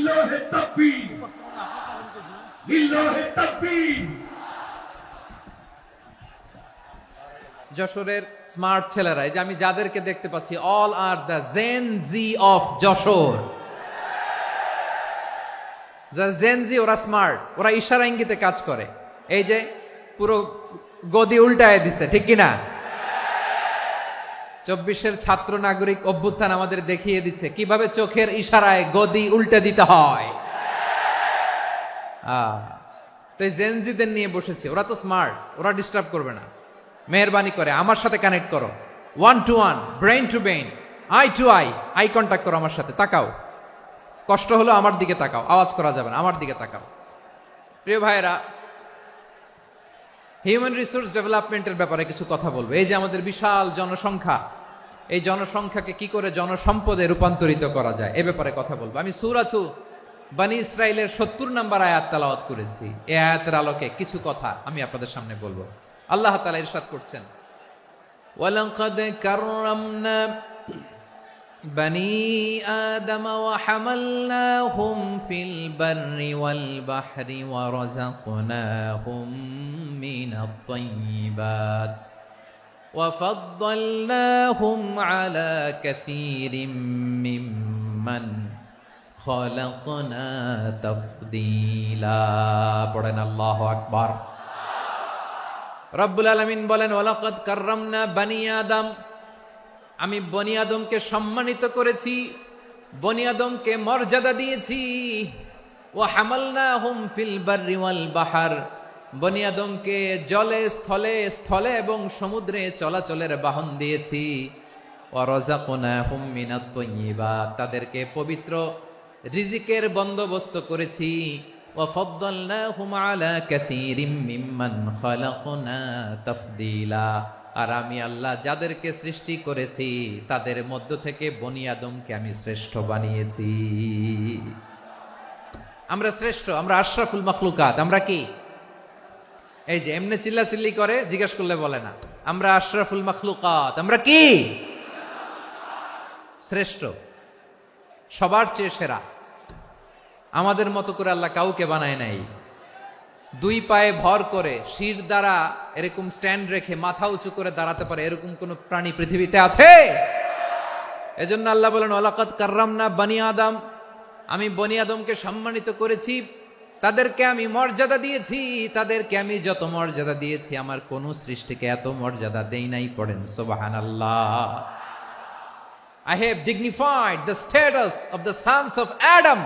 লিল্লাহি তাকবীর, লিল্লাহি তাকবীর। যশোরের স্মার্ট ছেলেরা, এই যে আমি যাদেরকে দেখতে পাচ্ছি, all are the Gen Z of Jessore. যারা জেন জি, ওরা স্মার্ট, ওরা ইশারা ইঙ্গিতে কাজ করে। এই যে পুরো গদি উল্টায় দিছে, ঠিক কিনা? 24-এর ছাত্র নাগরিক অভ্যুত্থান আমাদের দেখিয়ে দিচ্ছে কিভাবে চোখের ইশারায় গদি উল্টে দিতে হয়। তো এই জেনজিদের নিয়ে বসেছে, ওরা তো স্মার্ট, ওরা ডিস্টার্ব করবে না। মেহরবানি করে আমার সাথে কানেক্ট করো, 1 to 1, brain to brain, eye to eye contact করো আমার সাথে, তাকাও। কষ্ট হলো আমার দিকে তাকাও, আওয়াজ করা যাবে না, আমার দিকে তাকাও। প্রিয় ভাইয়েরা, হিউম্যান রিসোর্স ডেভেলপমেন্টের ব্যাপারে কিছু কথা বলবো। এই যে আমাদের বিশাল জনসংখ্যা, এই জনসংখ্যাকে কি করে জনসম্পদে রূপান্তরিত করা যায় এ ব্যাপারে কথা বলবো। আমি সূরাতু বনী ইসরাইলের 70 নম্বর আয়াত তেলাওয়াত করেছি। এই আয়াতের আলোকে কিছু কথা আমি আপনাদের সামনে বলবো। আল্লাহ তাআলা ইরশাদ করছেন, ওয়ালাকাদ কাররামনা বনী আদম ওয়া হামালনাহুম ফিল বাররি ওয়াল বাহরি ওয়া রাযাকনাহুম মিনাত তাইয়্যিবাত ওয়া ফাদ্দালনাহুম আলা কাসীরিম মিম্মান খালাকনা তাফদীলা। পড়েন আল্লাহু আকবার। রব্বুল আলামিন বলেন, ওয়ালাকাদ কাররামনা বনী আদম, আমি বনী আদমকে সম্মানিত করেছি, বনী আদমকে মর্যাদা দিয়েছি। ওয়া হামালনাহুম ফিল বাররি ওয়াল বাহর, বনী আদমকে জলে স্থলে, স্থলে এবং সমুদ্রে চলাচলের বাহন দিয়েছি। ওয়া রাযাকনাহুম মিনাত তাইয়্যিবাত, তাদেরকে পবিত্র রিজিকের বন্দোবস্ত করেছি। ওয়া ফাদ্দালনাহুম আলা কাসীরিম মিম্মান খালাকনা তাফদীলা, আর আমি আল্লাহ যাদেরকে সৃষ্টি করেছি তাদের মধ্য থেকে বনী আদমকে আমি শ্রেষ্ঠ বানিয়েছি। আমরা শ্রেষ্ঠ, আমরা আশরাফুল মাখলুকাত। আমরা কি? এই যে এমনি চিল্লাচিল্লি করে, জিজ্ঞেস করলে বলে না। আমরা আশরাফুল মাখলুকাত। আমরা কি? শ্রেষ্ঠ, সবার চেয়ে সেরা। আমাদের মতো করে আল্লাহ কাউকে বানায় নাই। 2 পায়ে ভর করে, শির দ্বারা এরকম স্ট্যান্ড রেখে মাথা উঁচু করে দাঁড়াতে পারে এরকম কোন প্রাণী পৃথিবীতে আছে? এজন্য আল্লাহ বলেন, ওয়ালাকাদ কাররামনা বনী আদম, আমি বনী আদমকে সম্মানিত করেছি, তাদেরকে আমি মর্যাদা দিয়েছি। তাদেরকে আমি যত মর্যাদা দিয়েছি আমার কোন সৃষ্টিকে এত মর্যাদা দেই নাই। পড়েন সুবহানাল্লাহ। I have dignified the status of the sons of Adam.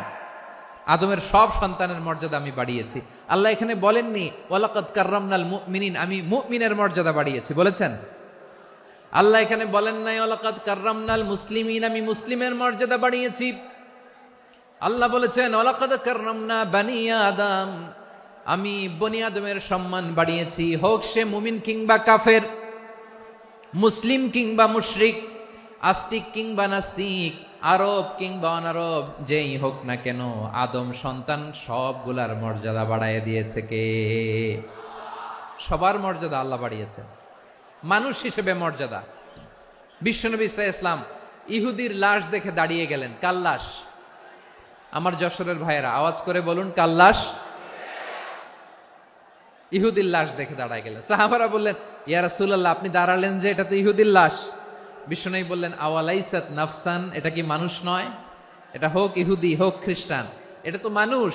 আদমের সব সন্তানের মর্যাদা আমি বাড়িয়েছি। আল্লাহ এখানে বলেননি ওয়ালাকাদ কাররামনাল মুমিনিন, আমি মুমিনের মর্যাদা বাড়িয়েছি, বলেছেন? আল্লাহ এখানে বলেন নাই ওয়ালাকাদ কাররামনাল মুসলিমিন, আমি মুসলিমের মর্যাদা বাড়িয়েছি। আল্লাহ বলেছেন ওয়ালাকাদ কাররামনা বনী আদম, আমি বনী আদমের সম্মান বাড়িয়েছি। হোক সে মুমিন কিংবা কাফের, মুসলিম কিংবা মুশরিক, আস্তিক কিংবা নাস্তিক, আরব কিংবা অনারব, যেই হোক না কেন, আদম সন্তান সবগুলার মর্যাদা বাড়ায় দিয়েছে কে? সবার মর্যাদা আল্লাহ বাড়িয়েছে। মানুষ হিসেবে মর্যাদা। বিশ্বনবী সাল্লাল্লাহু আলাইহি ওয়াসাল্লাম ইহুদির লাশ দেখে দাঁড়িয়ে গেলেন। কার লাশ? আমার যশোরের ভাইয়েরা আওয়াজ করে বলুন, কার লাশ? ইহুদির লাশ দেখে দাঁড়ায় গেলেন। সাহাবারা বললেন, ইয়া রাসূলুল্লাহ, আপনি দাঁড়ালেন যে, এটা তো ইহুদির লাশ। বিশ্বনবী বললেন, আওয়ালাইসাত নাফসান, এটা কি মানুষ নয়? এটা হোক ইহুদি হোক খ্রিস্টান, এটা তো মানুষ।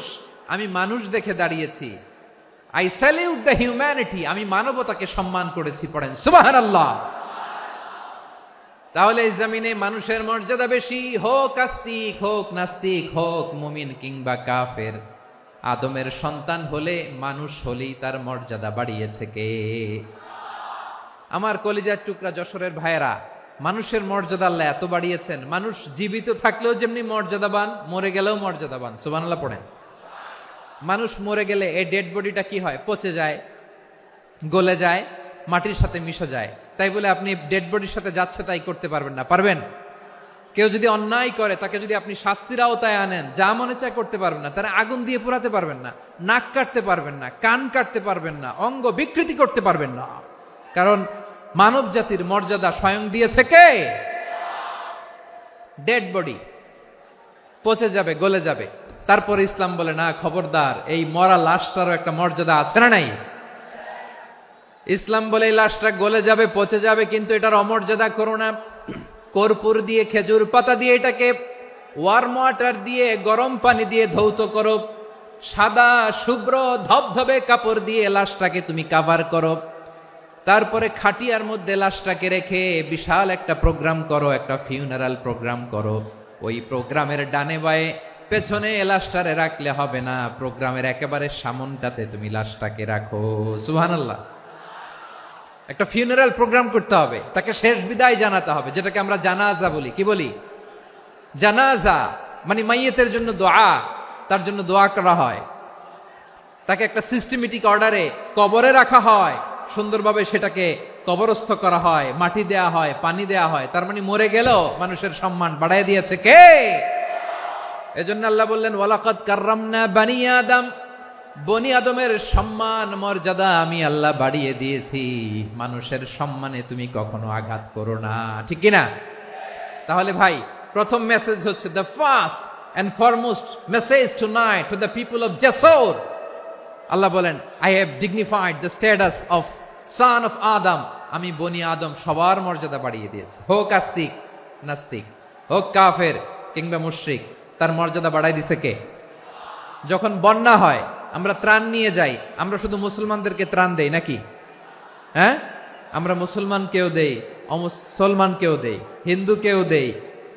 আমি মানুষ দেখে দাঁড়িয়েছি। আই স্যালিউট দ্য হিউম্যানিটি, আমি মানবতাকে সম্মান করেছি। পড়েন সুবহানাল্লাহ। তাহলে এই জমিনে মানুষের মর্যাদা বেশি, হোক আস্তিক হোক নাস্তিক, হোক মুমিন কিংবা কাফের। আদমের সন্তান হলে, মানুষ হলেই তার মর্যাদা বাড়িয়েছে কে? আমার কলিজার টুকরা যশোরের ভাইয়েরা, মানুষের মর্যাদা আল্লাহ এত বাড়িয়েছেন, মানুষ জীবিত থাকলেও যেমনি মর্যাদাবান, মরে গেলেও মর্যাদাবান। সুবহানাল্লাহ পড়েন। মানুষ মরে গেলে এই ডেড বডিটা কি হয়? পচে যায়, গলে যায়, মাটির সাথে মিশে যায়। তাই বলে আপনি ডেড বডির সাথে যাচ্ছে তাই করতে পারবেন না। পারবেন? কেউ যদি অন্যায় করে, তাকে যদি আপনি শাস্তির আওতায় আনেন, যা মনে চায় করতে পারবেন না। তারা আগুন দিয়ে পোড়াতে পারবেন না, নাক কাটতে পারবেন না, কান কাটতে পারবেন না, অঙ্গ বিকৃতি করতে পারবেন না। কারণ মানব জাতির মর্যাদা স্বয়ং দিয়েছে কে? ডেড বডি পচে যাবে, গলে যাবে, তারপরে ইসলাম বলে না, খবরদার, এই মরা লাশটারও একটা মর্যাদা আছে না নাই? ইসলাম বলে এই লাশটা গলে যাবে, পচে যাবে, কিন্তু এটার অমর্যাদা করো না। কর্পূর দিয়ে, খেজুর পাতা দিয়ে এটাকে ওয়ার্ম ওয়াটার দিয়ে, গরম পানি দিয়ে ধৌত করো। সাদা শুভ্র ধবধবে কাপড় দিয়ে লাশটাকে তুমি কাভার করো। তারপরে খাটিয়ার মধ্যে লাশটাকে রেখে বিশাল একটা প্রোগ্রাম করো, একটা ফিউনারাল প্রোগ্রাম করো। ওই প্রোগ্রামের ডানে বায়ে পেছনে লাশটারে রাখলে হবে না, প্রোগ্রামের একেবারে সামনটাতে তুমি লাশটাকে রাখো। সুবহানাল্লাহ। একটা ফিউনারাল প্রোগ্রাম করতে হবে, তাকে শেষ বিদায় জানাতে হবে, যেটাকে আমরা জানাজা বলি। কি বলি? জানাজা মানে মাইয়েতের জন্য দোয়া, তার জন্য দোয়া করা হয়, তাকে একটা সিস্টেমেটিক অর্ডারে কবরে রাখা হয়, সুন্দরভাবে সেটাকে কবরস্থ করা হয়, মাটি দেয়া হয়, পানি দেয়া হয়। তার মানে মরে গেল মানুষের সম্মান বাড়ায় দিয়েছে কে? এজন্য আল্লাহ বললেন ওয়ালাকাদ কাররামনা বানি আদম, বনি আদমের সম্মান মর্যাদা আমি আল্লাহ বাড়িয়ে দিয়েছি। মানুষের সম্মানে তুমি কখনো আঘাত করো না, ঠিক কিনা? তাহলে ভাই, প্রথম মেসেজ হচ্ছে, the first and foremost message tonight to the people of জাসর। আল্লাহ বলেন, I have dignified the status of son of Adam. আমি বনি আদম সবার মর্যাদা বাড়িয়ে দিয়েছি, হোক আস্তিক নাস্তিক, হোক কাফের কিংবা মুশরিক, তার মর্যাদা বাড়াই দিছে কে? যখন বন্যা হয়, আমরা ত্রাণ নিয়ে যাই, আমরা শুধু মুসলমানদেরকে ত্রাণ দেই নাকি? হ্যাঁ, আমরা মুসলমানকেও দেই, অমুসলমানকেও দেই, হিন্দুকেও দেই,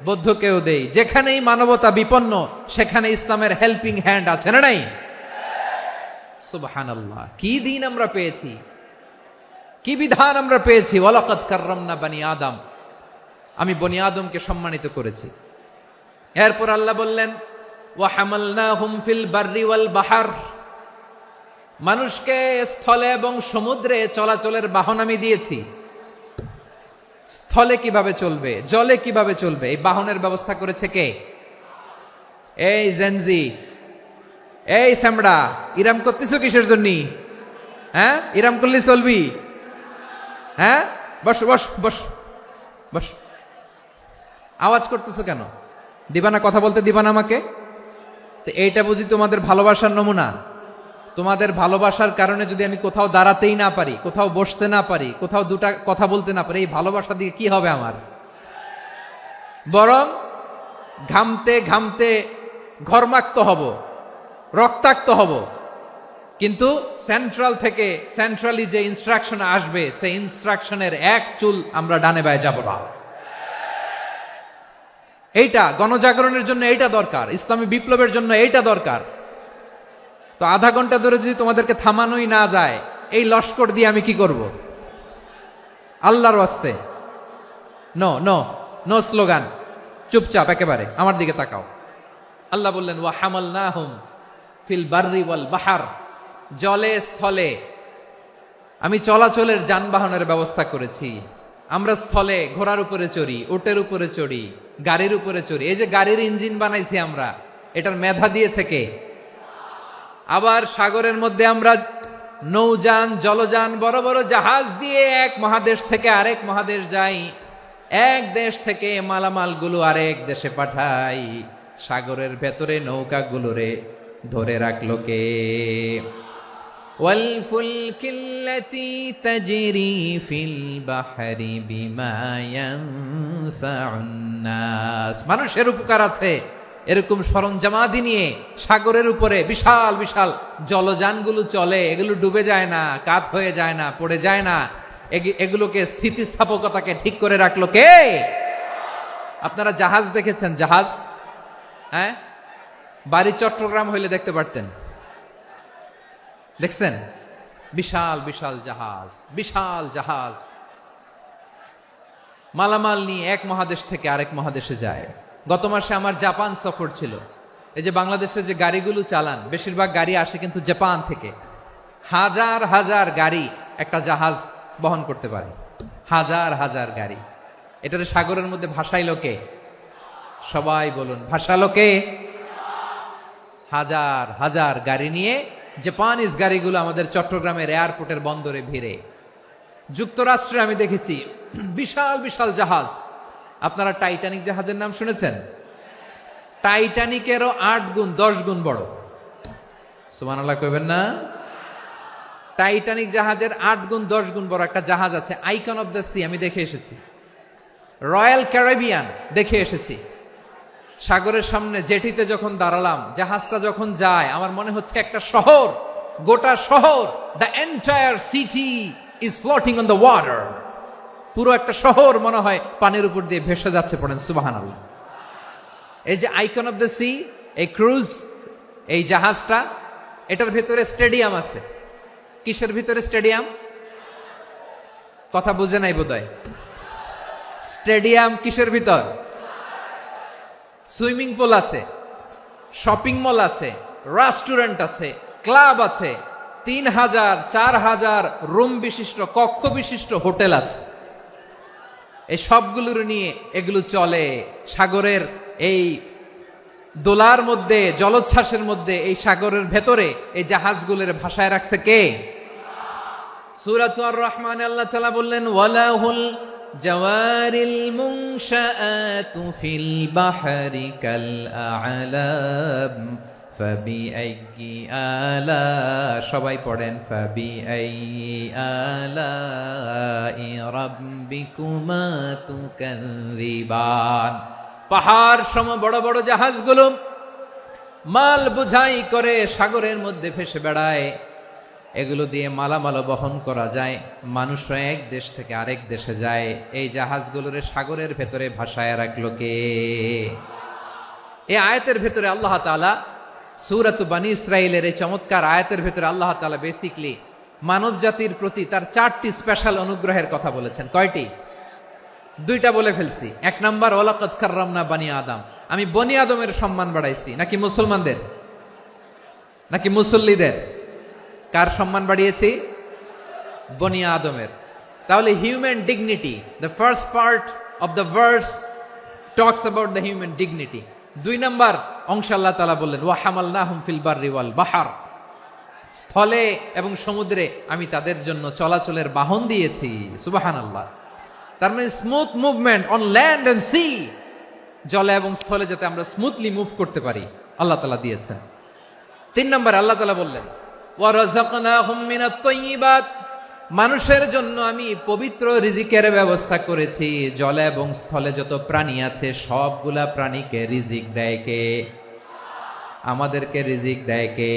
বৌদ্ধকেও দেই। যেখানেই মানবতা বিপন্ন, সেখানে ইসলামের হেল্পিং হ্যান্ড আছে না নাই? সুবহানাল্লাহ। কি দিন আমরা পেয়েছি, কি বিধান আমরা পেয়েছি। ওয়ালাকাদ কাররামনা বানি আদম, আমি বনি আদমকে সম্মানিত করেছি। এরপর আল্লাহ বললেন, ওয়া হামালনাহুম ফিল বাররি ওয়াল বাহর, মানুষকে স্থলে এবং সমুদ্রে চলাচলের বাহন আমি দিয়েছি। স্থলে কিভাবে চলবে, জলে কিভাবে চলবে, এই বাহনের ব্যবস্থা করেছে কে? এই জেনজি, এই স্যামড়া, ইরাম করতেছো কিসের জন্য? হ্যাঁ, ইরাম করলে চলবি? হ্যাঁ, বস বস বস বস। আওয়াজ করতেছো কেন? দিবা না, কথা বলতে দিবা না আমাকে? তো এইটা বুঝি তোমাদের ভালোবাসার নমুনা? তোমাদের ভালোবাসার কারণে যদি আমি কোথাও দাঁড়াতেই না পারি, কোথাও বসতে না পারি, কোথাও দুটা কথা বলতে না পারি, এই ভালোবাসা দিয়ে কি হবে আমার? বরং ঘামতে ঘামতে ঘর্মাক্ত হব, রক্তাক্ত হব। কিন্তু সেন্ট্রাল থেকে, সেন্ট্রালি যে ইনস্ট্রাকশন আসবে, সেই ইনস্ট্রাকশনের এক চুল আমরা ডানে বায়ে যাব না। এইটা গণজাগরণের জন্য এইটা দরকার, ইসলামী বিপ্লবের জন্য এইটা দরকার। তো আধা ঘন্টা ধরে যদি তোমাদেরকে থামানোই না যায়, এই লস্কর দিয়ে আমি কি করব? আল্লাহর ওয়াস্তে নো নো নো স্লোগান, চুপচাপ একেবারে আমার দিকে তাকাও। আল্লাহ বললেন, ওয়া হামালনাহুম ফিল বাররি ওয়াল বাহর, জলে স্থলে আমি চলাচলের যানবাহনের ব্যবস্থা করেছি। আমরা স্থলে ঘোড়ার উপরে চড়ি, উটের উপরে চড়ি, গাড়ির উপরে চড়ি। এই যে গাড়ির ইঞ্জিন বানাইছি আমরা, এটার মেধা দিয়েছে কে? আবার সাগরের মধ্যে আমরা নৌযান, জলযান, বড় বড় জাহাজ দিয়ে এক মহাদেশ থেকে আরেক মহাদেশ যাই, এক দেশ থেকে মালামালগুলো আরেক দেশে পাঠাই। সাগরের ভেতরে নৌকাগুলোরে ধরে রাখলো কে? ওয়াল ফুলকিল্লাতী তাজরি ফিল বাহরি বিমা ইয়ানফাউন নাস। মানুষের উপকার আছে এরকম সরঞ্জামাদি নিয়ে সাগরের উপরে বিশাল বিশাল জলযানগুলো চলে, এগুলো ডুবে যায় না, কাত হয়ে যায় না, পড়ে যায় না। এগুলোকে স্থিতিস্থাপকতাকে ঠিক করে রাখলো কে? আপনারা জাহাজ দেখেছেন? জাহাজ, হ্যাঁ, বাড়ি চট্টগ্রাম হইলে দেখতে পারতেন। দেখছেন? বিশাল বিশাল জাহাজ, বিশাল জাহাজ মালামাল নিয়ে এক মহাদেশ থেকে আরেক মহাদেশে যায়। গত মাসে আমার জাপান সফর ছিল। এই যে বাংলাদেশে যে গাড়িগুলো চালান, বেশিরভাগ গাড়ি আসে কিন্তু জাপান থেকে। হাজার হাজার গাড়ি একটা জাহাজ বহন করতে পারে, হাজার হাজার গাড়ি। এটার সাগরের মধ্যে ভাসাইলো কে? সবাই বলুন, ভাসালো কে? হাজার হাজার গাড়ি নিয়ে জাপানিজ গাড়িগুলো আমাদের চট্টগ্রামের এয়ারপোর্টের বন্দরে ভিড়ে। যুক্তরাষ্ট্রে আমি দেখেছি বিশাল বিশাল জাহাজ। আপনারা টাইটানিক জাহাজের নাম শুনেছেন? টাইটানিকেরও 8 গুণ 10 গুণ বড়। সুবহানাল্লাহ কইবেন না? টাইটানিক জাহাজের 8 গুণ 10 গুণ বড় একটা জাহাজ আছে, আইকন অফ দ্য সি, আমি দেখে এসেছি। রয়্যাল ক্যারিবিয়ান দেখে এসেছি। সাগরের সামনে জেটিতে যখন দাঁড়ালাম, জাহাজটা যখন যায়, আমার মনে হচ্ছে একটা শহর, গোটা শহর, the entire city is floating on the water. পুরো একটা শহর মনে হয় পানির উপর দিয়ে ভেসে যাচ্ছে। পড়েন সুবহানাল্লাহ। এই যে আইকন অফ দ্য সি, এই ক্রুজ, এই জাহাজটা, এটার ভেতরে স্টেডিয়াম আছে। কিসের ভিতরে স্টেডিয়াম? কথা বুঝে নাই বোধহয়। স্টেডিয়াম কিসের ভিতর? সুইমিং পুল আছে, শপিং মল আছে, রেস্টুরেন্ট আছে, ক্লাব আছে, 3000 4000 রুম বিশিষ্ট, কক্ষ বিশিষ্ট হোটেল আছে। এই সবগুলোর নিয়ে এগুলো চলে সাগরের এই দোলার মধ্যে, জলোচ্ছ্বাসের মধ্যে। এই সাগরের ভেতরে এই জাহাজগুলোর ভাষায় রাখছে কে? সূরাতুর আর রহমানে আল্লাহ তাআলা বললেন, ওয়ালাহুল জাওয়ারিল মুনশাআতু ফিল বাহরি কাল আ'লাম ফাবিআইয়ি আলা, সবাই পড়েন, ফাবিআইয়ি আলাই রাব্বিকুমা তুকাযিবান। পাহাড় সম বড় বড় জাহাজগুলো মাল বোঝাই করে সাগরের মধ্যে ভেসে বেড়ায়। এগুলো দিয়ে মালামাল বহন করা যায়, মানুষরা এক দেশ থেকে আরেক দেশে যায়। এই জাহাজগুলোর সাগরের ভেতরে ভাসায় রাখলো কে? এই আয়াতের ভেতরে আল্লাহ তাআলা সূরাত বানী ইসরাঈলের এই চমৎকার আয়াতের ভেতরে আল্লাহ তাআলা বেসিকলি মানব জাতির প্রতি তার 4টি স্পেশাল অনুগ্রহের কথা বলেছেন। কয়টি? 2টা বলে ফেলছি। 1 নাম্বার, ওয়ালাকাদ কাররামনা বানি আদম, আমি বনি আদমের সম্মান বাড়াইছি। নাকি মুসলমানদের? নাকি মুসল্লিদের? কার সম্মান বাড়িয়েছি? বনি আদমের। তাহলে human dignity, the first part of the verse talks about the human dignity. 2 number অংশে আল্লাহ তাআলা বললেন, ওয়া হামালনাহুম ফিল বাররি ওয়াল বাহর, স্থলে এবং সমুদ্রে আমি তাদের জন্য চলাচলের বাহন দিয়েছি। সুবহানাল্লাহ। তার মানে smooth movement on land and sea, জলে এবং স্থলে যাতে আমরা স্মুথলি মুভ করতে পারি আল্লাহ তাআলা দিয়েছেন। 3 নম্বরে আল্লাহ তাআলা বললেন, ওয়া রাযাকনাহুম মিনাত তাইয়্যিবাত, মানুষের জন্য আমি পবিত্র রিজিকের ব্যবস্থা করেছি। জলে এবং স্থলে যত প্রাণী আছে সবগুলা প্রাণীকে রিজিক দেয় কে? আমাদেরকে রিজিক দেয় কে?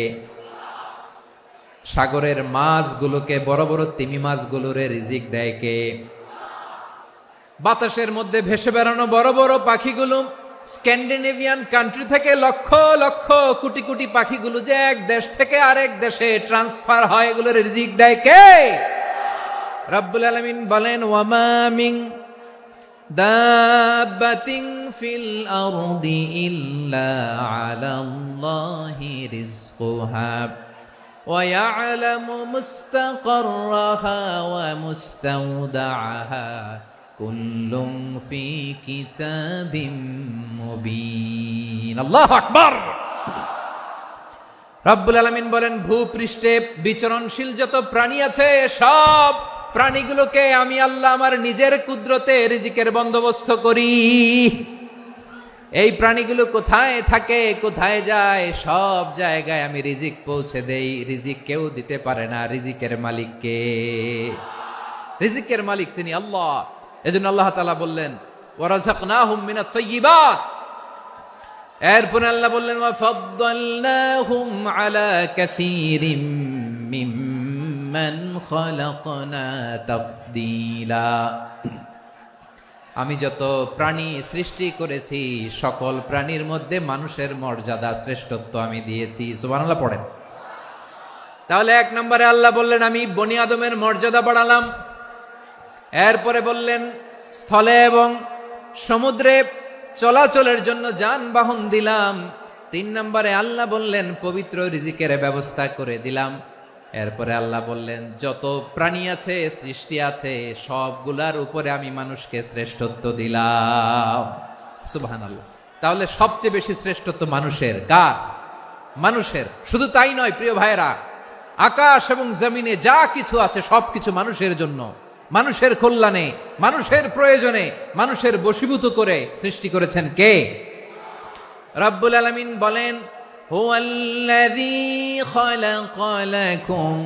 সাগরের মাছগুলোকে, বড় বড় তিমি মাছগুলোরে রিজিক দেয় কে? বাতাসের মধ্যে ভেসে বেড়ানো বড় বড় পাখিগুলো, স্ক্যান্ডিনেভিয়ান কান্ট্রি থেকে লক্ষ লক্ষ কোটি কোটি পাখিগুলো যে এক দেশ থেকে আরেক দেশে ট্রান্সফার হয়, এগুলোর রিজিক দেয় কে? রব্বুল আলামিন বলেন, ওয়ামা মিন দাব্বাতিন ফিল আরদি ইল্লা আলাল্লাহি রিজকুহা ওয়া ইয়ালামু মুস্তাকাররাহা ওয়া মুস্তাওদাআহা কুল্লুম ফি কিতাবিম মুবিন। আল্লাহু আকবার। রব্বুল আলামিন বলেন, ভূপৃষ্ঠে বিচরণশীল যত প্রাণী আছে সব প্রাণীগুলোকে আমি আল্লাহ আমার নিজের কুদরতে রিজিকের বন্দোবস্ত করি। এই প্রাণীগুলো কোথায় থাকে, কোথায় যায়, সব জায়গায় আমি রিজিক পৌঁছে দেই। রিজিক কেউ দিতে পারে না, রিজিকের মালিক কে? রিজিকের মালিক তিনি আল্লাহ। এজন্য আল্লাহ তাআলা বললেন, ওয়া রাযাকনাহুম মিনাত তাইয়্যিবাত। এরপরে আল্লাহ বললেন, ওয়া ফাদ্দালনাহুম আলা কাসীরিম মিম্মান খালাকনা তাফদীলা। আমি যত প্রাণী সৃষ্টি করেছি সকল প্রাণীর মধ্যে মানুষের মর্যাদা, শ্রেষ্ঠত্ব আমি দিয়েছি। সুবহানাল্লাহ পড়েন। তাহলে 1 নম্বরে আল্লাহ বললেন, আমি বনি আদমের মর্যাদা বাড়ালাম। এরপরে বললেন, স্থলে এবং সমুদ্রে চলাচলের জন্য যানবাহন দিলাম। 3 নম্বরে আল্লাহ বললেন, পবিত্র রিজিকের ব্যবস্থা করে দিলাম। এরপরে আল্লাহ বললেন, যত প্রাণী আছে, সৃষ্টি আছে, সবগুলার উপরে আমি মানুষকে শ্রেষ্ঠত্ব দিলাম। সুবহানাল্লাহ। তাহলে সবচেয়ে বেশি শ্রেষ্ঠত্ব মানুষের। কার? মানুষের। শুধু তাই নয় প্রিয় ভাইরা, আকাশ এবং জমিনে যা কিছু আছে সবকিছু মানুষের জন্য, মানুষের কল্যাণে, মানুষের প্রয়োজনে, মানুষের বশীভূত করে সৃষ্টি করেছেন কে? রব্বুল আলামিন বলেন, হুয়াল্লাযী খালাকা লাকুম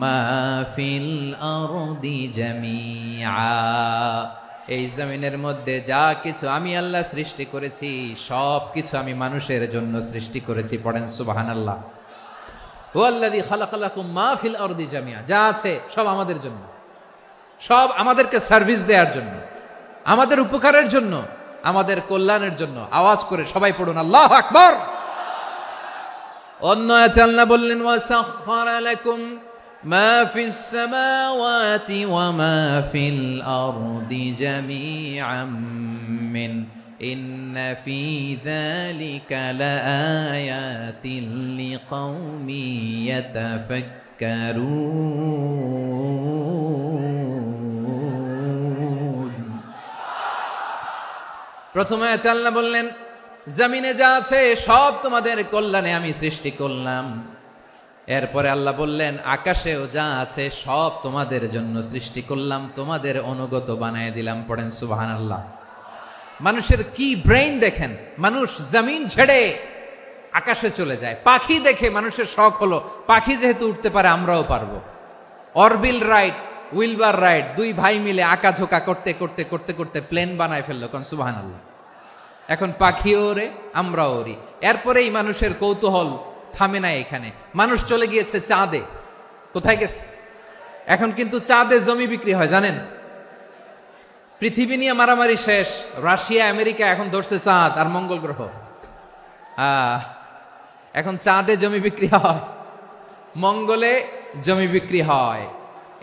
মা ফিল আরদি জামিআ। এই জমিনের মধ্যে যা কিছু আমি আল্লাহ সৃষ্টি করেছি সব কিছু আমি মানুষের জন্য সৃষ্টি করেছি। পড়েন সুবহানাল্লাহ। হুয়াল্লাযী খালাকা লাকুম মা ফিল আরদি জামিআ, যা আছে সব আমাদের জন্য, সব আমাদেরকে সার্ভিস দেওয়ার জন্য, আমাদের উপকারের জন্য, আমাদের কল্যাণের জন্য। আওয়াজ করে সবাই পড়ুন আল্লাহু আকবার। অন্য আয়াতে আল্লাহ বললেন, ওয়াসাখখারা লাকুম মা ফিস সামাওয়াতি ওয়া মা ফিল আরদি জামিআম মিন ইন্না ফি যালিকা লাআয়াতিন লিকাউমি ইয়াতাফাক্কারুন। প্রথমে আয়াতে আল্লাহ বললেন, জমিনে যা আছে সব তোমাদের কল্যাণে আমি সৃষ্টি করলাম। এরপরে আল্লাহ বললেন, আকাশেও যা আছে সব তোমাদের জন্য সৃষ্টি করলাম, তোমাদের অনুগত বানায় দিলাম। পড়েন সুবহানাল্লাহ। মানুষের কি ব্রেইন দেখেন, মানুষ জমিন ছেড়ে আকাশে চলে যায়। পাখি দেখে মানুষের শখ হলো, পাখি যেহেতু উঠতে পারে আমরাও পারবো। অরবিল রাইট, উইলবার রাইট, দুই ভাই মিলে আঁকাঝোঁকা করতে করতে করতে করতে প্লেন বানায় ফেললো। কোন সুবহানাল্লাহ। এখন পাখিও ওরে, আমরাও ওরি। এরপরেই মানুষের কৌতূহল থামে না এখানে। মানুষ চলে গিয়েছে চাঁদে। কোথায় গেছে? এখন কিন্তু চাঁদে জমি বিক্রি হয় জানেন। পৃথিবী নিয়ে মারামারি শেষ, রাশিয়া আমেরিকা এখন ধরছে চাঁদ আর মঙ্গল গ্রহ। এখন চাঁদে জমি বিক্রি হয়, মঙ্গলে জমি বিক্রি হয়।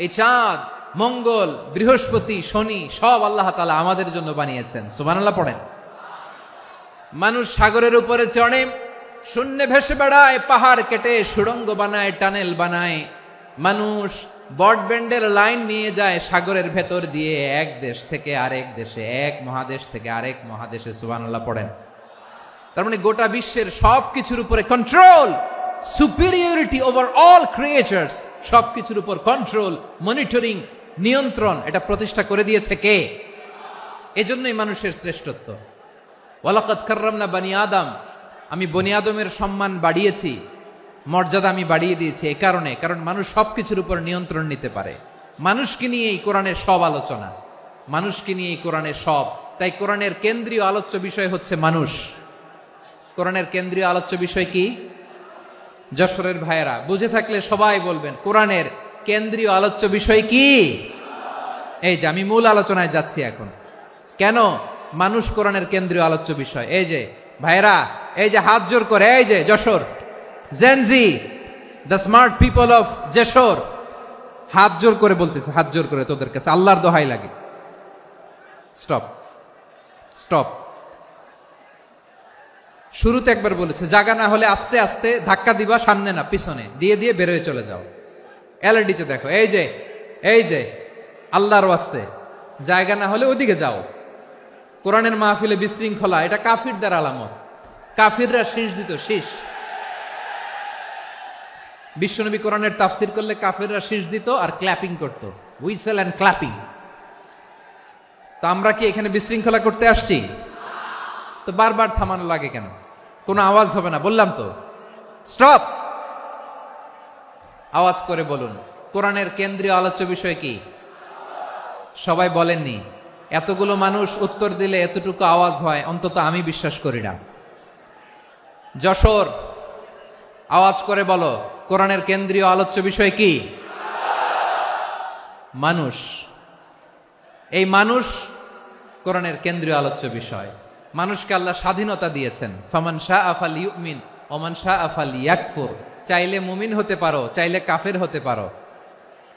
এই চাঁদ, মঙ্গল, বৃহস্পতি, শনি সব আল্লাহ তাআলা আমাদের জন্য বানিয়েছেন। সুবহানাল্লাহ পড়েন। মানুষ সাগরের উপরে চড়ে, শূন্যে ভেসে বেড়ায়, পাহাড় কেটে সুড়ঙ্গ বানায়, টানেল বানায়। মানুষ ব্রডব্যান্ডের লাইন নিয়ে যায় সাগরের ভেতর দিয়ে, এক দেশ থেকে আরেক দেশে, এক মহাদেশ থেকে আরেক মহাদেশে। সুবহানাল্লাহ পড়েন। তার মানে গোটা বিশ্বের সব কিছুর উপরে control, superiority over all creatures, সবকিছুর উপর কন্ট্রোল, মনিটরিং, নিয়ন্ত্রণ, এটা প্রতিষ্ঠা করে দিয়েছে কে? এজন্যই মানুষের শ্রেষ্ঠত্ব। ওয়ালাকাদ কাররামনা বানি আদম, আমি বনি আদমের সম্মান বাড়িয়েছি, মর্যাদা আমি বাড়িয়ে দিয়েছি এই কারণে, কারণ মানুষ সবকিছুর উপর নিয়ন্ত্রণ নিতে পারে। মানুষকে নিয়ে এই কোরআনের সব আলোচনা, মানুষকে নিয়ে এই কোরআনের সব। তাই কোরআনের কেন্দ্রীয় আলোচ্য বিষয় হচ্ছে মানুষ। কোরআনের কেন্দ্রীয় আলোচ্য বিষয় কি? যশোরের ভাইয়েরা বুঝে থাকলে সবাই বলবেন, কোরআনের কেন্দ্রীয় আলোচ্য বিষয় কি? এই যে আমি মূল আলোচনায় যাচ্ছি এখন। কেন মানুষ কোরআনের কেন্দ্রীয় আলোচ্য বিষয়? এই যে ভাইয়েরা, এই যে হাত জোর করে, এই যে Jessore Gen Z, the smart people of Jessore, হাত জোর করে বলতেছে, হাত জোর করে তোদের কাছে আল্লাহর দোহাই লাগে, স্টপ স্টপ। শুরুতে একবার বলেছে, জায়গা না হলে আস্তে আস্তে ধাক্কা দিবা, সামনে না পিছনে, দিয়ে দিয়ে বেরোয় চলে যাও। এলইডিতে দেখো, এই যে এই যে আল্লাহর ওয়াস্তে জায়গা না হলে ওদিকে যাও। কোরআনের মাহফিলে বিশৃঙ্খলা, এটা কাফিরদের আলামত। কাফিররা শীষ দিত, শীষ। বিশ্বনবী কোরআনের তাফসির করলে কাফিররা শীষ দিত আর ক্ল্যাপিং করত, হুইসেল এন্ড ক্ল্যাপিং। তো আমরা কি এখানে বিশৃঙ্খলা করতে আসছি? তো বারবার থামানো লাগে কেন? কোনো আওয়াজ হবে না, বললাম তো, স্টপ। আওয়াজ করে বলুন, কোরআনের কেন্দ্রীয় আলোচ্য বিষয় কি? সবাই বলেননি। এতগুলো মানুষ উত্তর দিলে এতটুকু আওয়াজ হয়, অন্তত আমি বিশ্বাস করি না। যশোর, আওয়াজ করে বলো, কোরআনের কেন্দ্রীয় আলোচ্য বিষয় কি? মানুষ। এই মানুষ কোরআনের কেন্দ্রীয় আলোচ্য বিষয়। মানুষকে আল্লাহ স্বাধীনতা দিয়েছেন। ফামান শাআ ফালইউমিন ওয়া মান শাআ ফালইয়াকফুর। চাইলে মুমিন হতে পারো, চাইলে কাফের হতে পারো,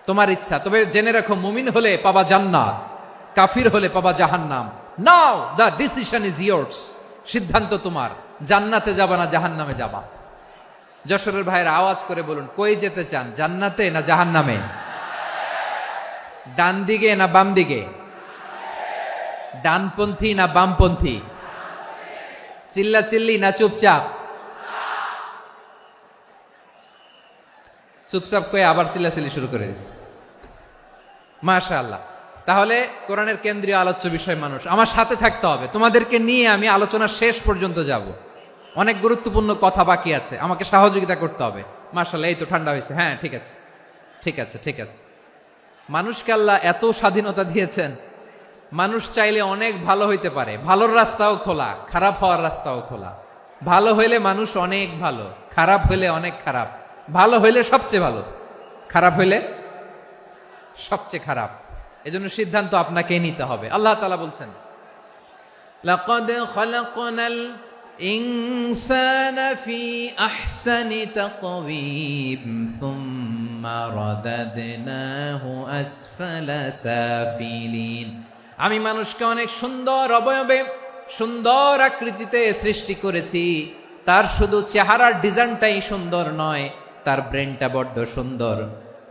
তোমার ইচ্ছা। তবে জেনে রাখো, মুমিন হলে পাবা জান্নাত, কাফির হলে পাবা জাহান্নাম। নাও দ্য ডিসিশন ইজ ইয়ার্স। সিদ্ধান্ত তোমার, জান্নাতে যাবা না জাহান্নামে যাবা। যশোরের ভাইয়েরা আওয়াজ করে বলুন, কই যেতে চান, জান্নাতে না জাহান্নামে? ডান দিকে না বাম দিকে? ডানপন্থী না বামপন্থী? চিল্লা চিল্লি না চুপচাপ? চুপচাপ কয়ে আবার চিল্লাচিল্লি শুরু করে দিচ্ছে। মাশাআল্লাহ। তাহলে কোরআনের কেন্দ্রীয় আলোচ্য বিষয় মানুষ। আমার সাথে থাকতে হবে, তোমাদেরকে নিয়ে আমি আলোচনা শেষ পর্যন্ত যাব। অনেক গুরুত্বপূর্ণ কথা বাকি আছে, আমাকে সহযোগিতা করতে হবে। মাশাআল্লাহ, এই তো ঠান্ডা হয়েছে। হ্যাঁ, ঠিক আছে ঠিক আছে ঠিক আছে। মানুষকে আল্লাহ এত স্বাধীনতা দিয়েছেন, মানুষ চাইলে অনেক ভালো হইতে পারে। ভালোর রাস্তাও খোলা, খারাপ হওয়ার রাস্তাও খোলা। ভালো হইলে মানুষ অনেক ভালো, খারাপ হইলে অনেক খারাপ। ভালো হইলে সবচেয়ে ভালো, খারাপ হইলে সবচেয়ে খারাপ। এজন্য সিদ্ধান্ত আপনাকে নিতে হবে। আল্লাহ তাআলা বলছেন, লাকাদ খালাকনাল ইনসানা ফি আহসানি তাকওয়িম সুম্মা রাদাদনাহু আসফালা সাফিলিন। আমি মানুষকে অনেক সুন্দর অবয়বে, সুন্দর আকৃতিতে সৃষ্টি করেছি। তার শুধু চেহারার ডিজাইনটাই সুন্দর নয়, তার ব্রেনটা বড্ড সুন্দর,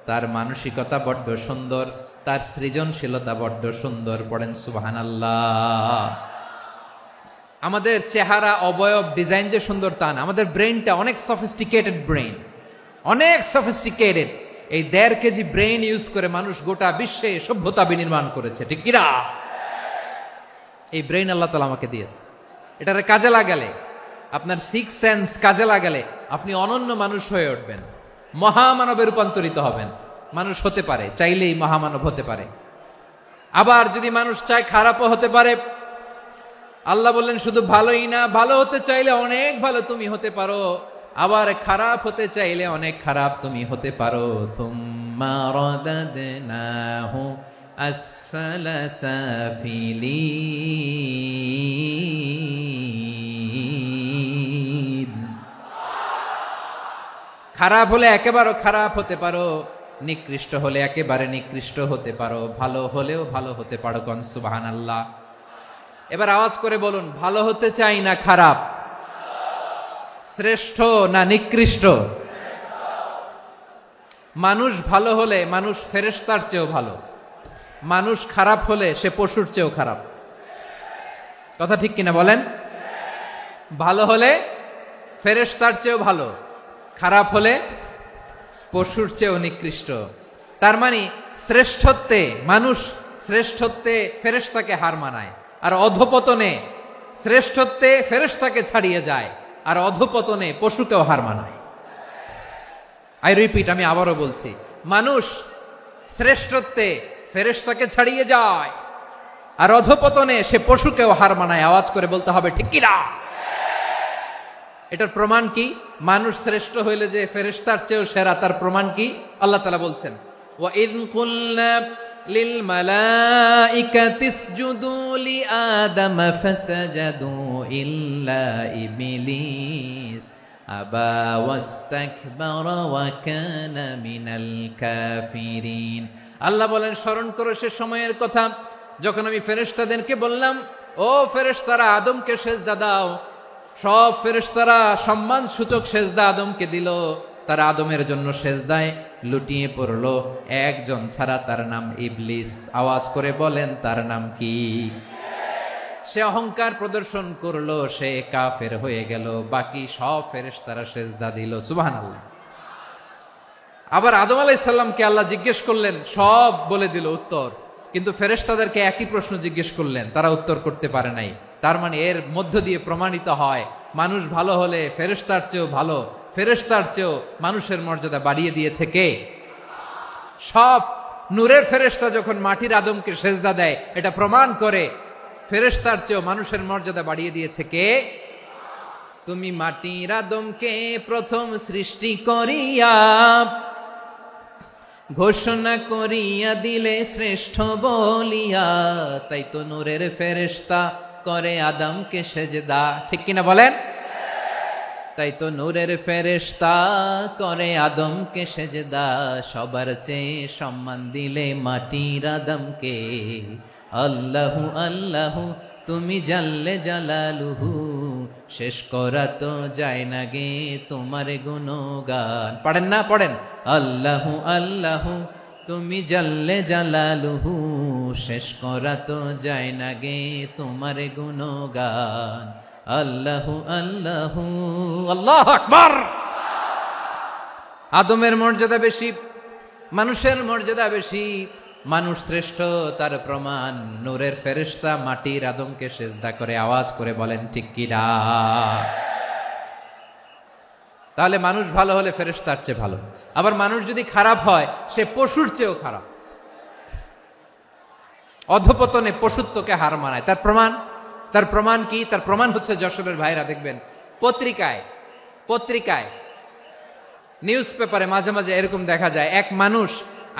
তার মানসিকতা বড্ড সুন্দর, তার সৃজনশীলতা বড্ড সুন্দর। পড়েন সুবহানাল্লাহ। আমাদের চেহারা, অবয়ব, ডিজাইন যে সুন্দর তা না, আমাদের ব্রেনটা অনেক সফিস্টিকেটেড ব্রেন, অনেক সফিস্টিকেটেড। এই 1.5 কেজি ব্রেন ইউজ করে মানুষ গোটা বিশ্বে সভ্যতা বিনির্মাণ করেছে, ঠিক কিনা? এই ব্রেন আল্লাহ তাআলা আমাকে দিয়েছে। এটারে কাজে লাগালে, আপনার 6 সেন্স কাজে লাগালে আপনি অনন্য মানুষ হয়ে উঠবেন, মহামানবে রূপান্তরিত হবেন। মানুষ হতে পারে, চাইলেই মহামানব হতে পারে। আবার যদি মানুষ চায় খারাপও হতে পারে। আল্লাহ বললেন শুধু ভালোই না, ভালো হতে চাইলে অনেক ভালো তুমি হতে পারো, আবার খারাপ হতে চাইলে অনেক খারাপ তুমি হতে পারো। সুম্মা রাদাদনাহু আসফালা সাফিলিন। খারাপ হলে একেবারে খারাপ হতে পারো, নিকৃষ্ট হলে একেবারে নিকৃষ্ট হতে পারো, ভালো হলেও ভালো হতে পারো। কোন সুবহানাল্লাহ। এবার আওয়াজ করে বলুন, ভালো হতে চাই না খারাপ? শ্রেষ্ঠ না নিকৃষ্ট? মানুষ ভালো হলে মানুষ ফেরেশতার চেয়েও ভালো, মানুষ খারাপ হলে সে পশুর চেয়েও খারাপ। কথা ঠিক কিনা বলেন? ভালো হলে ফেরেশতার চেয়েও ভালো, খারাপ হলে পশুর চেয়েও নিকৃষ্ট। তার মানে শ্রেষ্ঠত্বে মানুষ, শ্রেষ্ঠত্বে ফেরেশতাকে হার মানায়, আর অধপতনে শ্রেষ্ঠত্বে ফেরেশতাকে ছাড়িয়ে যায়, আর অধপতনে পশুকেও হার মানায়। আই রিপিট, আমি আবারও বলছি, মানুষ শ্রেষ্ঠত্বে ফেরেশতাকে ছাড়িয়ে যায়, আর অধপতনে সে পশুকেও হার মানায়। আওয়াজ করে বলতে হবে ঠিক কিনা? এটার প্রমাণ কি? মানুষ শ্রেষ্ঠ হইলে যে ফেরেশতার চেয়েও সেরা, তার প্রমাণ কি? আল্লাহ তাআলা বলছেন, ওয়া ইয কুলনা লিল মালাইকাতি ইসজুদু লি আদম ফাসাজাদু ইল্লা ইবলিস আবা ওয়াস্তাকবারা ওয়া কানা মিনাল কাফিরিন। আল্লাহ বলেন, স্মরণ করো সে সময়ের কথা যখন আমি ফেরেশতাদেরকে বললাম, ও ফেরেশতারা আদমকে সেজদা দাও। সব ফেরেশতারা সম্মান সূচক সেজদা আদমকে দিল। তারা আদমের জন্য সেজদায় লুটিয়ে পড়লো, একজন ছাড়া, তার নাম ইবলিস। আওয়াজ করে বলেন, তার নাম কি? সে অহংকার প্রদর্শন করলো, সে কাফের হয়ে গেল। বাকি সব ফেরেশতারা সেজদা দিল। সুবহানাল্লাহ। আবার আদম আলাইহিস সালামকে আল্লাহ জিজ্ঞেস করলেন, সব বলে দিল উত্তর, কিন্তু ফেরেশতাদেরকে একই প্রশ্ন জিজ্ঞেস করলেন, তারা উত্তর করতে পারে নাই। তার মানে এর মধ্য দিয়ে প্রমাণিত হয়, মানুষ ভালো হলে ফেরেশতার চেয়েও ভালো, ফেরেশতার চেয়েও মানুষের মর্যাদা বাড়িয়ে দিয়েছে কে? সব নূরের ফেরেশতা যখন মাটির আদমকে সেজদা দেয়, এটা প্রমাণ করে ফেরেশতার চেয়েও মানুষের মর্যাদা বাড়িয়ে দিয়েছে কে? তুমি মাটির আদমকে প্রথম সৃষ্টি করিয়া ঘোষণা করিয়া দিলে শ্রেষ্ঠ বলিয়া, তাই তো নূরের ফেরেশতা করে আদমকে সেজদা। ঠিক কিনা বলেন? তাই তো নূরের ফেরেশতা করে আদমকে সেজদা। সবার চেয়ে সম্মান দিলে মাটির আদমকে। আল্লাহু আল্লাহু তুমি জাল্লে জালালুহু, শেষ করা তো যায় না গে তোমার গুণগান। পড়েন না? পড়েন। আল্লাহু আল্লাহু তুমি জাল্লে জালালুহু, শেষ করা তো যায় না গে তোমার গুণগান। আল্লাহু আল্লাহু। আল্লাহু আকবার। আদমের মর্যাদা বেশি, মানুষের মর্যাদা বেশি। মানুষ শ্রেষ্ঠ তার প্রমাণ, নূরের ফেরেশতা মাটির আদমকে সেজদা করে আওয়াজ করে বলেন ঠিক কিনা। তাহলে মানুষ ভালো হলে ফেরেশতার চেয়ে ভালো। আবার মানুষ যদি খারাপ হয় সে পশুর চেয়েও খারাপ। অধপতনে পশুত্বকে হার মানায়। তার প্রমাণ কি? তার প্রমাণ হচ্ছে যশোরের ভাইরা দেখবেন পত্রিকায় নিউজ পেপারে মাঝে মাঝে এরকম দেখা যায়, এক মানুষ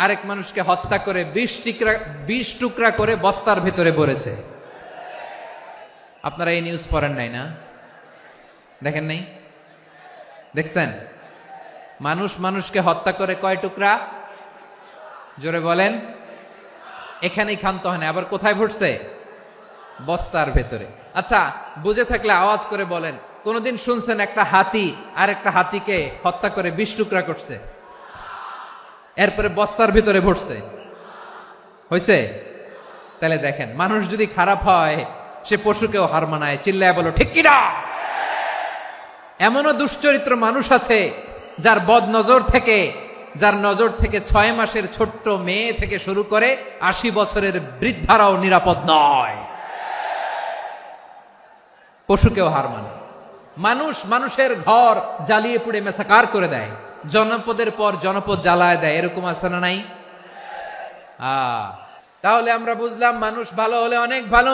আরেক মানুষকে হত্যা করে 20 টুকরা করে বস্তার ভিতরে ভরেছে। আপনারা এই নিউজ পড়েন নাই না? দেখেন নাই? দেখছেন? মানুষ মানুষকে হত্যা করে কয় টুকরা? জোরে বলেন। এখানেই ক্ষান্ত হয় না, আবার কোথায় ভরছে? বস্তার ভেতরে। আচ্ছা, বুঝে থাকলে আওয়াজ করে বলেন, কোনদিন শুনছেন একটা হাতি আর একটা হাতিকে হত্যা করে 20 টুকরা করছে, এরপরে বস্তার ভিতরে ভরছে? হয়েছে? তাহলে দেখেন, মানুষ যদি খারাপ হয় সে পশুকেও হার মানায়। চিল্লায় বলো ঠিক কিনা। এমনও দুশ্চরিত্র মানুষ আছে যার নজর থেকে 6 মাসের ছোট্ট মেয়ে থেকে শুরু করে 80 বছরের বৃদ্ধারাও নিরাপদ নয়। পশুকেও হার মানে। মানুষের ঘর জ্বালিয়ে পুড়ে মেসাকার করে দেয়, জনপদের পর জনপদ জ্বালায় দেয়। এরকম আছে না নাই? তাহলে আমরা বুঝলাম মানুষ ভালো হলে অনেক ভালো,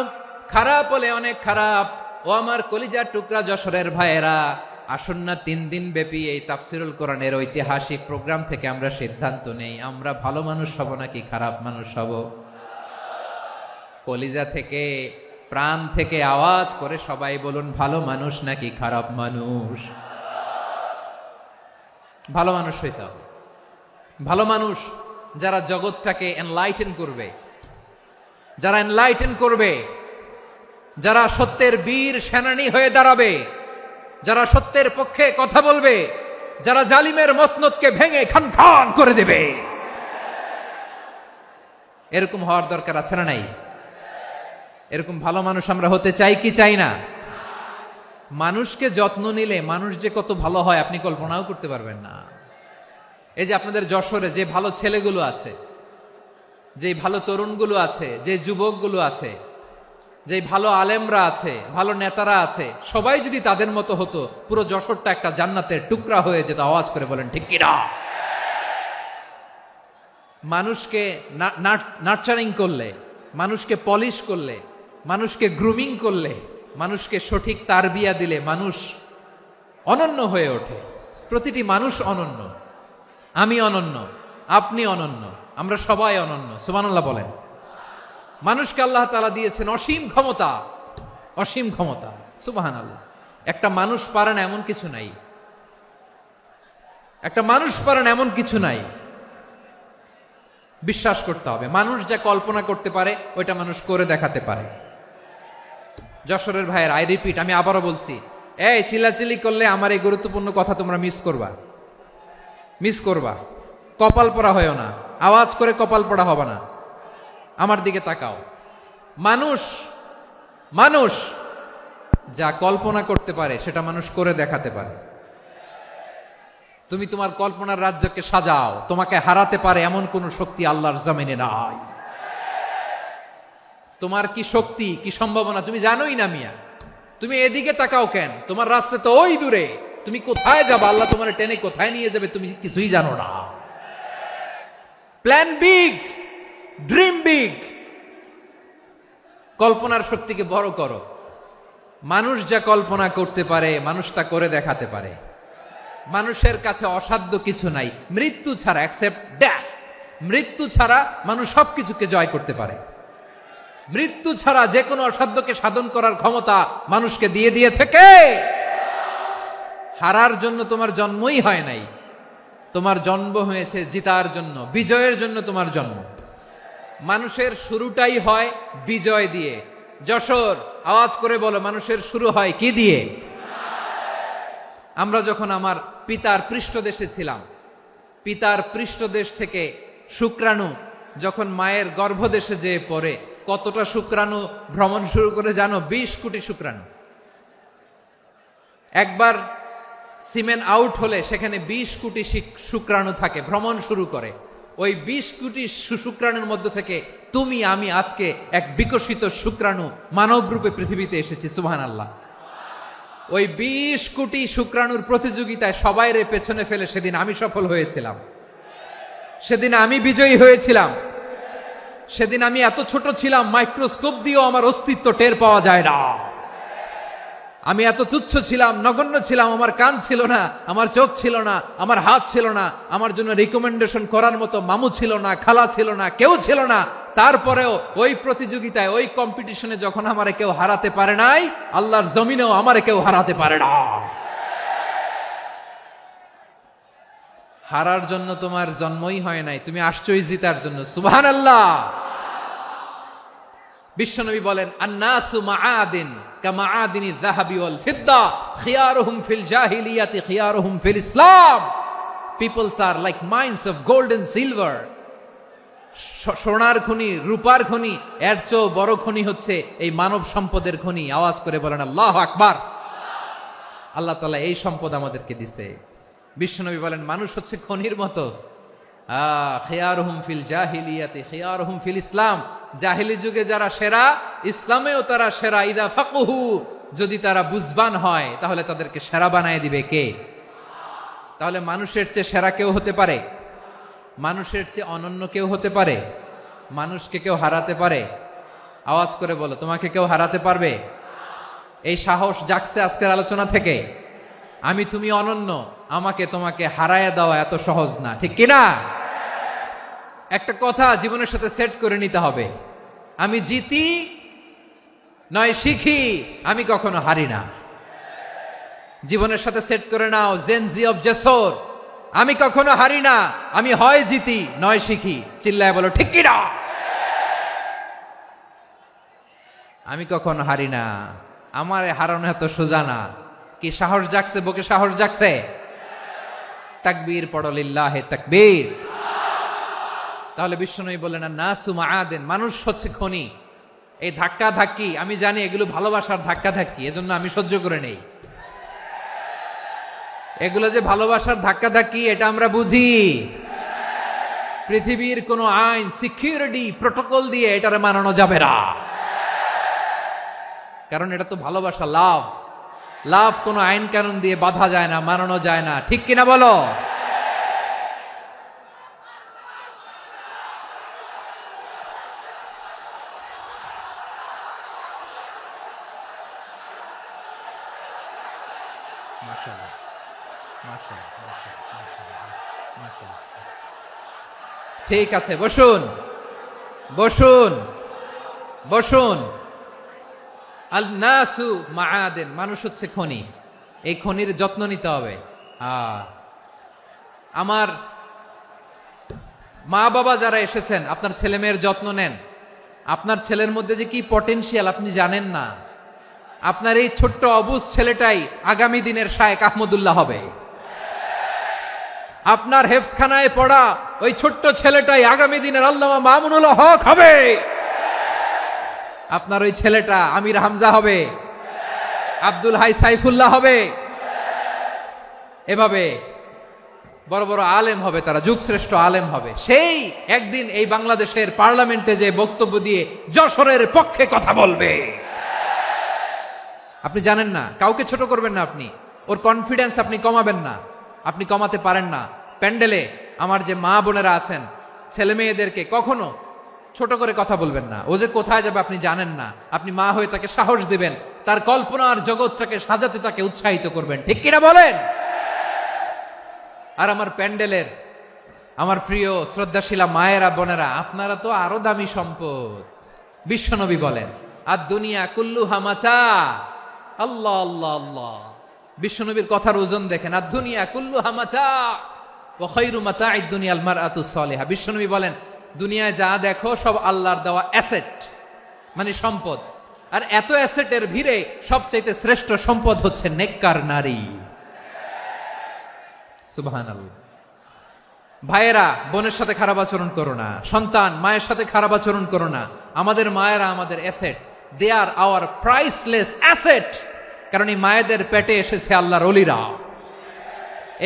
খারাপ হলে অনেক খারাপ। ও আমার কলিজার টুকরা যশোরের ভাইয়েরা, আসুন না 3 দিন ব্যাপী এই তাফসিরুল কোরআনের ঐতিহাসিক প্রোগ্রাম থেকে আমরা সিদ্ধান্ত নেই, আমরা ভালো মানুষ হব নাকি খারাপ মানুষ হব। কলিজা থেকে, প্রাণ থেকে আওয়াজ করে সবাই বলুন, ভালো মানুষ নাকি খারাপ মানুষ? ভালো মানুষ হইতে হবে। ভালো মানুষ যারা জগৎটাকে এনলাইটেন করবে, যারা সত্যের বীর সেনানী হয়ে দাঁড়াবে, যারা সত্যের পক্ষে কথা বলবে, যারা জালিমের মসনদকে ভেঙে খান খান করে দেবে। এরকম হওয়ার দরকার আছে না নাই? এরকম ভালো মানুষ আমরা হতে চাই কি চাই না? মানুষকে যত্ন নিলে মানুষ যে কত ভালো হয় আপনি কল্পনাও করতে পারবেন না। এই যে আপনাদের যশোরে যে ভালো ছেলেগুলো আছে, যে ভালো তরুণগুলো আছে, যে যুবকগুলো আছে, যে ভালো আলেমরা আছে, ভালো নেতারা আছে, সবাই যদি তাদের মতো হতো, পুরো যশোরটা একটা জান্নাতের টুকরা হয়ে যেত। আওয়াজ করে বলেন ঠিক কিনা। মানুষকে নার্চারিং করলে, মানুষকে পলিশ করলে, মানুষকে গ্রুমিং করলে, মানুষকে সঠিক তারবিয়া দিলে মানুষ অনন্য হয়ে ওঠে। প্রতিটি মানুষ অনন্য। আমি অনন্য, আপনি অনন্য, আমরা সবাই অনন্য। সুবহানাল্লাহ বলেন। মানুষকে আল্লাহ তাআলা দিয়েছেন অসীম ক্ষমতা। সুবহানাল্লাহ। একটা মানুষ পারে না এমন কিছু নাই। বিশ্বাস করতে হবে, মানুষ যা কল্পনা করতে পারে ওইটা মানুষ করে দেখাতে পারে। যশোরের ভাইয়ের, আই রিপিট, আমি আবারও বলছি, এই চিল্লাচিল্লি করলে আমার এই গুরুত্বপূর্ণ কথা তোমরা মিস করবা। কপাল পড়া হয়েও না, আওয়াজ করে কপাল পড়া হবে না। আমার দিকে তাকাও। মানুষ যা কল্পনা করতে পারে সেটা মানুষ করে দেখাতে পারে। তুমি তোমার কল্পনার রাজ্যকে সাজাও, তোমাকে হারাতে পারে এমন কোন শক্তি আল্লাহর জমিনে নাই। তোমার কি শক্তি, কি সম্ভাবনা তুমি জানোই না মিয়া। তুমি এদিকে তাকাও কেন? তোমার রাস্তা তো ওই দূরে। তুমি কোথায় যাবে, আল্লাহ তোমার টেনে কোথায় নিয়ে যাবে তুমি কিছুই জানো না। Plan big, dream big. কল্পনার শক্তিকে বড় করো। মানুষ যা কল্পনা করতে পারে মানুষ তা করে দেখাতে পারে। মানুষের কাছে অসাধ্য কিছু নাই মৃত্যু ছাড়া, এক্সেপ্ট ডেথ। মৃত্যু ছাড়া মানুষ সবকিছুকে জয় করতে পারে। মৃত্যু ছাড়া যে কোনো অসাধ্যকে সাধন করার ক্ষমতা মানুষকে দিয়ে দিয়েছে কে? হারার জন্য তোমার জন্মই হয় নাই, তোমার জন্ম হয়েছে জিতার জন্য, বিজয়ের জন্য তোমার জন্ম। মানুষের শুরুটাই হয় বিজয় দিয়ে। যশোর, আওয়াজ করে বলো, মানুষের শুরু হয় কি দিয়ে? আমরা যখন আমার পিতার পৃষ্ঠদেশে ছিলাম, পিতার পৃষ্ঠদেশ থেকে শুক্রাণু যখন মায়ের গর্ভদেশে যেয়ে পড়ে, কতটা শুক্রাণু ভ্রমণ শুরু করে জানো? 20 কোটি শুক্রাণু। একবার সিমেন আউট হলে সেখানে 20 কোটি শুক্রাণু থাকে, ভ্রমণ শুরু করে। ওই 20 কোটি শুক্রাণুর মধ্য থেকে তুমি আমি আজকে এক বিকশিত শুক্রাণু মানব রূপে পৃথিবীতে এসেছি। সুবহানাল্লাহ। ওই 20 কোটি শুক্রাণুর প্রতিযোগিতায় সবাইরে পেছনে ফেলে সেদিন আমি সফল হয়েছিলাম, সেদিন আমি বিজয়ী হয়েছিলাম। সেদিন আমি এত ছোট ছিলাম, মাইক্রোস্কোপ দিয়েও আমার অস্তিত্ব টের পাওয়া যায় না। আমি এত তুচ্ছ ছিলাম, নগণ্য ছিলাম, আমার কান ছিল না, আমার চোখ ছিল না, আমার হাত ছিল না, আমার জন্য রিকমেন্ডেশন করার মতো মামু ছিল না, খালা ছিল না, কেউ ছিল না। তারপরেও ওই প্রতিযোগিতায়, ওই কম্পিটিশনে যখন আমারে কেউ হারাতে পারে নাই, আল্লাহর জমিনেও আমারে কেউ হারাতে পারে না। হারার জন্য তোমার জন্মই হয় নাই, তুমি আসছই জিতার জন্য। সুবহানাল্লাহ। বিশ্বনবী বলেন, আন্নাসু মাআদিন কামাআদিনি যাহাবি ওয়াল ফিদ্দা খিয়ারুহুম ফিল জাহিলিয়াতি খিয়ারুহুম ফিল ইসলাম। Peoples are like mines of gold and silver. সোনার খনি, রূপার খনি, এর চেয়েও বড় খনি হচ্ছে এই মানব সম্পদের খনি। আওয়াজ করে বলেন আল্লাহু আকবার। আল্লাহ তাআলা এই সম্পদ আমাদেরকে দিছে। বিশ্বনবী বলেন, মানুষ হচ্ছে খনির মতো। খিয়ারুহুম ফিল জাহিলিয়াতি খিয়ারুহুম ফিল ইসলাম। জাহিলি যুগে যারা সেরা, ইসলামেও তারা সেরা। ইদা ফাকুহু, যদি তারা বুঝবান হয় তাহলে তাদেরকে সেরা বানায় দিবে কে? তাহলে মানুষের চেয়ে সেরা কেউ হতে পারে? মানুষের চেয়ে অনন্য কেউ হতে পারে? মানুষকে কেউ হারাতে পারে? আওয়াজ করে বলো, তোমাকে কেউ হারাতে পারবে? এই সাহস জাগছে আজকের আলোচনা থেকে। আমি তুমি অনন্য, আমাকে তোমাকে হারায় দেওয়া এত সহজ না, ঠিক কিনা? একটা কথা জীবনের সাথে সেট করে নিতে হবে, আমি জিতি নয় শিখি, আমি কখনো হারি না। জীবনের সাথে সেট করে নাও, জেনজি অফ জেসর, আমি কখনো হারি না, আমি হয় জিতি নয় শিখি। চিল্লায় বলো ঠিক কিনা? আমি কখনো হারি না, আমার হারানো এত সোজা না। কি সাহস জাগছে? বুকে সাহস জাগছে? তাকবীর পড়ো, লিল্লাহে তাকবীর। তাহলে বিশ্বনবী বললেন, নাসু মাআদিন, মানুষ হচ্ছে খনি। এই ধাক্কা ধাক্কি আমি জানি এগুলো ভালোবাসার ধাক্কা ধাক্কি, এজন্য আমি সহ্য করে নেই। এগুলো যে ভালোবাসার ধাক্কা ধাক্কি এটা আমরা বুঝি। পৃথিবীর কোন আইন, সিকিউরিটি প্রটোকল দিয়ে এটারে মানানো যাবে না, কারণ এটা তো ভালোবাসা, লাভ। লাভ কোনো আইন কানুন দিয়ে বাধা যায় না, মানানো যায় না, ঠিক কিনা বলো? ঠিক আছে, বসুন বসুন বসুন। আল নাসু মাআদিন, মানুষ হচ্ছে খনি। এই খনির যত্ন নিতে হবে। আমার মা বাবা যারা এসেছেন, আপনার ছেলে মেয়ের যত্ন নেন। আপনার ছেলের মধ্যে যে কি পটেনশিয়াল আপনি জানেন না। আপনার এই ছোট্ট অবুজ ছেলেটাই আগামী দিনের শায়েখ আহমদুল্লাহ হবে। আপনার হেফজখানায় পড়া ওই ছোট্ট ছেলেটাই আগামী দিনের আল্লামা মামুনুল হক হবে। আপনার ওই ছেলেটা আমির হামজা হবে, আব্দুল হাই সাইফুল্লাহ হবে। এভাবে বড় বড় আলেম হবে, তারা যুগশ্রেষ্ঠ আলেম হবে। সেই একদিন এই বাংলাদেশের পার্লামেন্টে যে বক্তব্য দিয়ে যশোরের পক্ষে কথা বলবে। আপনি জানেন না, কাউকে ছোট করবেন না আপনি। ওর কনফিডেন্স আপনি কমাবেন না, আপনি কমাতে পারেন না। প্যান্ডেলে আমার যে মা বোনেরা আছেন, ছেলে মেয়েদেরকে কখনো ছোট করে কথা বলবেন না। ও যে কোথায় যাবে আপনি জানেন না। আপনি মা হয়ে তাকে সাহস দিবেন, তার কল্পনার জগৎটাকে সাজাতে তাকে উৎসাহিত করবেন, ঠিক কিনা বলেন? আর আমার প্যান্ডেলের আমার প্রিয় শ্রদ্ধাশীলা মায়েরা বোনেরা, আপনারা তো আরো দামি সম্পদ। বিশ্বনবী বলেন, আর দুনিয়া কুল্লুহা মাতা। আল্লাহ আল্লাহ আল্লাহ। বিশ্বনবীর কথার ওজন দেখেন, আর দুনিয়া কুল্লুহা মাতা ওয়া খায়রু মাতা'আদ দুনিয়া আল মারআতুস সালিহা। বিশ্বনবী বলেন, দুনিয়ায় যা দেখো সব আল্লাহর দেওয়া অ্যাসেট, মানে সম্পদ। আর এত অ্যাসেটের ভিড়ে সবচাইতে শ্রেষ্ঠ সম্পদ হচ্ছে নেককার নারী। সুবহানাল্লাহ। ভাইয়েরা বোনের সাথে খারাপ আচরণ করো না, সন্তান মায়ের সাথে খারাপ আচরণ করো না। আমাদের মায়েরা আমাদের asset, they are our priceless asset. কারণ এই মায়েদের পেটে এসেছে আল্লাহর ওলিরা,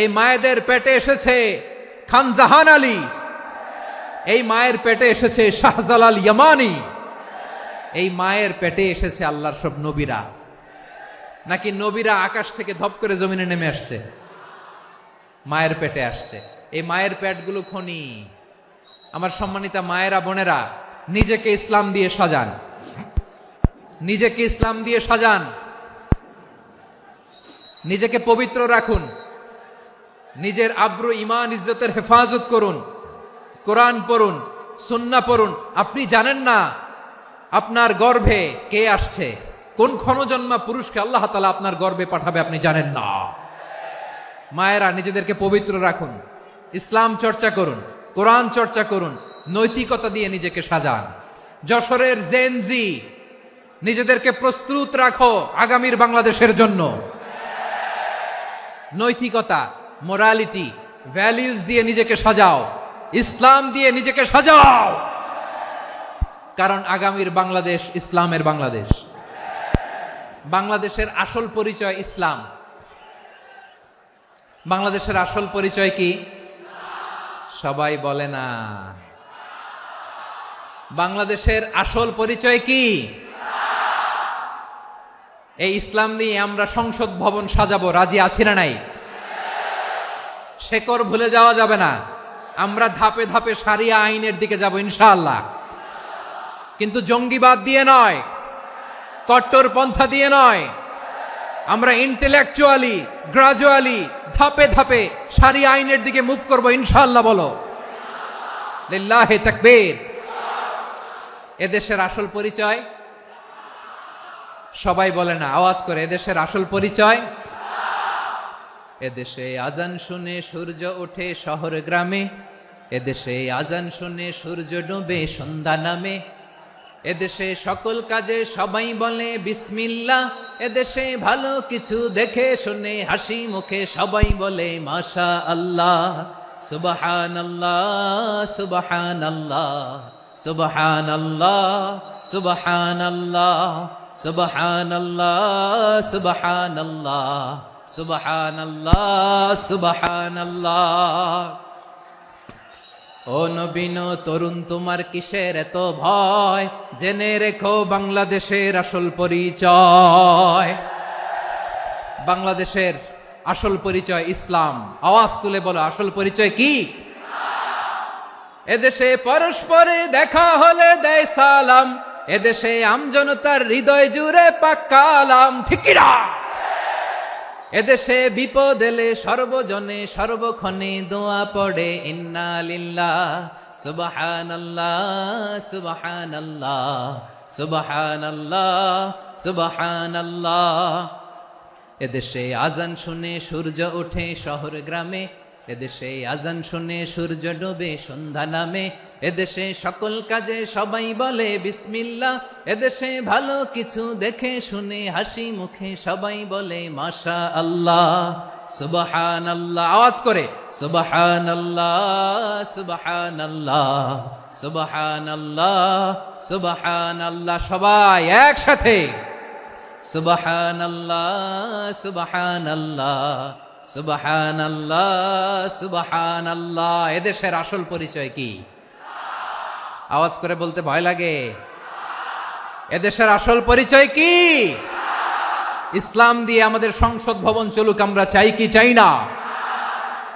এই মায়েদের পেটে এসেছে খান জাহান আলী, এই মায়ের পেটে এসেছে শাহজালাল ইয়ামানি, এই মায়ের পেটে এসেছে আল্লাহর সব নবীরা। নাকি নবীরা আকাশ থেকে ধপ করে জমিনে নেমে আসছে? মায়ের পেটে আসছে। এই মায়ের পেটগুলো খনি। আমার সম্মানিতা মায়েরা, বোনেরা, নিজেকে ইসলাম দিয়ে সাজান, নিজেকে ইসলাম দিয়ে সাজান, নিজেকে পবিত্র রাখুন, নিজের আব্রু ইমান ইজ্জতের হেফাজত করুন, কোরআন পড়ুন, সুন্নাহ পড়ুন। আপনি জানেন না আপনার গর্ভে কে আসছে, কোন ক্ষণজন্মা পুরুষকে আল্লাহ তাআলা আপনার গর্ভে পাঠাবে আপনি জানেন না। মায়েরা, নিজেদেরকে পবিত্র রাখুন, ইসলাম চর্চা করুন, কোরআন চর্চা করুন, নৈতিকতা দিয়ে নিজেকে সাজান। যশোরের জেনজি, নিজেদেরকে প্রস্তুত রাখো আগামীর বাংলাদেশের জন্য। নৈতিকতা, মোরালিটি, ভ্যালিউজ দিয়ে নিজেকে সাজাও, ইসলাম দিয়ে নিজেকে সাজাও, কারণ আগামীর বাংলাদেশ ইসলামের বাংলাদেশ। বাংলাদেশের আসল পরিচয় ইসলাম। বাংলাদেশের আসল পরিচয় কি? সবাই বলে না। বাংলাদেশের আসল পরিচয় কি? এই ইসলাম নিয়ে আমরা সংসদ ভবন সাজাবো, রাজি আছি না নাই? শেকড় ভুলে যাওয়া যাবে না। আমরা ধাপে ধাপে শারিয়া আইনের দিকে যাব ইনশাআল্লাহ, কিন্তু জঙ্গিবাদ দিয়ে নয়, কট্টরপন্থা দিয়ে নয়। আমরা ইন্টেলেকচুয়ালি, গ্রাজুয়ালি, ধাপে ধাপে শারিয়া আইনের দিকে মুভ করব ইনশাআল্লাহ। বলো লিল্লাহি তাকবীর। এদেশের আসল পরিচয় সবাই বলে না, আওয়াজ করে, এদেশের আসল পরিচয়। এদেশে আজান শুনে সূর্য ওঠে শহর গ্রামে, এদেশে আজান শুনে সূর্য ডুবে সন্ধ্যা নামে, এদেশে সকল কাজে সবাই বলে বিসমিল্লাহ, এদেশে ভালো কিছু দেখে শুনে হাসি মুখে সবাই বলে মাশা আল্লাহ, সুবহানাল্লাহ, সুবহানাল্লাহ, সুবহানাল্লাহ, সুবহানাল্লাহ, সুবহানাল্লাহ, সুবহানাল্লাহ, সুবহানাল্লাহ, সুবহানাল্লাহ। ও নবীন তরুণ, তোমার কিসের এত ভয়? জেনে রেখো বাংলাদেশের আসল পরিচয়। বাংলাদেশের আসল পরিচয় ইসলাম। আওয়াজ তুলে বলো, আসল পরিচয় কি? এদেশে পরস্পরে দেখা হলে দেয় সালাম, এদেশে আমজনতার হৃদয় জুড়ে পাক্কা আলাম, ঠিক কি না? এদেশে বিপদ এলে সর্বজনে সর্বক্ষণে দোয়া পড়ে ইন্না লিল্লাহ, সুবহানাল্লাহ, সুবহানাল্লাহ, সুবহানাল্লাহ, সুবহানাল্লাহ। এদেশে আজান শুনে সূর্য ওঠে শহর গ্রামে, এদেশে আজান শুনে সূর্য ডোবে সন্ধ্যা নামে, এদেশে সকল কাজে সবাই বলে বিসমিল্লাহ, এদেশে ভালো কিছু দেখে শুনে হাসি মুখে সবাই বলে মাশা আল্লাহ, সুবহানাল্লাহ। আওয়াজ করে সুবহানাল্লাহ, সুবহানাল্লাহ, সুবহানাল্লাহ, সুবহানাল্লাহ। সবাই একসাথে সুবহানাল্লাহ, সুবহানাল্লাহ, সুবহানাল্লাহ, সুবহানাল্লাহ। এদেশের আসল পরিচয় কি? আওয়াজ করে বলতে ভয় লাগে। এদেশের আসল পরিচয় কি? ইসলাম দিয়ে আমাদের সংসদ ভবন চলুক, আমরা চাই কি চাই না?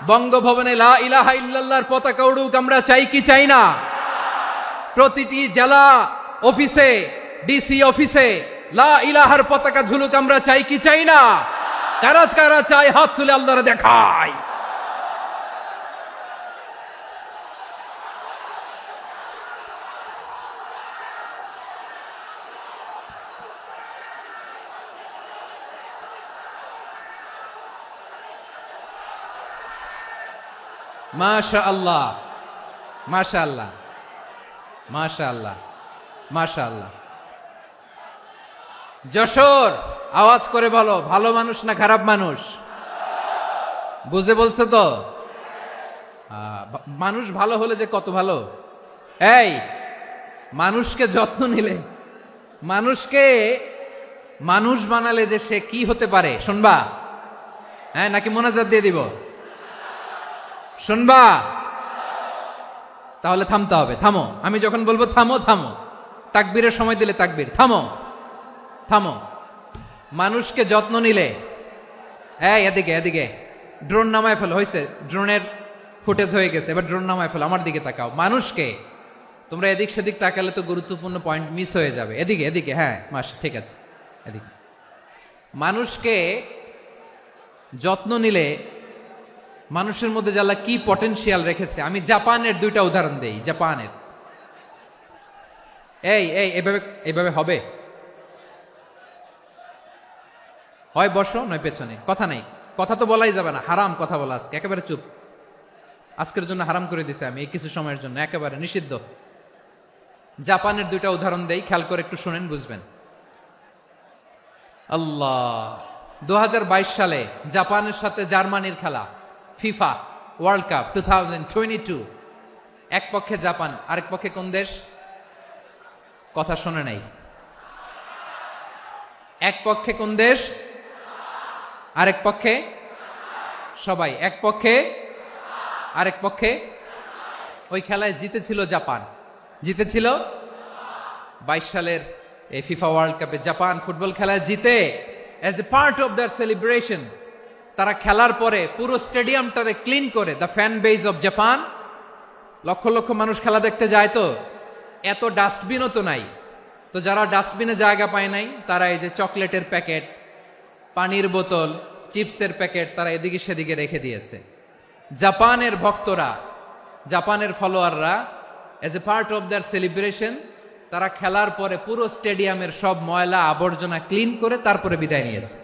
বঙ্গভবনে লা ইলাহা ইল্লাল্লাহর পতাকা উড়ুক, আমরা চাই কি চাই না? প্রতিটি জেলা অফিসে, ডিসি অফিসে লা ইলাহার পতাকা ঝুলুক, আমরা চাই কি চাই না? কারা কারা চাই হাত তুলে আল্লাহরে দেখায়। মাশাআল্লাহ, মাশাআল্লাহ, মাশাআল্লাহ, মাশাআল্লাহ। যশোর, আওয়াজ করে বলো, ভালো মানুষ না খারাপ মানুষ? বুঝে বলছো তো? মানুষ ভালো হলে যে কত ভালো। এই মানুষকে যত্ন নিলে, মানুষকে মানুষ বানালে যে সে কি হতে পারে শুনবা? হ্যাঁ, নাকি মোনাজাত দিয়ে দিব? শুনবা? তাহলে থামতে হবে। থামো, আমি যখন বলবো থামো থামো, তাকবীরের সময় দিলে তাকবীর, থামো থামো। মানুষকে যত্ন নিলে, এদিকে এদিকে, ড্রোন নামায় ফেলো, হয়েছে, ড্রোনের ফুটেজ হয়ে গেছে, এবার ড্রোন নামায় ফেলো, আমার দিকে তাকাও। মানুষকে, তোমরা এদিক সেদিক তাকালে তো গুরুত্বপূর্ণ পয়েন্ট মিস হয়ে যাবে। এদিকে এদিকে, হ্যাঁ মাসা, ঠিক আছে, এদিকে। মানুষকে যত্ন নিলে মানুষের মধ্যে যারা কি পটেনশিয়াল রেখেছে, আমি জাপানের দুইটা উদাহরণ দেই। জাপানের, এইভাবে এইভাবে হবে, হয় বসো নয় পেছনে, কথা নাই, কথা তো বলাই যাবে না, হারাম কথা বলা আজকে, একেবারে চুপ। আজকের জন্য হারাম করে দিছে আমি, এই কিছু সময়ের জন্য একেবারে নিষিদ্ধ। জাপানের দুইটা উদাহরণ দেই, খেয়াল করে একটু শুনেন, বুঝবেন। আল্লাহ, 2022 সালে জাপানের সাথে জার্মানির খেলা, ফিফা ওয়ার্ল্ড কাপ 2022, এক পক্ষে জাপান, আরেক পক্ষে কোন দেশ? কথা শোনে নাই। এক পক্ষে কোন দেশ, আরেক পক্ষে? সবাই এক পক্ষে, আরেক পক্ষে। ওই খেলায় জিতেছিল জাপান, জিতেছিল 22 সালের এই ফিফা ওয়ার্ল্ড কাপে জাপান ফুটবল খেলায় জিতে, as a part of their celebration তারা খেলার পরে পুরো স্টেডিয়ামটারে ক্লিন করে, the fan base of Japan, লক্ষ লক্ষ মানুষ খেলা দেখতে যায়, তো এত ডাস্টবিনও তো নাই, তো যারা ডাস্টবিনে জায়গা পায় নাই তারা এই যে চকলেটের প্যাকেট, পানির বোতল, চিপসের প্যাকেট তারা এদিকে সেদিকে রেখে দিয়েছে। জাপানের ভক্তরা, জাপানের ফলোয়াররা, as a part of their celebration তারা খেলার পরে পুরো স্টেডিয়ামের সব ময়লা আবর্জনা ক্লিন করে তারপরে বিদায় নিয়েছে।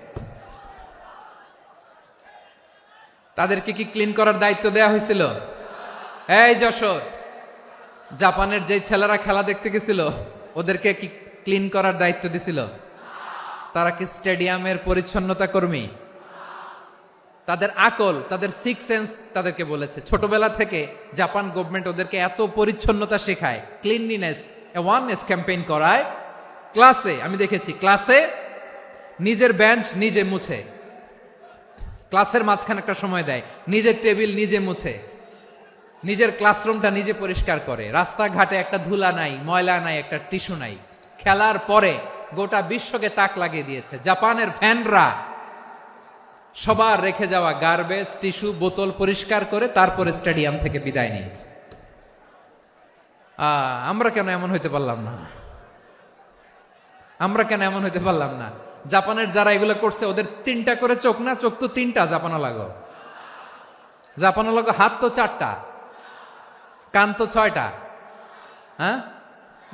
তাদেরকে কি ক্লিন করার দায়িত্ব দেয়া হয়েছিল? এই যশোর, জাপানের যে ছেলেরা খেলা দেখতে গেছিল ওদেরকে কি ক্লিন করার দায়িত্ব দিছিল? তারা কি স্টেডিয়ামের পরিচ্ছন্নতা কর্মী? তাদের আকল, তাদের সিক্স সেন্স তাদেরকে বলেছে। ছোটবেলা থেকে জাপান গভর্নমেন্ট ওদেরকে এত পরিচ্ছন্নতা শেখায়, ক্লিনলিনেস অ্যাওয়ারনেস ক্যাম্পেইন করায়। ক্লাসে আমি দেখেছি, ক্লাসে নিজের বেঞ্চ নিজে মুছে, ক্লাসের মাঝখানে একটা সময় দেয়, নিজের টেবিল নিজে মুছে, নিজের ক্লাসরুমটা নিজে পরিষ্কার করে, রাস্তাঘাটে একটা ধুলা নাই, ময়লা নাই, একটা টিস্যু নাই। খেলার পরে গোটা বিশ্বকে তাক লাগিয়ে দিয়েছে। জাপানের ফ্যানরা সবার রেখে যাওয়া গার্বেজ, টিস্যু, বোতল পরিষ্কার করে তারপরে স্টেডিয়াম থেকে বিদায় নিয়েছে। আমরা কেন এমন হইতে পারলাম না? আমরা কেন এমন হইতে পারলাম না? জাপানের যারা এগুলো করছে ওদের 3টা করে চোখ না? চোখ তো 3টা, জাপানো লাগো, জাপানো লাগো, হাত তো 4টা, কান তো 6টা, হ্যাঁ?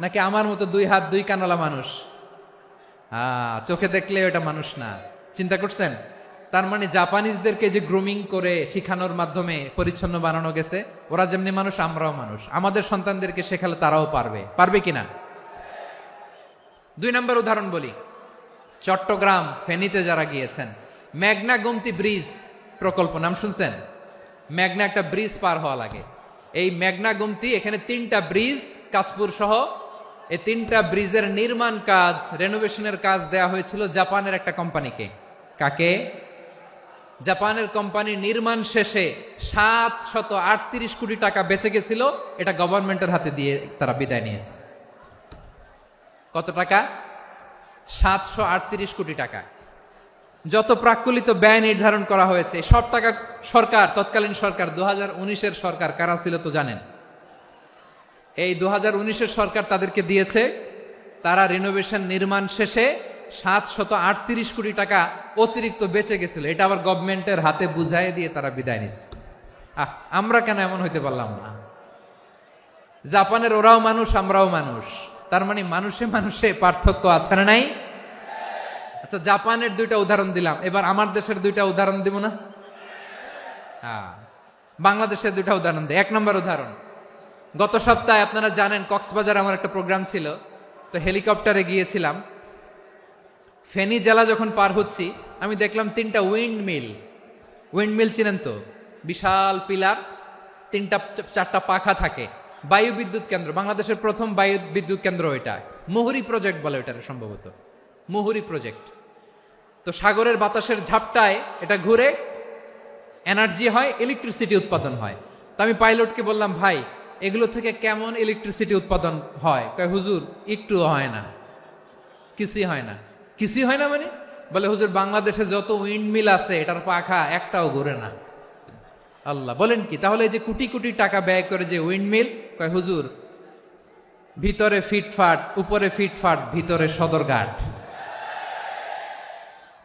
নাকি আমার মতো 2 হাত 2 কানওয়ালা মানুষ? চোখে দেখলে ওটা মানুষ না। চিন্তা করছেন? তার মানে জাপানিজদেরকে যে গ্রুমিং করে শিখানোর মাধ্যমে পরিচ্ছন্ন বানানো গেছে, ওরা যেমনি মানুষ আমরাও মানুষ, আমাদের সন্তানদেরকে শেখালে তারাও পারবে। পারবে কিনা? 2 নম্বর উদাহরণ বলি। চট্টগ্রাম ফেনীতে যারা গিয়েছেন, মেঘনা গোমতী ব্রিজ প্রকল্প নাম শুনছেন? মেঘনা একটা ব্রিজ পার হওয়া লাগে, এই মেঘনা গোমতী, এখানে 3টা ব্রিজ কাঁচপুর সহ, এই 3টা ব্রিজের নির্মাণ কাজ, রেনোভেশনের কাজ দেয়া হয়েছিল জাপানের একটা কোম্পানিকে। কাকে? জাপানের কোম্পানি। নির্মাণ শেষে 738 কোটি টাকা বেঁচে গেছিল, এটা গভর্নমেন্টের হাতে দিয়ে তারা বিদায় নিয়েছে। কত টাকা? 738 কোটি টাকা। যত প্রাক্কলিত ব্যয় নির্ধারণ করা হয়েছে সব টাকা সরকার, তৎকালীন সরকার, 2019-এর সরকার, কারা ছিল তো জানেন? এই 2019-এর সরকার তাদেরকে দিয়েছে। তারা রিনোভেশন নির্মাণ শেষে 738 কোটি টাকা অতিরিক্ত বেঁচে গেছিল, এটা আবার গভর্নমেন্টের হাতে বুঝাই দিয়ে তারা বিদায় নিচ্ছে। আমরা কেন এমন হইতে পারলাম না? জাপানের ওরাও মানুষ, আমরাও মানুষ, তার মানে মানুষে মানুষে পার্থক্য আছে না নাই? আচ্ছা, জাপানের 2টা উদাহরণ দিলাম, এবার আমার দেশের 2টা উদাহরণ দিব না? বাংলাদেশের 2টা উদাহরণ দিই। 1 নম্বর উদাহরণ, গত সপ্তাহে আপনারা জানেন কক্সবাজার আমার একটা প্রোগ্রাম ছিল, তো হেলিকপ্টারে গিয়েছিলাম। ফেনী জেলা যখন পার হচ্ছি আমি দেখলাম 3টা উইন্ডমিল। উইন্ডমিল চিনেন তো? বিশাল পিলার, 3টা 4টা পাখা থাকে, বায়ু বিদ্যুৎ কেন্দ্র, বাংলাদেশের প্রথম বায়ু বিদ্যুৎ কেন্দ্র এটা। মুহুরী প্রজেক্ট বলে ওইটার, সম্ভবত মুহুরী প্রজেক্ট। তো সাগরের বাতাসের ঝাপটায় এটা ঘুরে এনার্জি হয়, ইলেকট্রিসিটি উৎপাদন হয়। তো আমি পাইলটকে বললাম, ভাই এগুলো থেকে কেমন ইলেকট্রিসিটি উৎপাদন হয়? কয় হুজুর একটু হয় না, কিছুই হয় না। কিছুই হয় না মানে? বলে হুজুর বাংলাদেশে যত উইন্ড মিল আছে এটার পাখা একটাও ঘুরে না। আল্লাহ, বলেন কি? তাহলে এই যে কোটি কোটি টাকা ব্যয় করে যে উইন্ড মিল, কয় হুজুর ভিতরে ফিটফাট, উপরে ফিটফাট, ভিতরে সদরঘাট।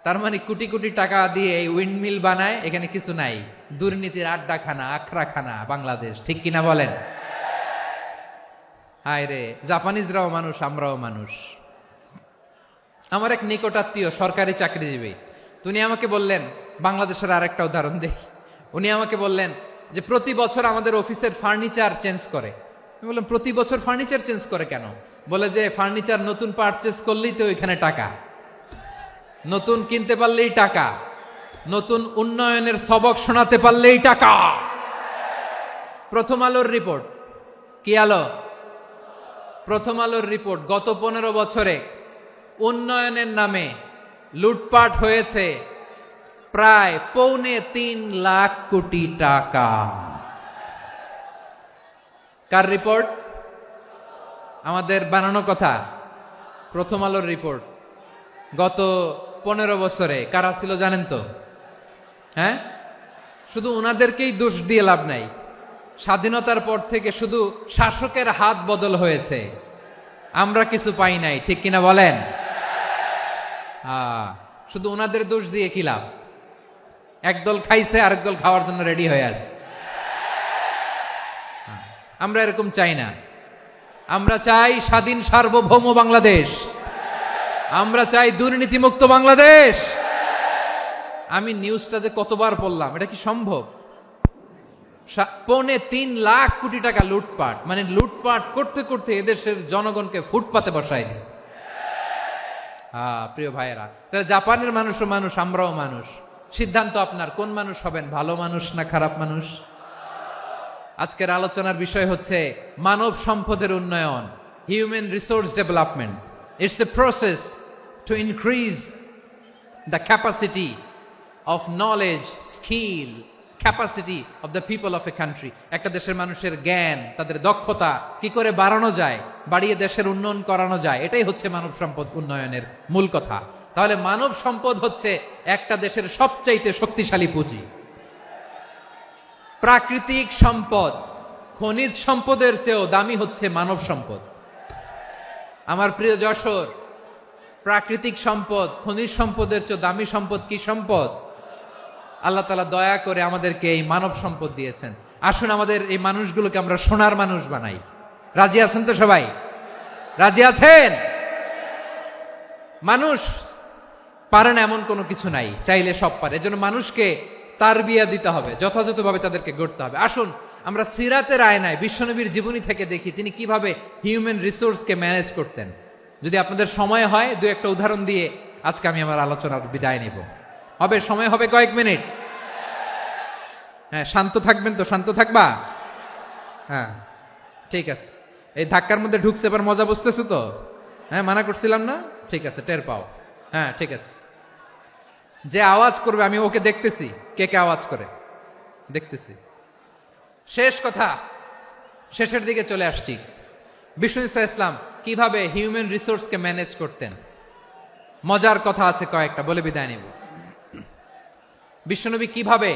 তার মানে কোটি কোটি টাকা দিয়ে এই উইন্ড মিল বানায়, এখানে কিছু নাই। দুর্নীতির আড্ডাখানা, আখড়াখানা বাংলাদেশ, ঠিক কিনা বলেন? হায় রে, জাপানিজরাও মানুষ, আমরাও মানুষ। আমার এক নিকটাত্মীয় সরকারি চাকরিজীবী, উনি আমাকে বললেন, বাংলাদেশের আরেকটা উদাহরণ দেখি। উনি আমাকে বললেন যে প্রতি বছর আমাদের অফিসের ফার্নিচার চেঞ্জ করে। আমি বললাম প্রতি বছর ফার্নিচার চেঞ্জ করে কেন? বলে যে ফার্নিচার নতুন পারচেজ করলেই তো ওইখানে টাকা, নতুন কিনতে পারলেই টাকা, নতুন উন্নয়নের সবক শোনাতে পারলেই টাকা। প্রথম আলোর রিপোর্ট, কি আলো? প্রথম আলোর রিপোর্ট, গত 15 বছরে উন্নয়নের নামে লুটপাট হয়েছে প্রায় 3.25 লাখ কোটি টাকা। কার রিপোর্ট? আমাদের বানানো কথা। প্রথম আলোর রিপোর্ট। গত 15 বছরে কারা ছিল জানেন তো? হ্যাঁ, শুধু ওনাদেরকেই দোষ দিয়ে লাভ নাই। স্বাধীনতার পর থেকে শুধু শাসকের হাত বদল হয়েছে, আমরা কিছু পাই নাই, ঠিক কিনা বলেন? শুধু ওনাদের দোষ দিয়ে কি লাভ? একদল খাইছে, আরেক দল খাওয়ার জন্য রেডি হয়ে আছে। আমরা এরকম চাই না। আমরা চাই স্বাধীন সার্বভৌম বাংলাদেশ। আমরা চাই দুর্নীতিমুক্ত বাংলাদেশ। আমি নিউজটা যে কতবার পড়লাম, এটা কি সম্ভব? 3.25 লাখ কোটি টাকা লুটপাট, মানে লুটপাট করতে করতে এদেশের জনগণকে ফুটপাতে বসায় দিচ্ছে। প্রিয় ভাইয়েরা, জাপানের মানুষও মানুষ, আমরাও মানুষ। সিদ্ধান্ত আপনার, কোন মানুষ হবেন, ভালো মানুষ না খারাপ মানুষ? আজকের আলোচনার বিষয় হচ্ছে মানব সম্পদের উন্নয়ন, human resource development. It's a process to increase the capacity of knowledge, skill, capacity of the people of a country. একটা দেশের মানুষের জ্ঞান, তাদের দক্ষতা কি করে বাড়ানো যায়, বাড়িয়ে দেশের উন্নয়ন করানো যায়, এটাই হচ্ছে মানব সম্পদ উন্নয়নের মূল কথা। তাহলে মানব সম্পদ হচ্ছে একটা দেশের সবচাইতে শক্তিশালী পুঁজি। প্রাকৃতিক সম্পদ, খনিজ সম্পদের চেয়েও দামি হচ্ছে মানব সম্পদ। আমার প্রিয় যশোর, প্রাকৃতিক সম্পদ, খনিজ সম্পদের চেয়ে দামি সম্পদ কি সম্পদ? আল্লাহ তাআলা দয়া করে আমাদেরকে এই মানব সম্পদ দিয়েছেন। আসুন আমাদের এই মানুষগুলোকে আমরা সোনার মানুষ বানাই। রাজি আছেন তো সবাই? রাজি আছেন? মানুষ পারে না এমন কোনো কিছু নাই, চাইলে সব পারে। এজন্য মানুষকে তারবিয়া দিতে হবে, যথাযথভাবে তাদেরকে গড়তে হবে। আসুন আমরা সিরাতের আয়নায় বিশ্বনবীর জীবনী থেকে দেখি তিনি কিভাবে হিউম্যান রিসোর্সকে ম্যানেজ করতেন। যদি আপনাদের সময় হয়, দু একটা উদাহরণ দিয়ে আজকে আমি আমার আলোচনার বিদায় নিব। হবে? সময় হবে কয়েক মিনিট? হ্যাঁ, শান্ত থাকবেন তো? শান্ত থাকবা? হ্যাঁ, ঠিক আছে। এই ধাক্কার মধ্যে ঢুকছে, এবার মজা বুঝতেছো তো? হ্যাঁ, মানা করছিলাম না? ঠিক আছে, টের পাও। হ্যাঁ, ঠিক আছে। যে আওয়াজ করবে আমি ওকে দেখতেছি, কে কে আওয়াজ করে দেখতেছি। শেষ কথা, শেষের দিকে চলে আসছি। বিষ্ণু ইসলাম কিভাবে হিউম্যান রিসোর্সকে ম্যানেজ করতেন, মজার কথা আছে কয়েকটা, বলে বিদায় নিব। বিশ্বনবী কিভাবে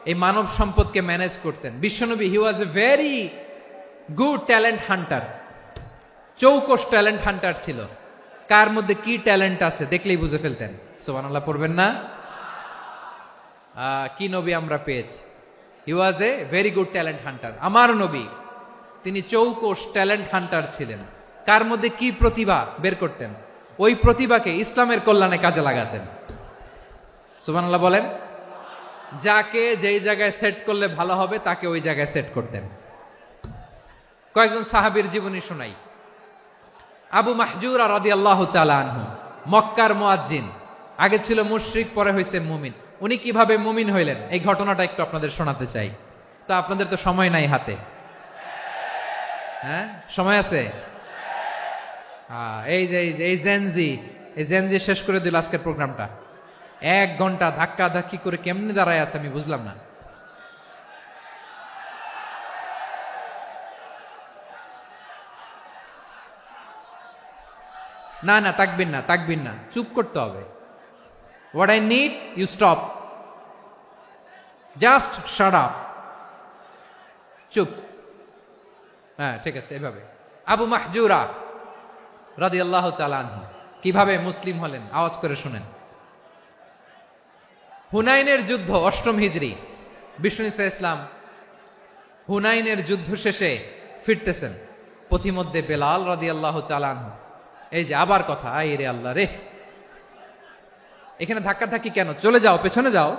এই মানব সম্পদকে ম্যানেজ করতেন? বিশ্বনবী, he was a very good talent hunter, চৌকস ট্যালেন্ট হান্টার ছিল। কার মধ্যে কি ট্যালেন্ট আছে দেখলেই বুঝে ফেলতেন। সুবহানাল্লাহ পড়বেন না? কি নবী আমরা পেয়েছি! He was a very good talent hunter. আমার নবী, তিনি চৌকস ট্যালেন্ট হান্টার ছিলেন। কার মধ্যে কি প্রতিভা বের করতেন, ওই প্রতিভাকে ইসলামের কল্যাণে কাজে লাগাতেন। সুবহানাল্লাহ বলেন। যাকে যেই জায়গায় সেট করলে ভালো হবে তাকে ওই জায়গায় সেট করতেন। কয়েকজন সাহাবীর জীবনী শোনাই। আবু মাহজুরা রাদিয়াল্লাহু তাআলা আনহু, মক্কার মুয়াজ্জিন, আগে ছিল মুশরিক, পরে হইছেন মুমিন। উনি কিভাবে মুমিন হইলেন এই ঘটনাটা একটু আপনাদের শোনাতে চাই। তো আপনাদের তো সময় নাই হাতে। হ্যাঁ, সময় আছে? এই যে এই জেনজি শেষ করে দিল আজকের প্রোগ্রামটা। 1 ঘন্টা ধাক্কা ধাক্কি করে কেমনে দাঁড়ায় আছে আমি বুঝলাম না। না না, তাকবির না, তাকবির না, চুপ করতে হবে। What I need you stop, just shut up, চুপ। হ্যাঁ ঠিক আছে, এভাবে। আবু মাহজুরা রাদিয়াল্লাহু তাআলা আনহু কিভাবে মুসলিম হলেন আওয়াজ করে শুনেন। হুনাইনের যুদ্ধ, 8ম হিজরি, বিষ্ণু ঈসা ইসলাম হুনাইনের যুদ্ধ শেষে ফিরতেছেন, পথিমধ্যে বেলাল রাদিয়াল্লাহু তাআলা আনহু, এই যে আবার কথা, আই রে আল্লাহ রে, এখানে ধাক্কা ধাক্কি কেন? চলে যাও, পেছনে যাও,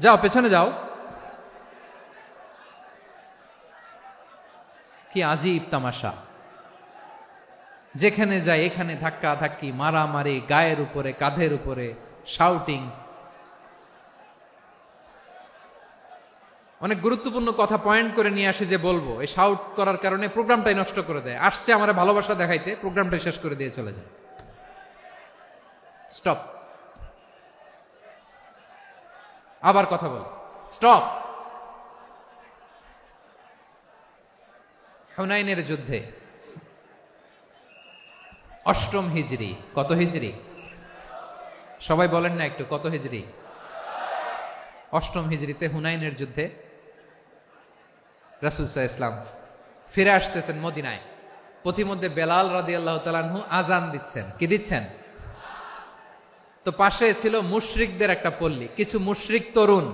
যাও পেছনে যাও। কি আজীব তামাশা, যেখানে যায় এখানে ধাক্কা ধাক্কি, মারামারি, গায়ের উপরে কাঁধের উপরে শাউটিং। অনেক গুরুত্বপূর্ণ কথা পয়েন্ট করে নিয়ে আসি যে বলবো, এই শাউট করার কারণে প্রোগ্রামটাই নষ্ট করে দেয়। আসছে আমার ভালোবাসা দেখাইতে, প্রোগ্রামটাই শেষ করে দিয়ে চলে যায়। স্টপ, আবার কথা বল, স্টপ। হুনাইনের যুদ্ধে 8ম হিজরি, কত হিজরি? সবাই বলেন না একটু, কত হিজরি? 8ম হিজরিতে হুনাইনের যুদ্ধে রাসূল সাল্লাল্লাহু আলাইহি ওয়াসাল্লাম ফিরে আসতেছেন মদিনায়। পথিমধ্যে বেলাল রাদিয়াল্লাহু তাআলা আনহু আজান দিচ্ছেন। কি দিচ্ছেন? তো পাশে ছিল মুশরিকদের একটা পল্লী, কিছু মুশরিক তরুণ,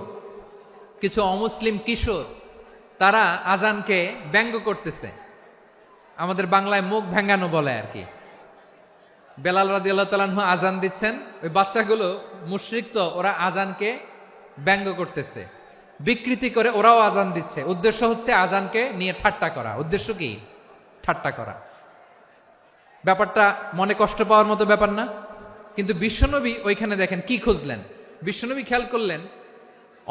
কিছু অমুসলিম কিশোর, তারা আজানকে ব্যঙ্গ করতেছে। আমাদের বাংলায় মুখ ভেঙ্গানো বলে আর কি। বেলাল রাদিয়াল্লাহু তাআলা আনহু আজান দিচ্ছেন, ওই বাচ্চাগুলো মুশরিক, তো ওরা আজানকে ব্যঙ্গ করতেছে, বিকৃতি করে ওরাও আজান দিচ্ছে। উদ্দেশ্য হচ্ছে আজানকে নিয়ে ঠাট্টা করা। উদ্দেশ্য কি? ঠাট্টা করা। ব্যাপারটা মনে কষ্ট পাওয়ার মতো ব্যাপার না? কিন্তু বিশ্বনবী ওইখানে দেখেন কি খুঁজলেন। বিশ্বনবী খেয়াল করলেন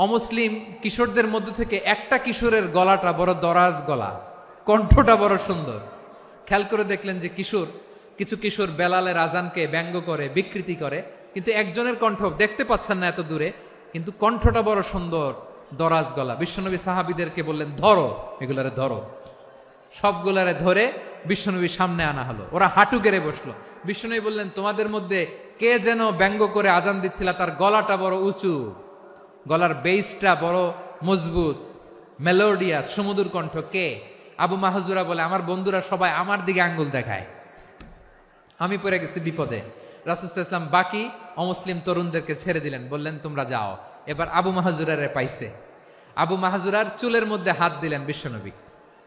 অমুসলিম কিশোরদের মধ্য থেকে একটা কিশোরের গলাটা বড় দরাজ গলা, কণ্ঠটা বড় সুন্দর। খেয়াল করে দেখলেন যে কিছু কিশোর বেলালের আজানকে ব্যঙ্গ করে, বিকৃতি করে, কিন্তু একজনের কণ্ঠ দেখতে পাচ্ছেন না এত দূরে, কিন্তু কণ্ঠটা বড় সুন্দর, দরাজ গলা। বিশ্বনবী সাহাবীদেরকে বললেন, ধরো এগুলারে, ধরো। সবগুলারে ধরে বিশ্বনবীর সামনে আনা হলো। ওরা হাঁটু গেড়ে বসলো। বিশ্বনবী বললেন, তোমাদের মধ্যে কে যেন ব্যঙ্গ করে আজান দিচ্ছিল, তার গলাটা বড় উঁচু, গলার বেসটা বড় মজবুত, মেলোডিয়াস, সুমধুর কণ্ঠ। কে? আবু মাহজুরা বলে, আমার বন্ধুরা সবাই আমার দিকে আঙ্গুল দেখায়, আমি পড়ে গেছি বিপদে। রাসূল সাল্লাল্লাহু আলাইহি ওয়াসাল্লাম বাকি অমুসলিম তরুণদেরকে ছেড়ে দিলেন, বললেন তোমরা যাও। এবার আবু মাহজুরারে পাইছে। আবু মাহজুরার চুলের মধ্যে হাত দিলেন বিশ্বনবী,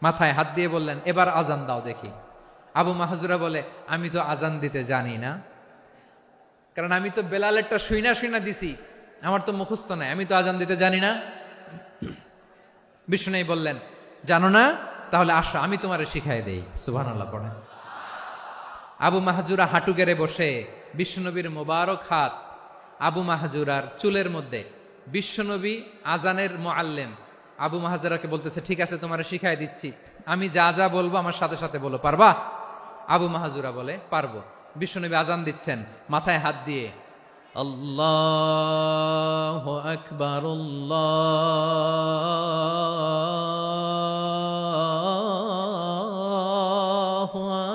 মাথায় হাত দিয়ে বললেন, এবার আজান দাও দেখি। আবু মাহজুরা বলে, আমি তো আজান দিতে জানি না, কারণ আমি তো বেলালেরটা শুইনা দিছি, আমার তো মুখস্থ নাই, আমি তো আজান দিতে জানি না। বিষ্ণু বললেন, জানো না? তাহলে আসো, আমি তোমারে শিখাই দেই। সুবহানাল্লাহ পড়েন। আবু মাহজুরা হাঁটু গেড়ে বসে, বিশ্বনবীর মোবারক হাত আবু মাহজুরার চুলের মধ্যে। বিশ্বনবী আজানের মুআল্লিম আবু মাহজুরাকে বলতেছে, ঠিক আছে তোমারে শিখাই দিচ্ছি, আমি যা যা বলবো আমার সাথে সাথে বলো, পারবা? আবু মাহজুরা বলে, পারবো। বিশ্বনবী আজান দিচ্ছেন মাথায় হাত দিয়ে, আল্লাহু আকবার, আল্লাহু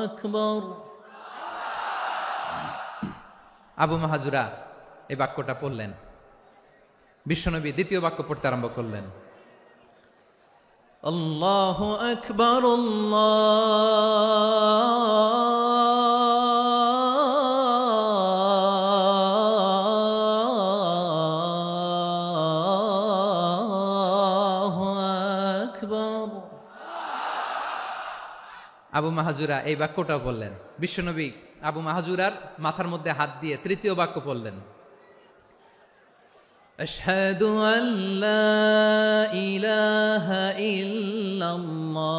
আকবার। আবু মাহজুরা এই বাক্যটা পড়লেন। বিশ্বনবী দ্বিতীয় বাক্য পড়তে আরম্ভ করলেন, আল্লাহু আকবার, আল্লাহু আকবার। আবু মাহজুরা এই বাক্যটাও বললেন। বিশ্বনবী আবু মাহজুরার মাথার মধ্যে হাত দিয়ে তৃতীয় বাক্য পড়লেন, আশহাদু আল্লা ইলাহা ইল্লাল্লাহ।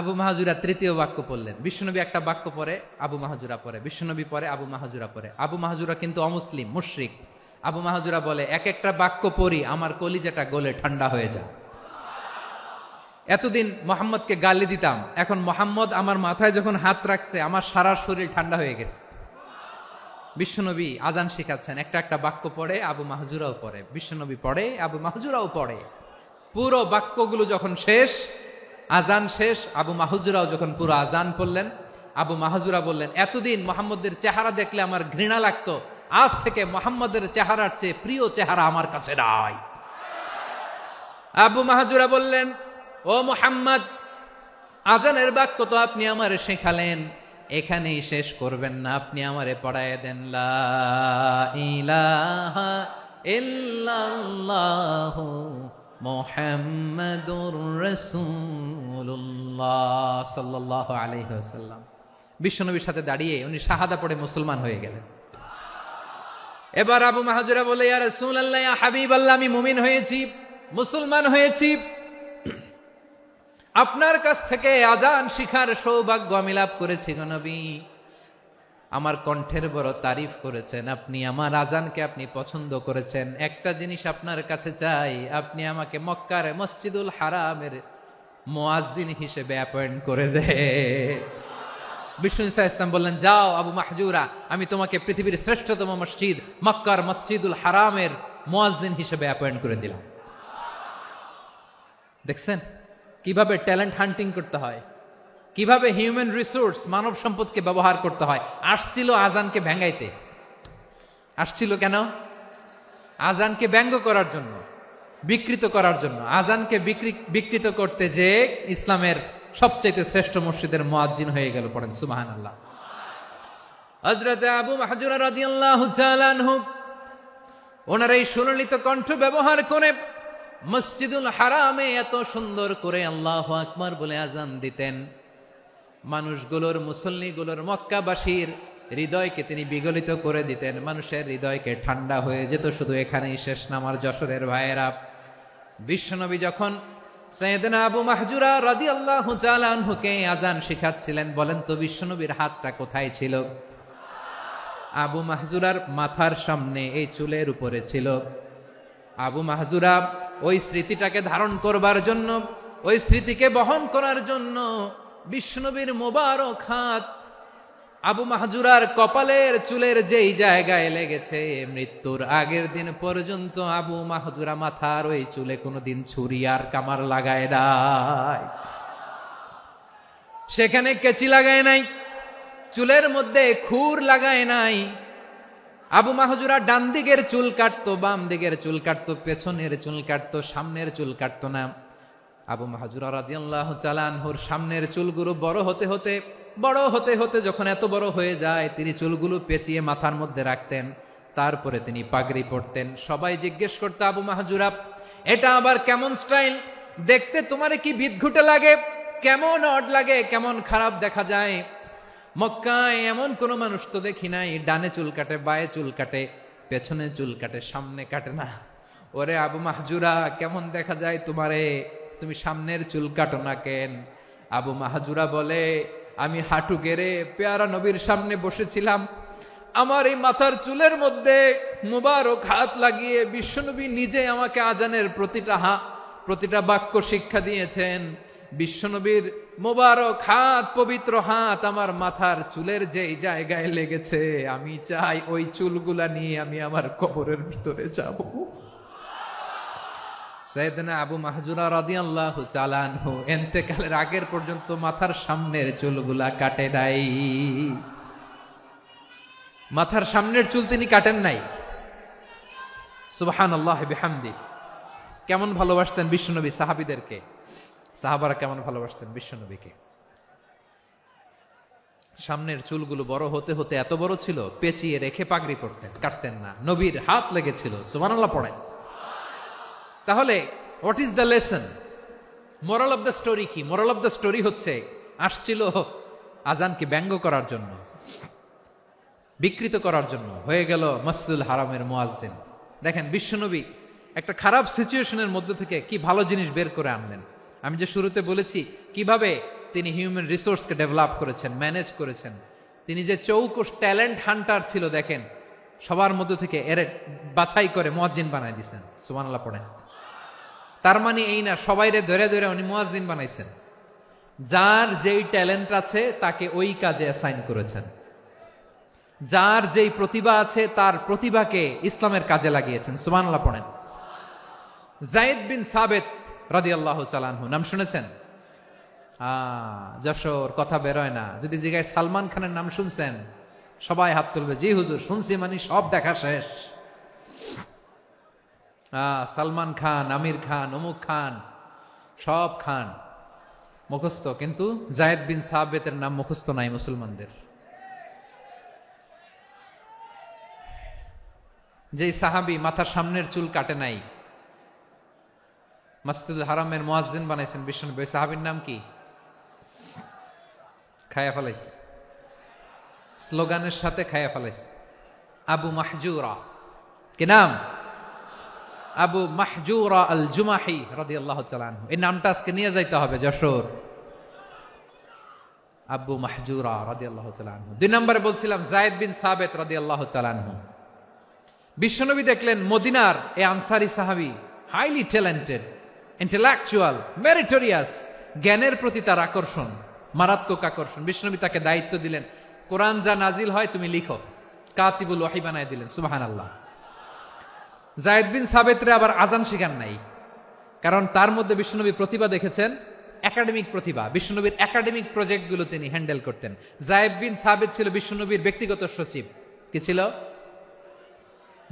আবু মাহজুরা তৃতীয় বাক্য পড়লেন। বিশ্বনবী একটা বাক্য পরে আবু মাহজুরা পরে, বিশ্বনবী পরে আবু মাহজুরা পরে। আবু মাহজুরা কিন্তু অমুসলিম, মুশরিক। আবু মাহজুরা বলে, এক একটা বাক্য পড়ি আমার কলিজাটা গলে ঠান্ডা হয়ে যায়। এতদিন মোহাম্মদকে গালি দিতাম, এখন মোহাম্মদ আমার মাথায় যখন হাত রাখছে আমার সারা শরীর ঠান্ডা হয়ে গেছে। বিশ্বনবী আজান শিখাচ্ছেন, একটা একটা বাক্য পড়ে, আবু মাহজুরাও পড়ে, বিশ্বনবী পড়ে, আবু মাহজুরাও পড়ে। পুরো বাক্যগুলো যখন শেষ, আজান শেষ, আবু মাহজুরাও যখন পুরো আজান পড়লেন, আবু মাহজুরা বললেন, এতদিন মোহাম্মদের চেহারা দেখলে আমার ঘৃণা লাগতো, আজ থেকে মোহাম্মদের চেহারার চেয়ে প্রিয় চেহারা আমার কাছে নাই। আবু মাহজুরা বললেন, ও মুহাম্মদ, আজানের বাক্য তো আপনি আমারে শেখালেন, এখানেই শেষ করবেন না, আপনি আমারে পড়ায় দেন, লা ইলাহা ইল্লাল্লাহু মুহাম্মাদুর রাসূলুল্লাহ সাল্লাল্লাহু আলাইহি ওয়াসাল্লাম। বিশ্বনবীর সাথে দাঁড়িয়ে উনি শাহাদা পড়ে মুসলমান হয়ে গেলেন। এবার আবু মাহজুরা বলে, ইয়া রাসূলুল্লাহ, ইয়া হাবিবাল্লাহ, আমি মুমিন হয়েছি, মুসলমান হয়েছি, আপনার কাছ থেকে আজান শিখার সৌভাগ্য আমি লাভ করেছি গো নবী। আমার কণ্ঠের বড় তারিফ করেছেন আপনি, আমার আজানকে আপনি পছন্দ করেছেন। একটা জিনিস আপনার কাছে চাই, আপনি আমাকে মক্কার মসজিদুল হারামের মুয়াজ্জিন হিসেবে অ্যাপয়েন্ট করে দে। বিষ্ণু ইসা ইসলাম বললেন, যাও আবু মাহজুরা, আমি তোমাকে পৃথিবীর শ্রেষ্ঠতম মসজিদ মক্কার মসজিদুল হারামের মুয়াজ্জিন হিসেবে অ্যাপয়েন্ট করে দিলাম। দেখছেন কিভাবে ট্যালেন্ট হান্টিং করতে হয়, কিভাবে হিউম্যান রিসোর্স মানব সম্পদকে ব্যবহার করতে হয়। আসছিল আজানকে ভেঙ্গাইতে, আসছিল কেন? আজানকে ব্যঙ্গ করার জন্য, বিকৃত করার জন্য। আজানকে বিকৃত করতে যে ইসলামের সবচেয়ে শ্রেষ্ঠ মসজিদের মুয়াজ্জিন হয়ে গেল। পড়েন সুবহানাল্লাহ। হযরত আবু মাহজুরা রাদিয়াল্লাহু তাআলা আনহু ওনার এই সুললিত কণ্ঠ ব্যবহার করে মসজিদুল হারামে এত সুন্দর করে আল্লাহু আকবার বলে আজান দিতেন, মানুষগুলোর, মুসল্লিগুলোর, মক্কাবাসীর হৃদয়কে তিনি বিগলিত করে দিতেন, মানুষের হৃদয়কে ঠান্ডা হয়ে যেত। শুধু এখানেই শেষ না আমার যশোরের ভাইয়েরা, বিশ্বনবী যখন সাইয়েদনা আবু মাহজুরা রাদিয়াল্লাহু তাআলা আনহুকে আজান শিখাচ্ছিলেন, বলেন তো বিশ্বনবীর হাতটা কোথায় ছিল? আবু মাহজুরার মাথার সামনে, এই চুলের উপরে ছিল। আবু মাহজুরা ওই স্মৃতিটাকে ধারণ করবার জন্য, ওই স্মৃতিকে বহন করার জন্য বিশ্বনবীর মোবারক হাত আবু মাহজুরার কপালের চুলের যেই জায়গায় লেগেছে, মৃত্যুর আগের দিন পর্যন্ত আবু মাহজুরা মাথার ওই চুলে কোনোদিন ছুরি আর কামার লাগায় নাই, সেখানে কেচি লাগায় নাই, চুলের মধ্যে খুর লাগায় নাই। আবু মাহজুরা ডান দিকের চুল কাটতো, বাম দিকের চুল কাটতো, পেছনের চুল কাটতো, সামনের চুল কাটতো না। আবু মাহজুরা রাদিয়াল্লাহু তাআলা আনহুর সামনের চুলগুলো বড় হতে হতে যখন এত বড় হয়ে যায়, তিনি চুলগুলো পেঁচিয়ে মাথার মধ্যে রাখতেন, তারপরে তিনি পাগড়ি পরতেন। সবাই জিজ্ঞেস করতো, আবু মাহজুরা, এটা আবার কেমন স্টাইল? দেখতে তোমারে কি বিদঘুটে লাগে? কেমন অড লাগে? কেমন খারাপ দেখা যায়? মক্কায় এমন কোন মানুষ তো দেখি নাই, ডানে চুল কাটে, বায়ে চুল কাটে, পেছনে চুল কাটে, সামনে কাটে না। ওরে আবু মাহজুরা, কেমন দেখা যায় তোমারে? তুমি সামনের চুল কাটো না কেন? আবু মাহজুরা বলে, আমি হাঁটু গেড়ে পেয়ারা নবীর সামনে বসেছিলাম, আমার এই মাথার চুলের মধ্যে মুবারক হাত লাগিয়ে বিশ্বনবী নিজে আমাকে আজানের প্রতিটা বাক্য শিক্ষা দিয়েছেন। বিশ্বনবীর মোবারক হাত, পবিত্র হাত আমার মাথার চুলের যেই জায়গায় লেগেছে, আমি চাই ওই চুলগুলা নিয়ে আমি আমার কবরের ভিতরে যাব। সাইয়েদনা আবু মাহজুরা রাদিয়াল্লাহু তাআলা আনহু ইন্তেকালের আগের পর্যন্ত মাথার সামনের চুলগুলা কাটে নাই। মাথার সামনের চুল তিনি কাটেন নাই। সুবহানাল্লাহ বিহামদি। কেমন ভালোবাসতেন বিশ্বনবী সাহাবীদেরকে, সাহাবারা কেমন ভালোবাসতেন বিশ্বনবীকে। সামনের চুলগুলো বড় হতে হতে এত বড় ছিল, পেঁচিয়ে রেখে পাগড়ি পরতেন, কাটতেন না। নবীর হাত লেগেছিল। সুবহানাল্লাহ পড়েন। তাহলে what is the lesson? Moral of the story কি? মোরাল অফ দ্য স্টোরি হচ্ছে, আসছিল আজানকে ব্যঙ্গ করার জন্য, বিকৃত করার জন্য, হয়ে গেল মসজিদুল হারামের মুয়াজ্জিন। দেখেন বিশ্বনবী একটা খারাপ সিচুয়েশনের মধ্যে থেকে কি ভালো জিনিস বের করে আনলেন। আমি যে শুরুতে বলেছি কিভাবে তিনি হিউম্যান রিসোর্সকে ডেভেলপ করেছেন, ম্যানেজ করেছেন। তিনি যে চৌকস ট্যালেন্ট হান্টার ছিল, দেখেন সবার মধ্যে থেকে এর বাছাই করে মুয়াজ্জিন বানাই দিয়েছেন। সুবহানাল্লাহ পড়েন। তার মানে এই না সবাইরে ধরে ধরে উনি মুয়াজ্জিন বানাইছেন, যার যেই ট্যালেন্ট আছে তাকে ওই কাজে অ্যাসাইন করেছেন। যার যেই প্রতিভা আছে তার প্রতিভাকে ইসলামের কাজে লাগিয়েছেন। সুবহানাল্লাহ পড়েন। যায়েদ বিন সাবেত রাদিয়াল্লাহু তাআলা আনহু, নাম শুনেছেন? যশোর, কথা বেরোয় না। যদি জিগায় সালমান খানের নাম শুনছেন, সবাই হাত তুলবে, জি হুজুর শুনছি, মানে সব দেখা শেষ। সালমান খান, আমির খান, অমুক খান, সব খান মুখস্থ, কিন্তু যায়েদ বিন সাবেতের নাম মুখস্থ নাই মুসলমানদের। যেই সাহাবী মাথার সামনের চুল কাটে নাই, মসজিদুল হারামের মুয়াজ্জিন বানাইছেন বিশ্বনবী, ওই সাহাবীর নাম কি? খায়া ফেলাইছে, স্লোগানের সাথে খায়া ফেলাইছে। আবু মাহজুরা, কি নাম? আবু মাহজুরা আল জুমাহি রাদিয়াল্লাহু তাআলা আনহু। এই নামটা আজকে নিয়ে যাইতে হবে যশোর। আবু মাহজুরা রাদিয়াল্লাহু তাআলা আনহু। 2 নম্বরে বলছিলাম যায়েদ বিন সাবেত রাদিয়াল্লাহু তাআলা আনহু। বিশ্বনবী দেখলেন মদিনার এই আনসারী সাহাবী হাইলি ট্যালেন্টেড, ইন্টেলেকচুয়াল, মেরিটোরিয়াস, জ্ঞানের প্রতি তার আকর্ষণ, মারাত্মক আকর্ষণ। বিশ্বনবী তাকে দায়িত্ব দিলেন, কোরআন যা নাজিল হয় তুমি লিখো, কাতিবুল ওয়াহি বানায় দিলেন। সুবহানাল্লাহ। যায়েদ বিন সাবেতরে আবার আজান শিখান নাই, কারণ তার মধ্যে বিশ্বনবী প্রতিভা দেখেছেন, একাডেমিক প্রতিভা। বিশ্বনবীর একাডেমিক প্রজেক্টগুলো তিনি হ্যান্ডেল করতেন। যায়েদ বিন সাবেত ছিল বিশ্বনবীর ব্যক্তিগত সচিব। কি ছিল?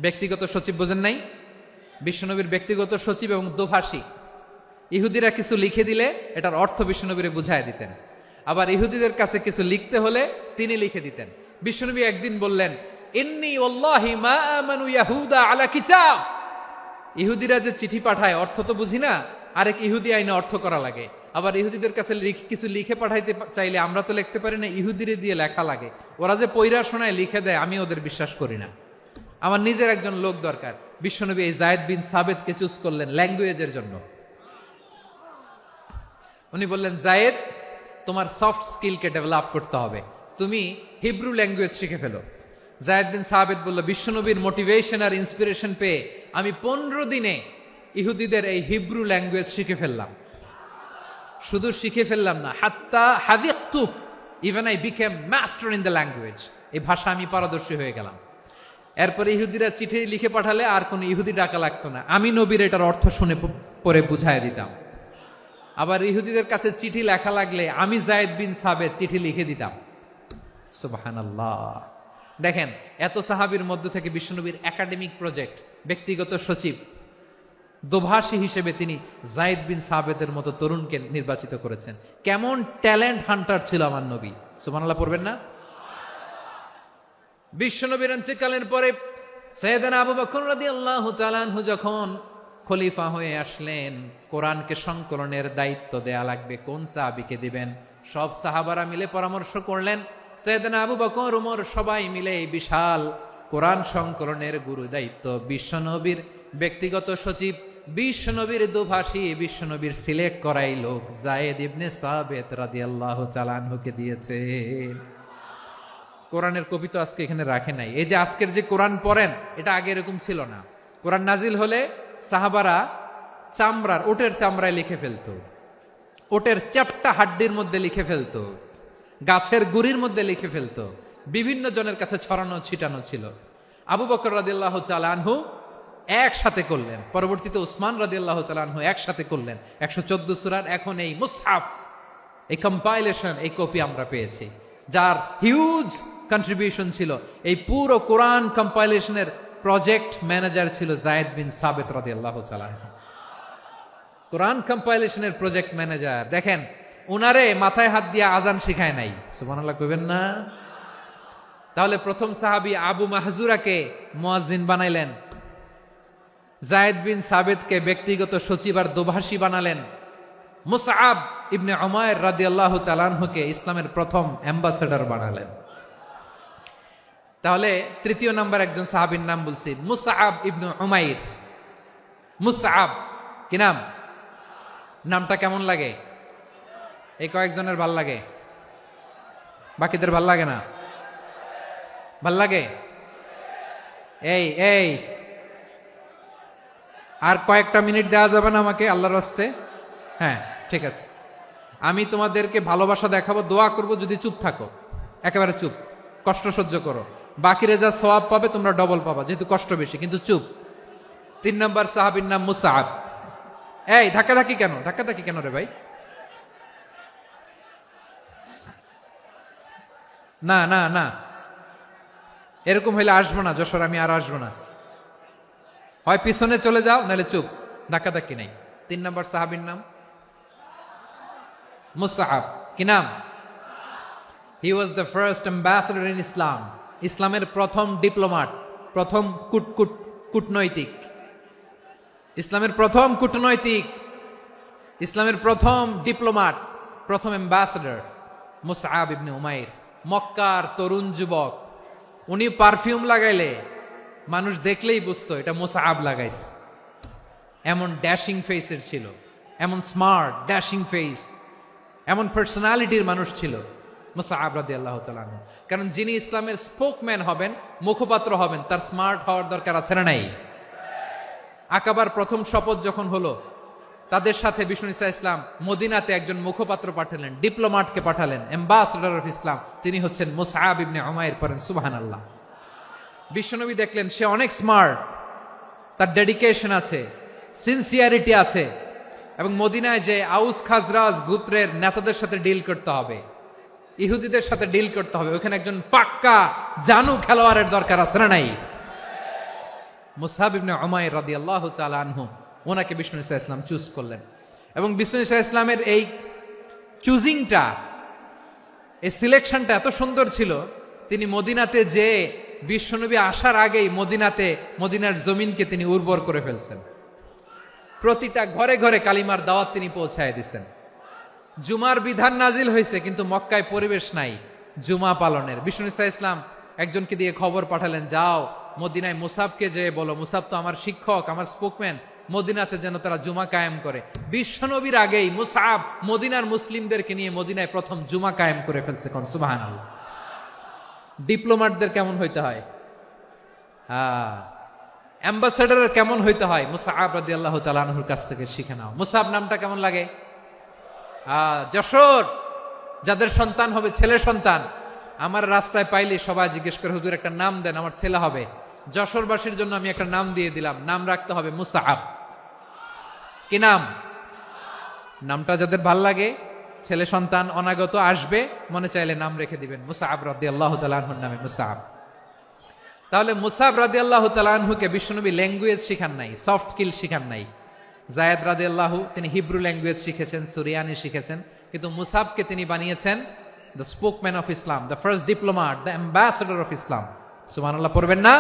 ব্যক্তিগত সচিব, বোঝেন নাই? বিশ্বনবীর ব্যক্তিগত সচিব এবং দোভাষী। ইহুদিরা কিছু লিখে দিলে এটার অর্থ বিশ্বনবীরে বুঝায় দিতেন, আবার ইহুদিদের কাছে কিছু লিখতে হলে তিনি লিখে দিতেন। বিশ্বনবী একদিন বললেন, ইন্নী ওয়াল্লাহি মা আমানু ইয়াহুদা আলা কিতাব। ইহুদিরা যে চিঠি পাঠায় অর্থ তো বুঝি না, আরেক ইহুদি আইনে অর্থ করা লাগে। আবার ইহুদিদের কাছে কিছু লিখে পাঠাইতে চাইলে আমরা তো লিখতে পারি না, ইহুদিরে দিয়ে লেখা লাগে। ওরা যে পয়রা শোনায় লিখে দেয়, আমি ওদের বিশ্বাস করি না। আমার নিজের একজন লোক দরকার। বিশ্বনবী এই যায়েদ বিন সাবেতকে চুজ করলেন ল্যাঙ্গুয়েজের জন্য। উনি বললেন, যায়েদ, তোমার সফট স্কিলকে ডেভেলপ করতে হবে, তুমি হিব্রু ল্যাঙ্গুয়েজ শিখে ফেলো। যায়েদ বিন সাবেত বলল, বিশ্বনবীর মোটিভেশন আর ইন্সপিরেশন পেয়ে আমি 15 দিনে ইহুদিদের এই হিব্রু ল্যাঙ্গুয়েজ শিখে ফেললাম। শুধু শিখে ফেললাম না, হাত্তা হাদিকতু, even I became master in the language. এই ভাষা আমি পারদর্শী হয়ে গেলাম। এরপরে ইহুদিরা চিঠি লিখে পাঠালে আর কোনো ইহুদি ডাকা লাগতো না, আমি নবীর এটার অর্থ শুনে পরে বুঝায় দিতাম। আবার ইহুদিদের কাছে চিঠি লেখা লাগলে আমি যায়েদ বিন সাবেত চিঠি লিখে দিতাম। সুবহানাল্লাহ। দেখেন, এত সাহাবীর মধ্য থেকে বিশ্বনবীর একাডেমিক প্রজেক্ট, ব্যক্তিগত সচিব, দোভাষী হিসেবে তিনি যায়েদ বিন সাবেতের মতো তরুণকে নির্বাচিত করেছেন। কেমন ট্যালেন্ট হান্টার ছিল আমার নবী। সুবহানাল্লাহ পড়বেন না? বিশ্বনবীর ইন্তেকালের পরে সাইয়েদনা আবু বকর রাদিয়াল্লাহু তাআলা আনহু যখন খলিফা হয়ে আসলেন, কোরআনকে সংকলনের দায়িত্ব দেয়া লাগবে, কোন সাহাবীকে দিবেন? সব সাহাবারা মিলে পরামর্শ করলেন। সাইয়েদনা আবু বকর, ওমর সবাই মিলে এই বিশাল কোরআন সংকলনের গুরু দায়িত্ব বিশ্বনবীর ব্যক্তিগত সচিব, বিশ্বনবীর দোভাষী, বিশ্বনবীর সিলেক্ট করাই লোক যায়েদ ইবনে সাবেত রাদিয়াল্লাহু তাআলা আনহুকে দিয়েছে। কোরআনের কপি তো আজকে এখানে রাখে নাই। এই যে আজকের যে কোরআন পড়েন, এটা আগে এরকম ছিল না। কোরআন নাজিল হলে সাহাবারা চামড়ার, ওটের চামড়ায় লিখে ফেলতো, ওটের চ্যাপ্টা হাড্ডির মধ্যে লিখে ফেলতো, গাছের গুড়ির মধ্যে লিখে ফেলতো। বিভিন্ন জনের কাছে ছড়ানো ছিটানো ছিল। আবু বকর রাদিয়াল্লাহু তাআলা আনহু একসাথে করলেন, পরবর্তীতে উসমান রাদিয়াল্লাহু তাআলা আনহু একসাথে করলেন। 114 সূরার এখন এই মুসহাফ, এই কম্পাইলেশন, এই কপি আমরা পেয়েছি, যার হিউজ কন্ট্রিবিউশন ছিল। এই পুরো কোরআন কম্পাইলেশনের প্রজেক্ট ম্যানেজার ছিল যায়েদ বিন সাবেত রাদিয়াল্লাহু তাআলা আনহু। কোরআন কম্পাইলেশনের প্রজেক্ট ম্যানেজার। দেখেন, উনারে মাথায় হাত দিয়ে আজান শিখায় নাই। সুবহানাল্লাহ কইবেন না? তাহলে প্রথম সাহাবী আবু মাহজুরাকে মুয়াজ্জিন বানাইলেন, যায়েদ বিন সাবেতকে ব্যক্তিগত সচিব আর দোভাষী বানালেন, মুসআব ইবনে উমাইর রাদিয়াল্লাহু তাআলা আনহুকে ইসলামের প্রথম অ্যাম্বাসেডর বানালেন। তাহলে তৃতীয় নাম্বার একজন সাহাবীর নাম বলছি, মুসআব ইবনে উমাইর। মুসআব কি নাম? নামটা কেমন লাগে? এই কয়েকজনের ভাল লাগে, বাকিদের ভাল লাগে না? ভাল লাগে? এই এই আর কয়েকটা মিনিট দেওয়া যাবে না আমাকে আল্লাহর রাস্তে? হ্যাঁ, ঠিক আছে। আমি তোমাদেরকে ভালোবাসা দেখাবো, দোয়া করব, যদি চুপ থাকো, একেবারে চুপ, কষ্ট সহ্য করো। বাকিরা যা সওয়াব পাবে তোমরা ডবল পাবা, যেহেতু কষ্ট বেশি, কিন্তু চুপ। 3 নম্বর সাহাবীর নাম মুসআব। এই ধাক্কাধাক্কি কেন, ধাক্কাধাক্কি কেন রে ভাই? না না না, এরকম হইলে আসবো না যশোর, আমি আর আসবো না। হয় পিছনে চলে যাও, নাহলে চুপ, ধাক্কাধাক্কি নাই। 3 নম্বর সাহাবীর নাম মুসআব। কি নাম? He was the first ambassador in Islam. ইসলামের প্রথম ডিপ্লোমাট, প্রথম কূটনৈতিক, ইসলামের প্রথম কূটনৈতিক, ইসলামের প্রথম ডিপ্লোমাট, প্রথম অ্যাম্বাসেডর মুসআব ইবনে উমাইর। মক্কার তরুণ যুবক, উনি পারফিউম লাগাইলে মানুষ দেখলেই বুঝতো এটা মুসআব লাগাইছে। এমন ড্যাশিং ফেসের ছিল, এমন স্মার্ট ড্যাশিং ফেস, এমন পার্সোনালিটির মানুষ ছিল মুসআব রাদিয়াল্লাহু তাআলা আনহু। কারণ যিনি ইসলামের স্পোকম্যান হবেন, মুখপাত্র হবেন, তার স্মার্ট হওয়ার দরকার আছে না নাই? আকাবার প্রথম শপথ যখন হলো, তাদের সাথে বিষ্ণু ঈসা ইসলাম মদিনাতে একজন মুখপাত্র পাঠালেন, ডিপ্লোমাটকে পাঠালেন, অ্যাম্বাসেডর অফ ইসলাম। তিনি হচ্ছেন মুসআব ইবনে উমাইর। পড়েন সুবহানাল্লাহ। বিশ্বনবী দেখলেন সে অনেক স্মার্ট, তার ডেডিকেশন আছে, সিনসিয়ারিটি আছে, এবং মদিনায় যে আউস খাজরাজ গোত্রের নেতাদের সাথে ডিল করতে হবে, ইহুদিদের সাথে ডিল করতে হবে, ওখানে একজন পাক্কা জানু খেলোয়াড়ের দরকার আছে না নাই? মুসআব ইবনে উমাইর রাদিয়াল্লাহু তাআলা আনহু, ওনাকে বিষ্ণু ঈসা ইসলাম চুজ করলেন। এবং বিষ্ণু ঈসা ইসলামের এই চুজিংটা, এই সিলেকশনটা এত সুন্দর ছিল, তিনি মদিনাতে যে বিশ্বনবী আসার আগেই মদিনার জমিনকে তিনি উর্বর করে ফেলছেন। প্রতিটা ঘরে ঘরে কালিমার দাওয়াত তিনি পৌঁছায় দিচ্ছেন। জুমার বিধান নাজিল হয়েছে, কিন্তু মক্কায় পরিবেশ নাই জুমা পালনের। বিষ্ণু ঈসা ইসলাম একজনকে দিয়ে খবর পাঠালেন, যাও মদিনায় মুসাবকে যে বলো, মুসাব তো আমার শিক্ষক, আমার স্পোকম্যান, মদিনাতে যেন তারা জুমা কায়েম করে। বিশ্বনবীর আগেই মুসাব মদিনার মুসলিমদেরকে নিয়ে মদিনায় প্রথম জুমা কায়েম করে ফেলছে। কোন সুবহানাল্লাহ। ডিপ্লোমাটদের কেমন হইতে হয়, অ্যাম্বাসেডারের কেমন হইতে হয়, মুসআব রাদিয়াল্লাহু তাআলা আনহুর কাছ থেকে শিখে নাও। মুসআব নামটা কেমন লাগে? যশোর যাদের সন্তান হবে, ছেলে সন্তান, আমার রাস্তায় পাইলে সবাই জিজ্ঞেস করে, হুজুর একটা নাম দেন, আমার ছেলে হবে। যশোরবাসীর জন্য আমি একটা নাম দিয়ে দিলাম, নাম রাখতে হবে মুসআব। কি নাম? নামটা যাদের ভাল লাগে, ছেলে সন্তান অনাগত আসবে, মনে চাইলে নাম রেখে দিবেন মুসআব রাদিয়াল্লাহু তাআলা আনহুর নামে মুসআব। তাহলে মুসআব রাদিয়াল্লাহু তাআলা আনহুকে বিশ্বনবী ল্যাঙ্গুয়েজ শিখান নাই, সফট স্কিল শিখান নাই। যায়েদ রাদিয়াল্লাহু, তিনি হিব্রু ল্যাঙ্গুয়েজ শিখেছেন, সুরিয়ানি শিখেছেন, কিন্তু মুসআবকে তিনি বানিয়েছেন the spokesman of Islam, the first diplomat, the ambassador of Islam. সুবহানাল্লাহ পড়বেন না?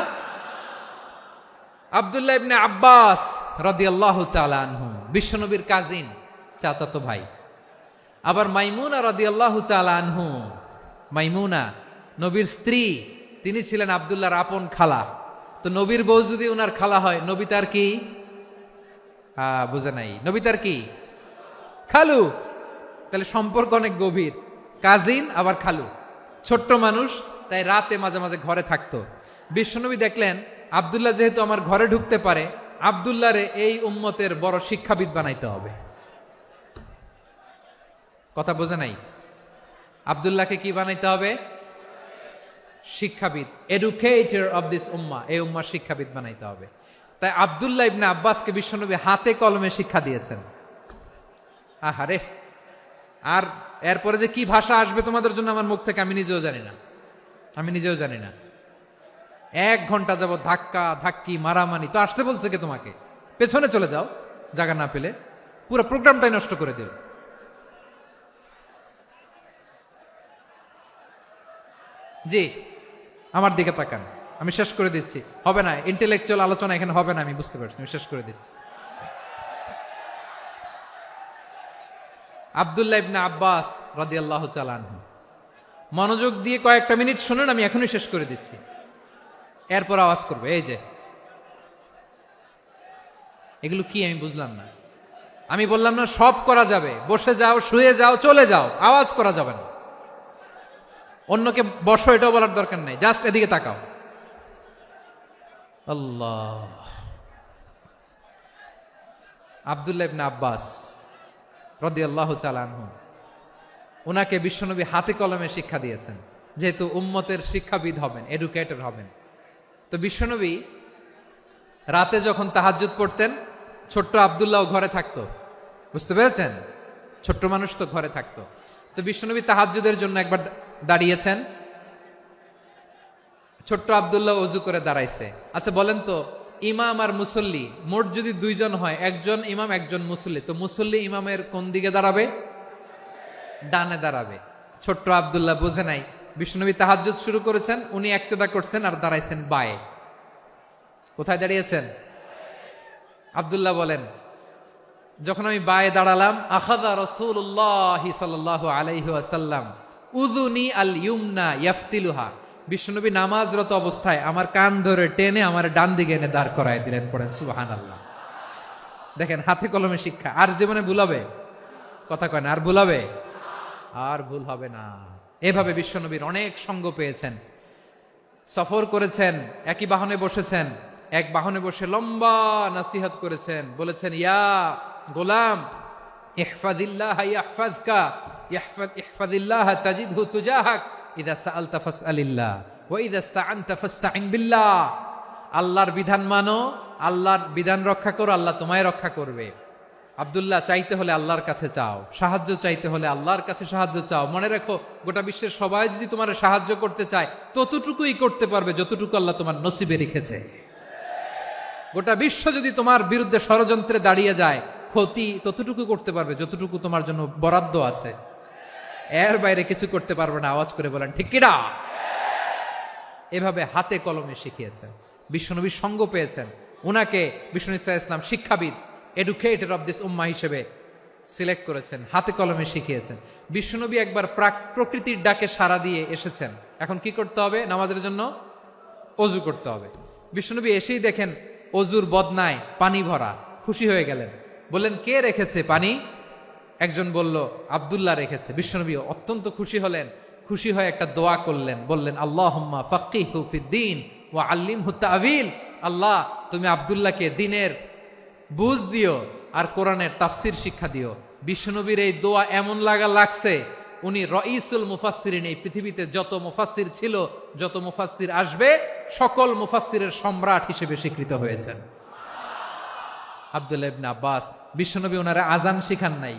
আব্দুল্লাহ ইবনে আব্বাস রাদিয়াল্লাহু তাআলা আনহু, বিশ্বনবীর কাজিন, চাচাতো ভাই। আবার মাইমুনা রাদিয়াল্লাহু তাআলা আনহু, মাইমুনা নবীর স্ত্রী, তিনি ছিলেন আব্দুল্লাহর আপন খালা। তো নবীর বউ যদি ওনার খালা হয়, নবী তার কি? বুঝে নাই, নবী তার কি? খালু। তাহলে সম্পর্ক অনেক গভীর, কাজিন আবার খালু। ছোট্ট মানুষ, তাই রাতে মাঝে মাঝে ঘরে থাকতো। বিশ্বনবী দেখলেন আব্দুল্লাহ যেহেতু আমার ঘরে ঢুকতে পারে, আব্দুল্লাহরে এই উম্মতের বড় শিক্ষাবিদ বানাইতে হবে। কথা বোঝে নাই? আব্দুল্লাহকে কি বানাইতে হবে? শিক্ষাবিদ, এডুকেটর অফ দিস উম্মা, এই উম্মার শিক্ষাবিদ বানাইতে হবে। তাই আব্দুল্লাহ ইবনে আব্বাসকে বিশ্বনবী হাতে কলমে শিক্ষা দিয়েছেন। আহারে, আর এরপরে যে কি ভাষা আসবে তোমাদের জন্য আমার মুখ থেকে আমি নিজেও জানি না, আমি নিজেও জানি না। 1 ঘন্টা যাব ধাক্কা ধাক্কি মারামারি। তো আসতে বলছে কে তোমাকে? পেছনে চলে যাও, জায়গা না পেলে। পুরো প্রোগ্রামটাই নষ্ট করে দিল। জি, আমার দিকে তাকান, আমি শেষ করে দিচ্ছি। হবে না, ইন্টেলেকচুয়াল আলোচনা এখানে হবে না, আমি বুঝতে পারছি, আমি শেষ করে দিচ্ছি। আব্দুল্লাহ ইবনে আব্বাস রাদিয়াল্লাহু তাআলা আনহু, মনোযোগ দিয়ে কয়েকটা মিনিট শুনুন, আমি এখনই শেষ করে দিচ্ছি, এরপর আওয়াজ করবে। এই যে এগুলো কি আমি বুঝলাম না। আমি বললাম না সব করা যাবে, বসে যাও, শুয়ে যাও, চলে যাও, আওয়াজ করা যাবে না। অন্যকে বসো এটাও বলার দরকার নাই, জাস্ট এদিকে তাকাও। আল্লাহ। আব্দুল্লাহ ইবনে আব্বাস রাদিয়াল্লাহু তাআলা আনহু, ওনাকে বিশ্বনবী হাতে কলমে শিক্ষা দিয়েছেন। যেহেতু উম্মতের শিক্ষাবিদ হবেন, এডুকেটর হবেন। তো বিশ্বনবী রাতে যখন তাহাজ্জুদ পড়তেন, ছোট্ট আব্দুল্লাহ ঘরে থাকতো। বুঝতে পেরেছেন? ছোট্ট মানুষ তো ঘরে থাকতো। তো বিশ্বনবী তাহাজ্জুদের জন্য একবার দাঁড়িয়েছেন, ছোট্ট আব্দুল্লাহ অজু করে দাঁড়াইছে। আচ্ছা বলেন তো, ইমাম আর মুসল্লি মোট যদি দুইজন হয়, একজন ইমাম একজন মুসল্লি, তো মুসল্লি ইমামের কোন দিকে দাঁড়াবে? ডানে দাঁড়াবে। ছোট্ট আব্দুল্লাহ বুঝে নাই, বিশ্বনবী তাহাজ্জুদ শুরু করেছেন, উনি একতেদা করছেন আর দাঁড়াইছেন বায়ে। কোথায় দাঁড়িয়েছেন? আব্দুল্লাহ বলেন, যখন আমি বায়ে দাঁড়ালাম, আখাযা রাসূলুল্লাহ সাল্লাল্লাহু আলাইহি ওয়াসাল্লাম উযুনি আল ইউমনা ইয়াফতিলুহা, বিশ্বনবী নামাজরত অবস্থায় আমার কান ধরে টেনে আমার ডান দিকে এনে দাঁড় করায় দিলেন। পড়েন সুবহানাল্লাহ। দেখেন, হাতে কলমে শিক্ষা। আর জীবনে ভুল হবে? কথা কয় না, আর ভুল হবে? আর ভুল হবে না। এভাবে বিশ্বনবীর অনেক সঙ্গ পেয়েছেন, সফর করেছেন, একই বাহনে বসেছেন, এক বাহনে বসে লম্বা নাসিহত করেছেন, বলেছেন, ইয়া গোলাম ইহফাজিল্লাহ ইয়াহফাজকা, ইহফাজিল্লাহ তাজিদহু তুজাহাক, ইযা সাআলতা ফাসআলিল্লাহ ওয়া ইযা ইসতাআনতা ফাসতাইন বিল্লাহ। আল্লাহর বিধান মানো, আল্লাহর বিধান রক্ষা করো, আল্লাহ তোমায় রক্ষা করবে। আব্দুল্লাহ, চাইতে হলে আল্লাহর কাছে চাও, সাহায্য চাইতে হলে আল্লাহর কাছে সাহায্য চাও। মনে রাখো, গোটা বিশ্বের সবাই যদি তোমার সাহায্য করতে চায়, ততটুকুই করতে পারবে যতটুকু আল্লাহ তোমার নসিবে রেখেছে। গোটা বিশ্ব যদি তোমার বিরুদ্ধে ষড়যন্ত্রে দাঁড়িয়ে যায়, ক্ষতি ততটুকু করতে পারবে যতটুকু তোমার জন্য বরাদ্দ আছে। এর বাইরে কিছু করতে পারবে না। আওয়াজ করে বলেন ঠিক কিনা? এভাবে হাতে কলমে শিখিয়েছেন, বিশ্বনবীর সঙ্গ পেয়েছেন। উনাকে বিষ্ণু ইসলাম শিক্ষাবিদ, এডুকেটর অফ দিস উম্মাহ হিসেবে সিলেক্ট করেছেন, হাতে কলমে শিখিয়েছেন। বিশ্বনবী একবার প্রকৃতির ডাকে সাড়া দিয়ে এসেছেন। এখন কি করতে হবে? নামাজের জন্য অজু করতে হবে। বিশ্বনবী এসেই দেখেন অজুর বদনায় পানি ভরা, খুশি হয়ে গেলেন। বললেন, কে রেখেছে পানি? একজন বলল, আব্দুল্লাহ রেখেছে। বিশ্বনবী অত্যন্ত খুশি হলেন। খুশি হয়ে একটা দোয়া করলেন, বললেন, আল্লাহুম্মা ফাক্কিহু ফিদ্দীন ওয়া আল্লিমহু তা'ওয়ীল। আল্লাহ, তুমি আব্দুল্লাহকে দ্বীনের বুঝ দিও আর কোরআনের তাফসির শিক্ষা দিও। বিশ্বনবীর এই দোয়া এমন লাগছে, উনি রাইসুল মুফাসসিরিন, এই পৃথিবীতে যত মুফাসসির ছিল, যত মুফাসসির আসবে, সকল মুফাসসিরের সম্রাট হিসেবে স্বীকৃত হয়েছেন। আব্দুল্লাহ ইবনে আব্বাস, বিশ্বনবী ওনারে আজান শিখান নাই,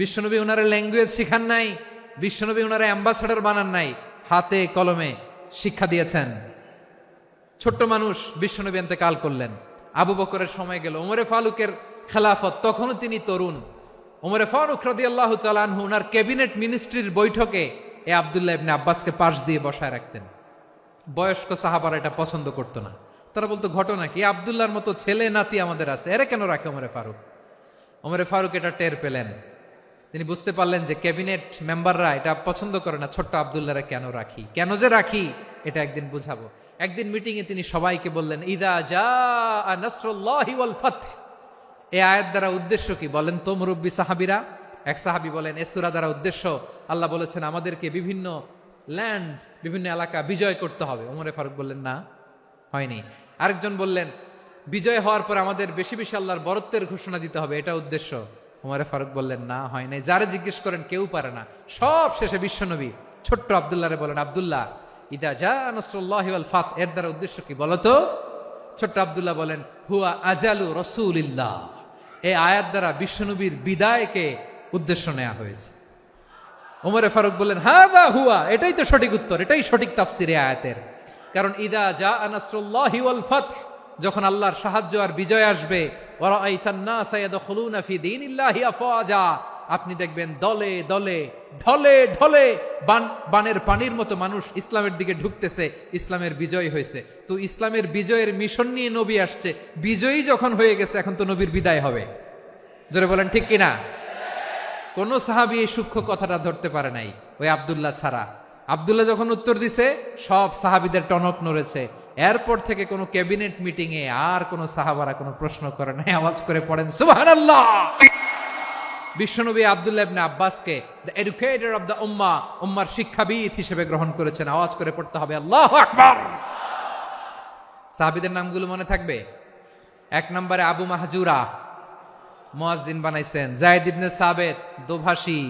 বিশ্বনবী ওনারে ল্যাঙ্গুয়েজ শিখান নাই, বিশ্বনবী ওনারে অ্যাম্বাসাডর বানান নাই, হাতে কলমে শিক্ষা দিয়েছেন। ছোট্ট মানুষ, বিশ্বনবী ইন্তেকাল করলেন। আবু বকরের সময় গেল, ওমরে ফারুকের খেলাফত, তখনও তিনি তরুণ। ওমরে ফারুক রাদিয়াল্লাহু তাআলা আনহু ওনার ক্যাবিনেট মিনিস্ট্রির বৈঠকে এ আব্দুল্লাহ ইবনে আব্বাসকে পাশ দিয়ে বসায় রাখতেন। বয়স্ক সাহাবারা এটা পছন্দ করতো না। তারা বলতো, ঘটনা কি? আব্দুল্লাহর মতো ছেলে নাতি আমাদের আছে, এরা কেন রাখে ওমরে ফারুক? ওমরে ফারুক এটা টের পেলেন। তিনি বুঝতে পারলেন যে ক্যাবিনেট মেম্বাররা এটা পছন্দ করে না, ছোট্ট আব্দুল্লাহরা কেন রাখি, কেন যে রাখি, এটা একদিন বুঝাবো। একদিন মিটিং এ তিনি সবাইকে বললেন, ইদা জাআ নাসরুল্লাহি ওয়াল ফাতহ। এই আয়াত দ্বারা উদ্দেশ্য কি বলেন তো মুরব্বী সাহাবীরা? এক সাহাবী বলেন, এই সূরা দ্বারা উদ্দেশ্য, আল্লাহ বলেছেন আমাদেরকে বিভিন্ন ল্যান্ড, বিভিন্ন এলাকা বিজয় করতে হবে। ওমরে ফারুক বললেন, না, হয়নি। আরেকজন বললেন, বিজয় হওয়ার পর আমাদের বেশি বেশি আল্লাহর বরত্বের ঘোষণা দিতে হবে, এটা উদ্দেশ্য। ওমরে ফারুক বললেন, না, হয় নাই। যারা জিজ্ঞেস করেন কেউ পারে না। সব শেষে বিশ্বনবী ছোট্ট আব্দুল্লাহরে বলেন, আব্দুল্লাহ, ইদা জাআ নাসরুল্লাহি ওয়াল ফাতহ, এর দ্বারা উদ্দেশ্য কি বলতো? ছোট্ট আব্দুল্লাহ বলেন, হুয়া আজালু রাসূলিল্লাহ। এই আয়াত দ্বারা বিশ্বনবীর বিদায়কে উদ্দেশ্য নেওয়া হয়েছে। ওমরে ফারুক বললেন, হাযা হুয়া, এটাই তো সঠিক উত্তর, এটাই সঠিক তাফসীর এই আয়াতের। কারণ ইদা জাআ নাসরুল্লাহি ওয়াল ফাতহ, যখন আল্লাহর সাহায্য আর বিজয় আসবে, ওয়া রাআইতান নাসা ইয়াদখুলুনা ফি দীনিল্লাহি আফওয়াজা, আপনি দেখবেন দলে দলে, ঢলে ঢলে, বানের পানির মতো মানুষ ইসলামের দিকে ঢুকতেছে। ইসলামের বিজয় হয়েছে। তো ইসলামের বিজয়ের মিশন নিয়ে নবী আসছে। বিজয়ী যখন হয়ে গেছে, এখন তো নবীর বিদায় হবে। জোরে বলেন ঠিক কিনা? কোন সাহাবী এই সূক্ষ্ম কথাটা ধরতে পারে নাই, ওই আব্দুল্লাহ ছাড়া। আব্দুল্লাহ যখন উত্তর দিছে, সব সাহাবীদের টনক নড়েছে। এরপর থেকে কোনো ক্যাবিনেট মিটিং এ আর কোন সাহাবারা কোনো প্রশ্ন করে নাই। আওয়াজ করে পড়েন সুবহানাল্লাহ। বিশ্বনবী আব্দুল্লাহ ইবনে আব্বাসকে দ্য এডুকেটর অফ দ্য উম্মাহ, উম্মার শিক্ষাবিদ হিসেবে গ্রহণ করেছেন। আওয়াজ করে পড়তে হবে আল্লাহু আকবার। সাহাবীদের নামগুলো মনে থাকবে? এক নম্বরে আবু মাহজুরা, মুয়াজ্জিন বানাইছেন। যায়েদ ইবনে সাবিত, দোভাষী,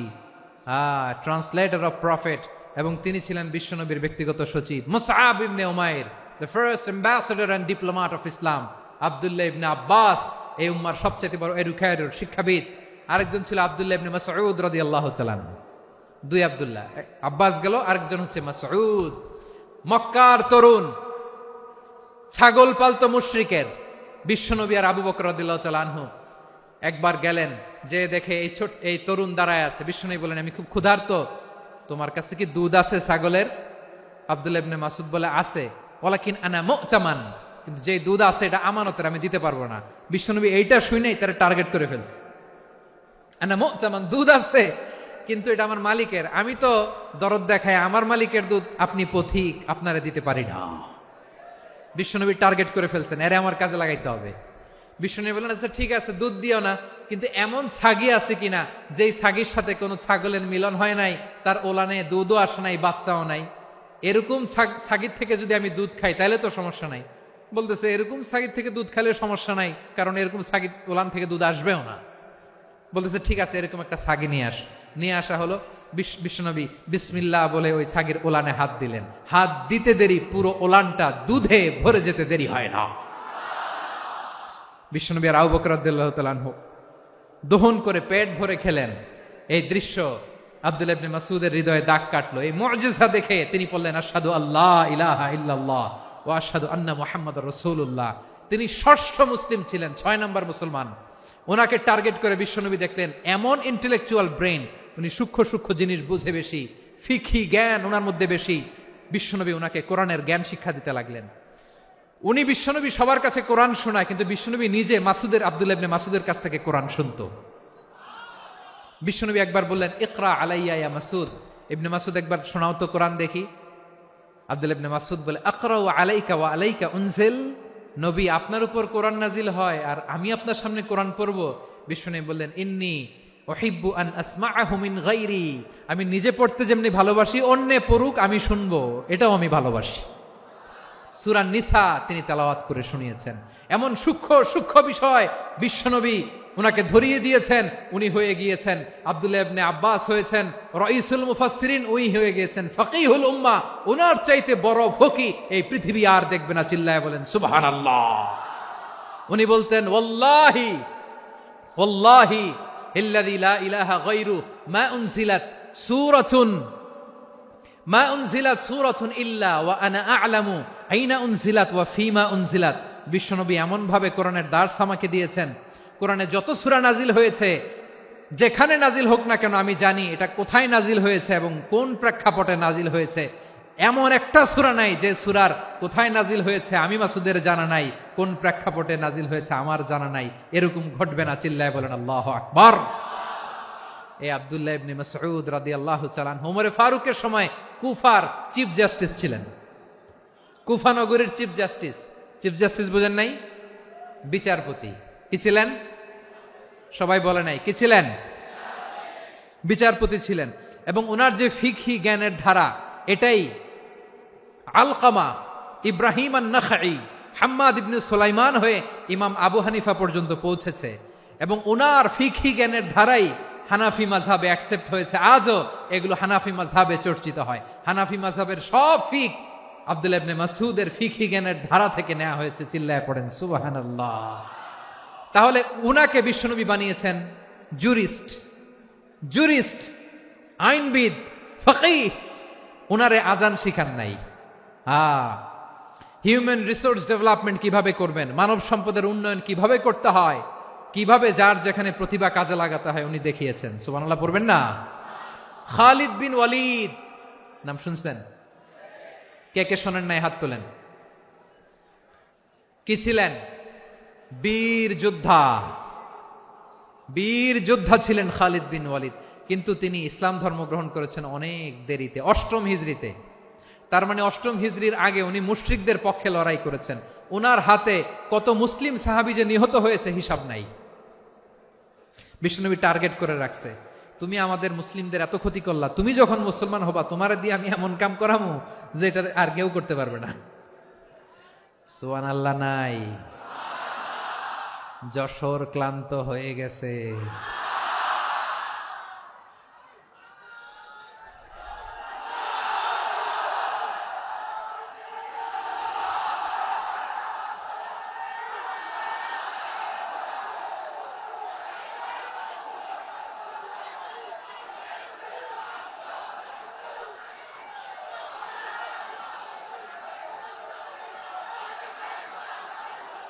ট্রান্সলেটর অফ প্রফেট। এবং তিনি ছিলেন বিশ্বনবীর ব্যক্তিগত সচিব। মুসআব ইবনে উমাইর, the first ambassador and diplomat of Islam. আব্দুল্লাহ ইবনে আব্বাস, এই উম্মার সবচেয়ে বড় এডুকেটর, শিক্ষাবিদ। আরেকজন ছিল আব্দুল্লাহ ইবনে মাসউদ রাদিয়াল্লাহু তাআলা। দুই আব্দুল্লাহ, আব্বাস গেল, আরেকজন হচ্ছে মাসউদ। মক্কার তরুণ, ছাগল পালতো মুশরিকের বিশ্বনবী আর আবু বকর রাদিয়াল্লাহু তাআলা আনহু একবার গেলেন, যে দেখে এই তরুণ দাঁড়ায় আছে। বিশ্বনবী বলেন, আমি খুব ক্ষুধার্ত, তোমার কাছে কি দুধ আছে ছাগলের? আব্দুল্লাহ ইবনে মাসউদ বলে, আছে। ওয়ালাকিন আনা মুতামান, কিন্তু যে দুধ আছে এটা আমানতের, আমি দিতে পারবো না। বিশ্বনবী এইটা শুনেই তারা টার্গেট করে ফেলছে। আনা মুতামান, দুধ আছে কিন্তু এটা আমার মালিকের, আমি তো দরদ দেখায় আমার মালিকের দুধ আপনি পথিক, আপনারা দিতে পারি না। বিশ্বনবী টার্গেট করে ফেলছেন, এরে আমার কাজে লাগাইতে হবে। বিশ্বনবী বললেন, আচ্ছা ঠিক আছে, দুধ দিও না, কিন্তু এমন ছাগি আছে কিনা যেই ছাগির সাথে কোনো ছাগলের মিলন হয় নাই, তার ওলানে দুধও আসে নাই, বাচ্চাও নাই, এরকম ছাগির থেকে যদি আমি দুধ খাই তাহলে তো সমস্যা নাই। বলতেছে, এরকম ছাগির থেকে দুধ খাইলে সমস্যা নাই, কারণ এরকম ছাগির ওলান থেকে দুধ আসবেও না। বলতেছে, ঠিক আছে, এরকম একটা ছাগি নিয়ে আসা হলো। বিশ্বনবী বিসমিল্লাহ বলে ওই ছাগির ওলানে হাত দিলেন। হাত দিতে দেরি, পুরো ওলানটা দুধে ভরে যেতে দেরি হয় না। বিশ্বনবী আর আবু বকর রাদিয়াল্লাহু তাআলা আনহু দহন করে পেট ভরে খেলেন। এই দৃশ্য আব্দুল্লাহ ইবনে মাসউদের হৃদয়ে দাগ কাটলো। এই মুআজিজা দেখে তিনি বললেন, আশহাদু আল্লা ইলাহা ইল্লাল্লাহ ওয়া আশহাদু আন্না মুহাম্মাদুর রাসূলুল্লাহ। তিনি ষষ্ঠ মুসলিম ছিলেন, 6 নম্বর মুসলমান। ওনাকে টার্গেট করে বিশ্বনবী দেখলেন এমন ইন্টেলেকচুয়াল ব্রেন, উনি সূক্ষ্ম সূক্ষ্ম জিনিস বুঝে বেশি, ফিকহি জ্ঞান ওনার মধ্যে বেশি। বিশ্বনবী ওনাকে কোরআনের জ্ঞান শিক্ষা দিতে লাগলেন। উনি বিশ্বনবী সবার কাছে কোরআন শোনায়, কিন্তু বিশ্বনবী নিজে আব্দুল্লাহ ইবনে মাসউদের কাছ থেকে কোরআন শুনতো। বিশ্বনবী একবার বললেন, ইকরা আলাইয়া ইয়া মাসউদ। ইবনে মাসউদ, একবার শোনাও তো কোরআন দেখি। আব্দুল্লাহ ইবনে মাসউদ বলে, আকরাউ আলাইকা ওয়া আলাইকা উনজিল। নবী, আপনার উপর কোরআন নাজিল হয় আর আমি আপনার সামনে কোরআন পড়ব। বিশ্বনবী বললেন, ইন্নী উহিব্বু আন আসমাআহু মিন গায়রি। আমি নিজে পড়তে যেমনি ভালোবাসি, অন্যে পড়ুক আমি শুনবো, এটাও আমি ভালোবাসি। সূরা নিসা তিনি তেলাওয়াত করে শুনিয়েছেন। এমন সূক্ষ্ম সূক্ষ্ম বিষয় বিশ্বনবী উনাকে ধরিয়ে দিয়েছেন। উনি হয়ে গিয়েছেন, আব্দুল্লাহ ইবনে আব্বাস হয়েছেন রাইসুল মুফাসসিরিন, উনি হয়ে গিয়েছেন ফাকিহুল উম্মাহ। ওনার চাইতে বড় ফকি এই পৃথিবী আর দেখবে না। চিল্লায় বলেন সুবহানাল্লাহ। উনি বলতেন, ওয়াল্লাহি ওয়াল্লাহি ইল্লাযী লা ইলাহা গায়রু মা উনজিলাত সূরাতুন ইল্লা ওয়া আনা আ'লামু আইনা উনজিলাত ওয়া ফীমা উনজিলাত। বিশ্বনবী এমন ভাবে কোরআনের দার্স আমাকে দিয়েছেন, কোরআনে যত সূরা নাজিল হয়েছে, যেখানে নাজিল হোক না কেন আমি জানি এটা কোথায় নাজিল হয়েছে এবং কোন প্রেক্ষাপটে নাজিল হয়েছে। এমন একটা সূরা নাই যে সূরার কোথায় নাজিল হয়েছে আমি মাসুদের জানা নাই, কোন প্রেক্ষাপটে নাজিল হয়েছে আমার জানা নাই। এরকম ঘটবে না। চিল্লায় বলেন আল্লাহু আকবার। এই আব্দুল্লাহ ইবনে মাসউদ রাদিয়াল্লাহু তাআলা আনহু ওমর ফারুকের সময় কুফার চিফ জাস্টিস ছিলেন। কুফা নগরীর চিফ জাস্টিস বুঝেন নাই? বিচারপতি। কি ছিলেন? সবাই বলে নাই, কি ছিলেন? বিচারপতি ছিলেন। এবং ওনার যে ফিকহি জ্ঞানের ধারা, এটাই আলকামা, ইব্রাহিম আন-নাখাই, হাম্মাদ ইবনে সুলাইমান হয়ে ইমাম আবু হানিফা পর্যন্ত পৌঁছেছে। এবং ওনার ফিকহি জ্ঞানের ধারাই হানাফি মাযহাবে অ্যাকসেপ্ট হয়েছে। আজও এগুলো হানাফি মাযহাবে চর্চিত হয়। হানাফি মাযহাবের সব ফিক আব্দুল্লাহ ইবনে মাসউদের ফিকহি জ্ঞানের ধারা থেকে নেওয়া হয়েছে। চিল্লায় পড়েন সুবহানাল্লাহ। তাহলে উনাকে বিশ্বনবী বানিয়েছেন জুরিস্ট, আইনবিদ, ফকিহ। উনারে আজান শিখান নাই। হিউম্যান রিসোর্স ডেভেলপমেন্ট কিভাবে করবেন, মানব সম্পদের উন্নয়ন কিভাবে করতে হয়, কিভাবে যার যেখানে প্রতিভা কাজে লাগাতে হয় উনি দেখিয়েছেন। সুবহানাল্লাহ পড়বেন না? খালিদ বিন ওয়ালিদ নাম শুনছেন? কে কে শোনেন নাই হাত তোলেন। কি ছিলেন? বীর যোদ্ধা ছিলেন খালিদ বিন ওয়ালিদ। কিন্তু তিনি ইসলাম ধর্ম গ্রহণ করেছেন অনেক দেরিতে, 8ম হিজরিতে। তার মানে 8ম হিজরির আগে উনি মুশরিকদের পক্ষে লড়াই করেছেন। ওনার হাতে কত মুসলিম সাহাবী যে নিহত হয়েছে হিসাব নাই। বিশ্বনবী টার্গেট করে রাখছে, তুমি আমাদের মুসলিমদের এত ক্ষতি করলা, তুমি যখন মুসলমান হবা তোমারে দিয়ে আমি এমন কাম করামু যে এটা আর কেউ করতে পারবে না। সুবহানাল্লাহ নাই? যশোর ক্লান্ত হয়ে গেছে।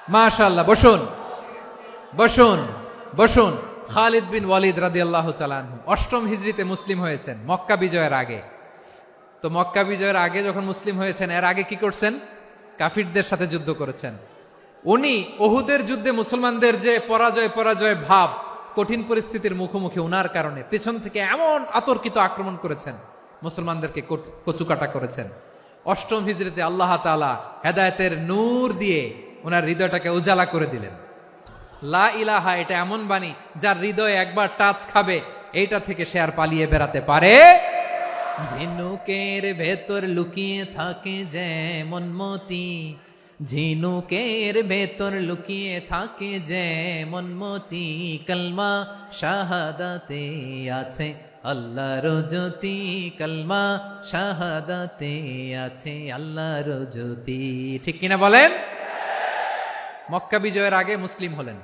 মাশাআল্লাহ, বসুন বসুন বসুন। খালিদ বিন ওয়ালিদ রাদিয়াল্লাহু তাআলা আনহু 8ম হিজরিতে মুসলিম হয়েছেন, মক্কা বিজয়ের আগে। তো মক্কা বিজয়ের আগে যখন মুসলিম হয়েছেন, এর আগে কি করছেন? কাফিরদের সাথে যুদ্ধ করেছেন। উনি উহুদের যুদ্ধে মুসলমানদের যে পরাজয় ভাব, কঠিন পরিস্থিতির মুখোমুখি উনার কারণে পেছন থেকে এমন আতর্কিত আক্রমণ করেছেন, মুসলমানদেরকে কচুকাটা করেছেন। 8ম হিজরিতে আল্লাহ তাআলা হেদায়েতের নূর দিয়ে ওনার হৃদয়টাকে উজালা করে দিলেন। লা ইলাহা, এটা এমন বাণী যার হৃদয়ে একবার টাচ খাবে, এইটা থেকে সে আর পালিয়ে বেড়াতে পারে। ঝিনুকের ভেতর লুকিয়ে থাকে যেমন মতি, ঝিনুকের ভেতর লুকিয়ে থাকে যেমন মতি, কলমা শাহাদাতে আছে আল্লাহর জ্যোতি, কলমা শাহাদাতে আছে আল্লাহর জ্যোতি। ঠিক কিনা বলেন? মক্কা বিজয়ের আগে মুসলিম হলেন,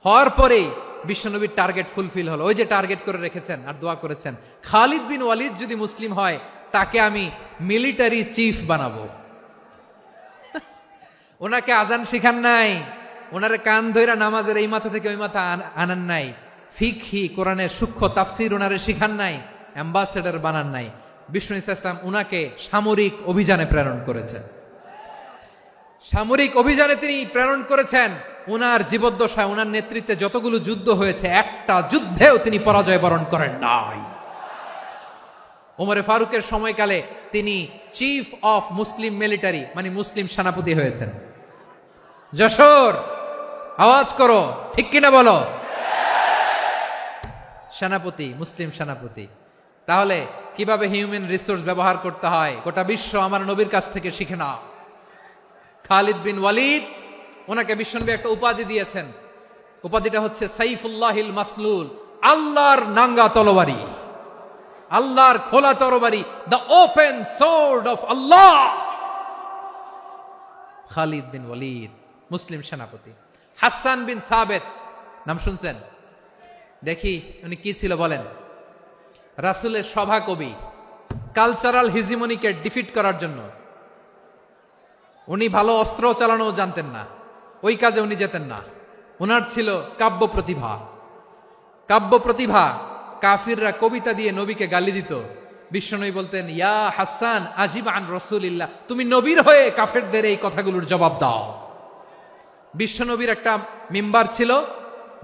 হওয়ার পরেই বিশ্বনবীর টার্গেট ফুলফিল হলো। ওই যে টার্গেট করে রেখেছেন আর দোয়া করেছেন, খালিদ বিন ওয়ালিদ যদি মুসলিম হয় তাকে আমি মিলিটারি চিফ বানাবো। ওনাকে আজান শিখান নাই, ওনারে কান ধইরা নামাজের এই মাথা থেকে ওই মাথা আনান নাই, ফিকহি কোরআনের সূক্ষ্ম তাফসীর ওনারে শিখান নাই, অ্যাম্বাসেডর বানান নাই। বিষ্ণু ইসলাম উনাকে সামরিক অভিযানে প্রেরণ করেছেন। সামরিক অভিযানে তিনি প্রেরণ করেছেন। উনার জীবদ্দশায় উনার নেতৃত্বে যতগুলো যুদ্ধ হয়েছে, একটা যুদ্ধেও তিনি পরাজয় বরণ করেন নাই। ওমরে ফারুকের সময়কালে তিনি চিফ অফ মুসলিম মিলিটারি, মানে মুসলিম সেনাপতি হয়েছেন। যশোর, আওয়াজ করো, ঠিক কিনা বলো? সেনাপতি, মুসলিম সেনাপতি। তাহলে কিভাবে হিউম্যান রিসোর্স ব্যবহার করতে হয় গোটা বিশ্ব আমার নবীর কাছ থেকে শিখে নাও। খালিদ বিন ওয়ালিদ, ওনাকে বিশ্বনবী একটা উপাধি দিয়েছেন। উপাধিটা হচ্ছে সাইফুল্লাহিল মাসলুল, আল্লাহর নাঙ্গা তরবারি, আল্লাহর খোলা তরবারি, দ্য ওপেন সোর্ড অফ আল্লাহ। খালিদ বিন ওয়ালিদ, মুসলিম সেনাপতি। হাসান বিন সাবেত, নাম শুনছেন? দেখি উনি কি ছিল বলেন। রাসূলের সভা কবি, কালচারাল হিজিমনিকে ডিফিট করার জন্য। উনি ভালো অস্ত্র চালানো জানতেন না, ওই কাজে উনি যেতেন না। ওনার ছিল কাব্য প্রতিভা। কাব্য প্রতিভা, কাফিররা কবিতা দিয়ে নবীকে গালি দিত। বিশ্বনবী বলতেন, ইয়া হাসান আজিব আন রাসূলিল্লাহ, তুমি নবীর হয়ে কাফেরদের এই কথাগুলোর জবাব দাও। বিশ্বনবীর একটা মিম্বার ছিল।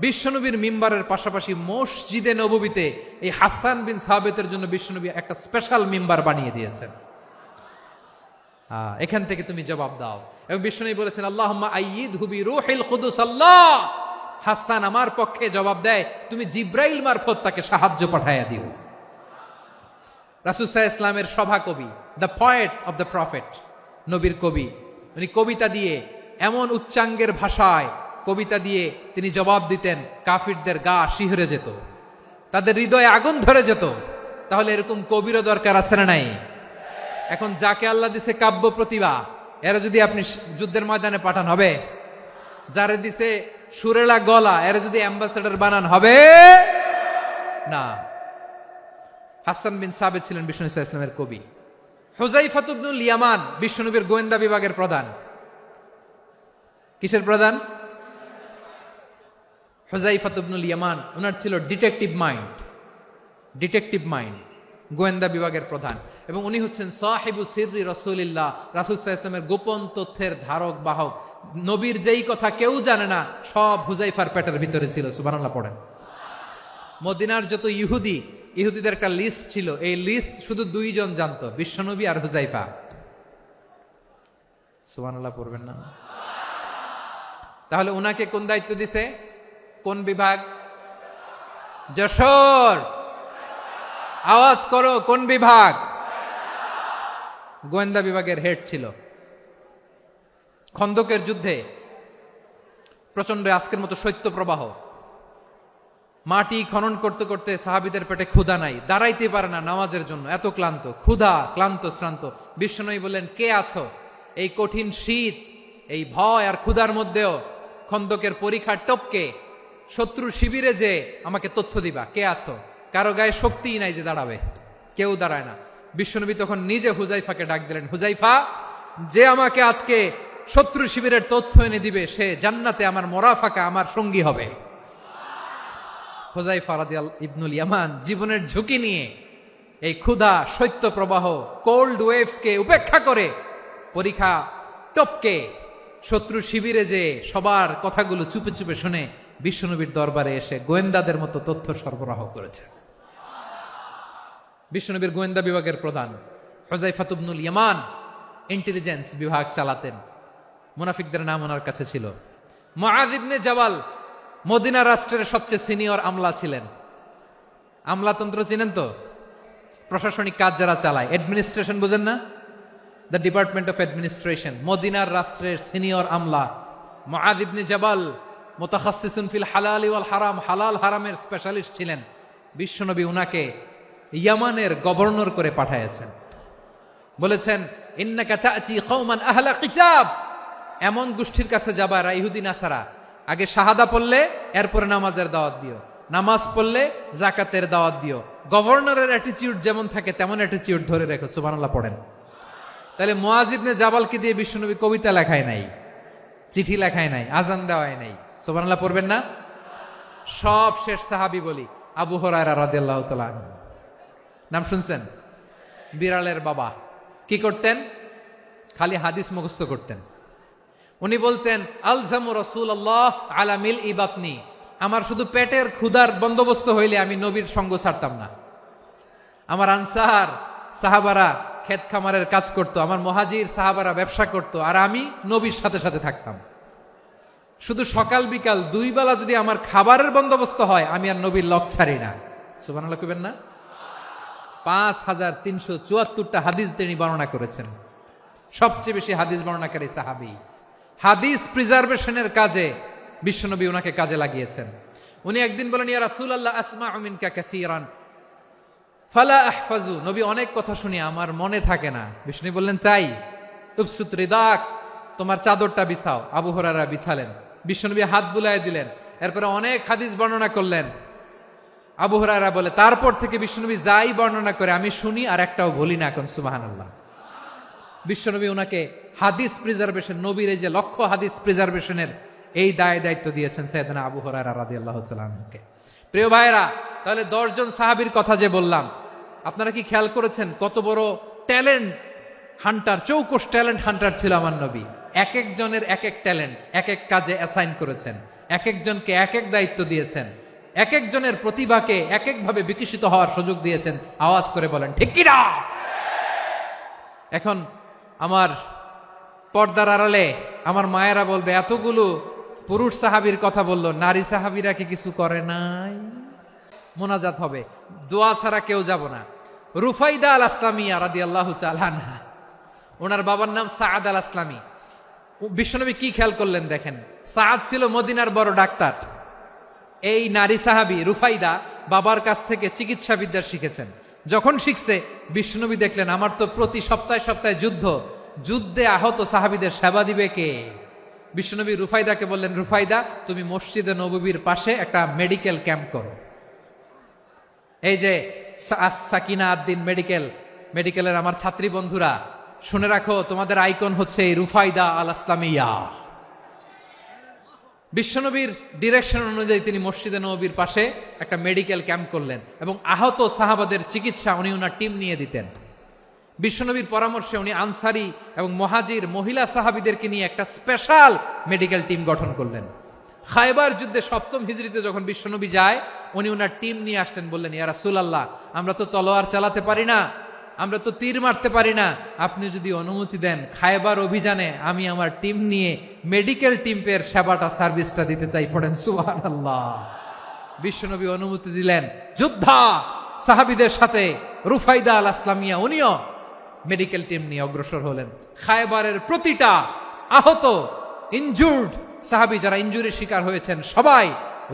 বিশ্বনবীর মিম্বারের পাশাপাশি মসজিদে নববীতে এই হাসান বিন সাবেতের জন্য বিশ্বনবী একটা স্পেশাল মিম্বার বানিয়ে দিয়েছেন। এখান থেকে তুমি জবাব দাও। এবং বিশ্বনবী বলেছেন, আল্লাহুম্মা আইয়িদহু বিরূহিল কুদুস, আল্লাহ হাসান আমার পক্ষে জবাব দেয়, তুমি জিব্রাইল মারফত তাকে সাহায্য পাঠাইয়া দিও। রাসূল সাল্লাল্লাহু আলাইহি ইসলামের সভা কবি, the poet of the prophet, নবীর কবি। উনি কবিতা দিয়ে, এমন উচ্চাঙ্গের ভাষায় কবিতা দিয়ে তিনি জবাব দিতেন, কাফিরদের গা শিহরে যেত, তাদের হৃদয়ে আগুন ধরে যেত। তাহলে এরকম কবিরও দরকার আছে না নাই? এখন যাকে আল্লাহ দিছে কাব্য প্রতিভা, এরা যদি আপনি যুদ্ধের ময়দানে পাঠান হবে? যারে দিছে সুরেলা গলা, এরা যদি অ্যাম্বাসেডর বানান হবে না। হাসান বিন সাবেত ছিলেন বিষ্ণু ইসলামের কবি। হুযায়ফা ইবনুল ইয়ামান, বিশ্বনবীর গোয়েন্দা বিভাগের প্রধান। কিসের প্রধান? হুযায়ফা ইবনুল ইয়ামান। ওনার ছিল ডিটেকটিভ মাইন্ড, ডিটেকটিভ মাইন্ড, গোয়েন্দা বিভাগের প্রধান। এবং উনি হচ্ছেন সাহিবু সিররি রাসূলিল্লাহ, রাসূল সাল্লাল্লাহু আলাইহি ওয়াসাল্লামের গোপন তথ্যের ধারক বাহক। নবীর যেই কথা কেউ জানে না, সব হুযায়ফার পেটের ভিতরে ছিল। সুবহানাল্লাহ পড়েন। মদিনার যত ইহুদিদের একটা লিস্ট ছিল, এই লিস্ট শুধু 2 জন জানতো, বিশ্বনবী আর হুযায়ফা। সুবহানাল্লাহ পড়বেন না? তাহলে উনাকে কোন দায়িত্ব দিছে? কোন বিভাগ? যশোর, আওয়াজ করো, কোন বিভাগ? গোয়েন্দা বিভাগের হেড ছিল। খন্দকের যুদ্ধে প্রচন্ড আজকের মতো শৈত্য প্রবাহ, মাটি খনন করতে করতে সাহাবীদের পেটে ক্ষুধা নাই, দাঁড়াইতে পারে না নামাজের জন্য, এত ক্লান্ত, ক্ষুধা, ক্লান্ত, শ্রান্ত। বিশ্বনবী বললেন, কে আছো? এই কঠিন শীত, এই ভয় আর ক্ষুধার মধ্যেও খন্দকের পরীক্ষার টপকে শত্রু শিবিরে যে আমাকে তথ্য দিবা, কে আছো? কারো গায়ে শক্তিই নাই যে দাঁড়াবে, কেউ দাঁড়ায় না। বিশ্বনবী তখন নিজে হুযায়ফাকে ডাক দিলেন, হুযায়ফা, যে আমাকে আজকে শত্রু শিবিরের তথ্য এনে দিবে, সে জান্নাতে আমার মোরাফাকা, আমার সঙ্গী হবে। হুযায়ফা রাদিয়াল্লাহু ইবনুল ইয়ামান জীবনের ঝুঁকি নিয়ে এই ক্ষুধা, শৈত্য প্রবাহ, কোল্ড ওয়েভসকে উপেক্ষা করে পরীক্ষা টপকে শত্রু শিবিরে যে সবার কথাগুলো চুপে চুপে শুনে বিশ্বনবীর দরবারে এসে গোয়েন্দাদের মতো তথ্য সরবরাহ করেছে। বিশ্বনবীর গোয়েন্দা বিভাগের প্রধান হুযায়ফা ইবনুল ইয়ামান ইন্টেলিজেন্স বিভাগ চালাতেন। মুনাফিকদের নাম ওনার কাছে ছিল। মুআয ইবনে জাবাল মদিনা রাষ্ট্রের সবচেয়ে সিনিয়র আমলা ছিলেন। আমলাতন্ত্র চিনেন তো? প্রশাসনিক কাজ যারা চালায়, অ্যাডমিনিস্ট্রেশন বুঝেন না? The department of administration. মদিনার রাষ্ট্রের সিনিয়র আমলা মুআয ইবনে জাবাল মুতাখাসসিসুন ফিল হালাল ওয়াল হারাম, হালাল হারামের স্পেশালিস্ট ছিলেন। বিশ্বনবী উনাকে ইয়ামানের গভর্নর করে পাঠাইছেন। বলেছেন, ইন্নাকা তা'তি কওমান আহলা কিতাব, এমন গোষ্ঠীর কাছে যাবা যারা ইহুদি নাসারা, আগে শাহাদা পড়লে এরপরে নামাজের দাওয়াত দিও, নামাজ পড়লে যাকাতের দাওয়াত দিও। গভর্নরের অ্যাটিটিউড যেমন থাকে তেমন অ্যাটিটিউড ধরে রেখো। সুবহানাল্লাহ পড়েন। তাহলে মুআয ইবনে জাবালকে দিয়ে বিশ্বনবী কবিতা লেখায় নাই, চিঠি লেখায় নাই, আজান দেওয়ায় নাই। সুবহানাল্লাহ পড়বেন না? সব শেষ সাহাবী বলি আবু হুরায়রা রাদিয়াল্লাহু তাআলা আনহু। নাম শুনছেন? বিড়ালের বাবা। কি করতেন? খালি হাদিস মুখস্থ করতেন। উনি বলতেন, আলজামু রাসূলুল্লাহ আলা মিল ইবাতনি, আমার শুধু পেটের ক্ষুধার বন্দোবস্ত হইলে আমি নবীর সঙ্গ ছাড়তাম না। আমার আনসার সাহাবারা ক্ষেত খামারের কাজ করত, আমার মুহাজির সাহাবারা ব্যবসা করত, আর আমি নবীর সাথে সাথে থাকতাম। শুধু সকাল বিকাল দুই বেলা যদি আমার খাবারের বন্দোবস্ত হয়, আমি আর নবীর লক ছাড়ি না। সুবহানাল্লাহ কইবেন না? 5374টা হাদিস তিনি বর্ণনা করেছেন। সবচেয়ে বেশি হাদিস বর্ণনাকারী সাহাবী। হাদিস প্রিজার্ভেশনের কাজে বিশ্বনবী ওনাকে কাজে লাগিয়েছেন। উনি একদিন বলেন, ইয়া রাসূলুল্লাহ আসমাউ মিনকা কাসীরান ফালা আহফাজু, নবী অনেক কথা শুনি আমার মনে থাকে না। বিষ্ণু বললেন, তাই? উবসুত রিদাক, তোমার চাদরটা বিছাও। আবু হুরায়রা বিছালেন, বিশ্বনবী হাত বুলায় দিলেন, এরপরে অনেক হাদিস বর্ণনা করলেন। আবু হুরায়রা বলে, তারপর থেকে বিশ্বনবী যাই বর্ণনা করে আমি শুনি আর একটাও বলি না। এখন সুবহানাল্লাহ। বিশ্বনবী ওনাকে হাদিস প্রিজার্ভেশন, নবীর এই যে লক্ষ্য হাদিস প্রিজার্ভেশনের এই দায়িত্ব দিয়েছেন সাইয়েদনা আবু হুরায়রা রাদিয়াল্লাহু তাআলা আনহুকে। প্রিয় ভাইরা, তাহলে 10 জন সাহাবীর কথা যে বললাম, আপনারা কি খেয়াল করেছেন কত বড় ট্যালেন্ট হান্টার, চৌকস ট্যালেন্ট হান্টার ছিল আমার নবী। এক একজনের এক এক ট্যালেন্ট এক এক কাজে অ্যাসাইন করেছেন, এক একজনকে এক এক দায়িত্ব দিয়েছেন, এক একজনের প্রতিভাকে এক একভাবে বিকশিত হওয়ার সুযোগ দিয়েছেন। আওয়াজ করে বলেন ঠিক কি না? এখন আমার পর্দার আড়ালে আমার মায়েরা বলবে, এতগুলো পুরুষ সাহাবীর কথা বললো, নারী সাহাবীরা কি কিছু করে নাই? মোনাজাত হবে, দোয়া ছাড়া কেউ যাব না। রুফাইদা আল আসলামিয়া রাদিয়াল্লাহু তাআলা আনহা, ওনার বাবার নাম সাআদ আল আসলামি। বিশ্বনবী কি খেয়াল করলেন দেখেন, সাআদ ছিল মদিনার বড় ডাক্তার। এই নারী সাহাবী রুফাইদা বাবার কাছ থেকে চিকিৎসা বিদ্যা শিখেছেন। যখন শিখছে, বিশ্বনবী দেখলেন আমার তো প্রতি সপ্তাহে সপ্তাহে যুদ্ধে আহত সাহাবীদের সেবা দিবে কে? বিশ্বনবী রুফাইদাকে বললেন, রুফাইদা তুমি মসজিদে নববীর পাশে একটা মেডিকেল ক্যাম্প করো। এই যে সাকিনা আদ্দিন মেডিকেলের আমার ছাত্রী বন্ধুরা, শুনে রাখো, তোমাদের আইকন হচ্ছে এই রুফাইদা আল আসলামিয়া। বিশ্বনবীর ডিরেকশন অনুযায়ী তিনি মসজিদে নববীর পাশে একটা মেডিকেল ক্যাম্প করলেন এবং আহত সাহাবাদের চিকিৎসা উনি ওনার টিম নিয়ে দিতেন। বিশ্বনবীর পরামর্শে উনি আনসারি এবং মুহাজির মহিলা সাহাবীদেরকে নিয়ে একটা স্পেশাল মেডিকেল টিম গঠন করলেন। খায়বার যুদ্ধে 7ম হিজরিতে যখন বিশ্বনবী যায়, উনি ওনার টিম নিয়ে আসলেন, বললেন, ইয়া রাসূলুল্লাহ, আমরা তো তলোয়ার চালাতে পারি না, আমরা তো তীর মারতে পারি না, আপনি যদি অনুমতি দেন খায়বার অভিযানে আমি আমার টিম নিয়ে মেডিকেল টিমের সেবাটা সার্ভিসটা দিতে চাই। পড়েন সুবহানাল্লাহ। বিশ্বনবী অনুমতি দিলেন। যোদ্ধা সাহাবীদের সাথে রুফাইদা আল আসলামিয়া উনিও মেডিকেল টিম নিয়ে অগ্রসর হলেন। খায়বারের প্রতিটা আহত ইনজুর্ড সাহাবী যারা ইনজুরির শিকার হয়েছেন, সবাই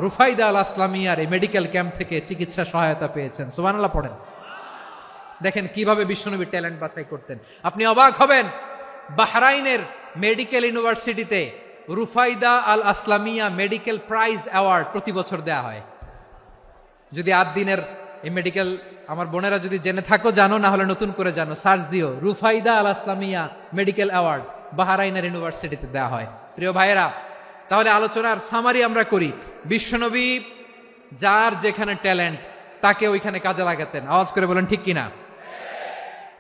রুফাইদা আল আসলামিয়ার এই মেডিকেল ক্যাম্প থেকে চিকিৎসা সহায়তা পেয়েছেন। সুবহানাল্লাহ পড়েন। দেখেন কিভাবে বিশ্বনবী ট্যালেন্ট বাছাই করতেন। আপনি অবাক হবেন, বাহরাইনের মেডিকেল ইউনিভার্সিটিতে রুফাইদা আল আসলামিয়া মেডিকেল প্রাইজ অ্যাওয়ার্ড প্রতি বছর দেয়া হয়। যদি 8 দিনের এই মেডিকেল, আমার বোনেরা যদি জেনে থাকো জানো, না হলে নতুন করে জানো, সার্চ দিও রুফাইদা আল আসলামিয়া মেডিকেল অ্যাওয়ার্ড। বাহরাইনের ইউনিভার্সিটিতে দেওয়া হয়। প্রিয় ভাইয়েরা, তাহলে আলোচনার সামারি আমরা করি। বিশ্বনবী যার যেখানে ট্যালেন্ট তাকে ওইখানে কাজে লাগাতেন। আওয়াজ করে বলেন ঠিক কিনা?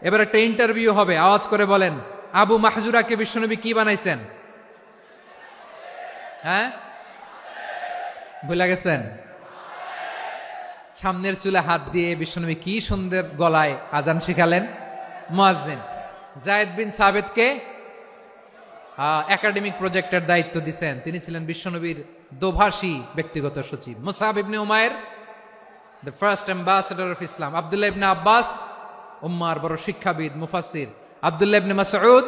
এবার একটা ইন্টারভিউ হবে, আওয়াজ করে বলেন আবু মাহজুরাকে বিশ্বনবী কি বানাইছেন? হ্যাঁ, ভুলে গেছেন? সামনের চুলে হাত দিয়ে বিশ্বনবী কি সুন্দর গলায় আজান শিখালেন, মুয়াজ্জিন। যায়েদ বিন সাবিতকে একাডেমিক প্রজেক্টের দায়িত্ব দিয়েছেন, তিনি ছিলেন বিশ্বনবীর দোভাষী ব্যক্তিগত সচিব। মুসাব ইবনে উমায়ের, the first ambassador of Islam. আব্দুল্লাহ ইবনে আব্বাস, উম্মার বড় শিক্ষাবিদ, মুফাসসির। আব্দুল্লাহ ইবনে মাসউদ,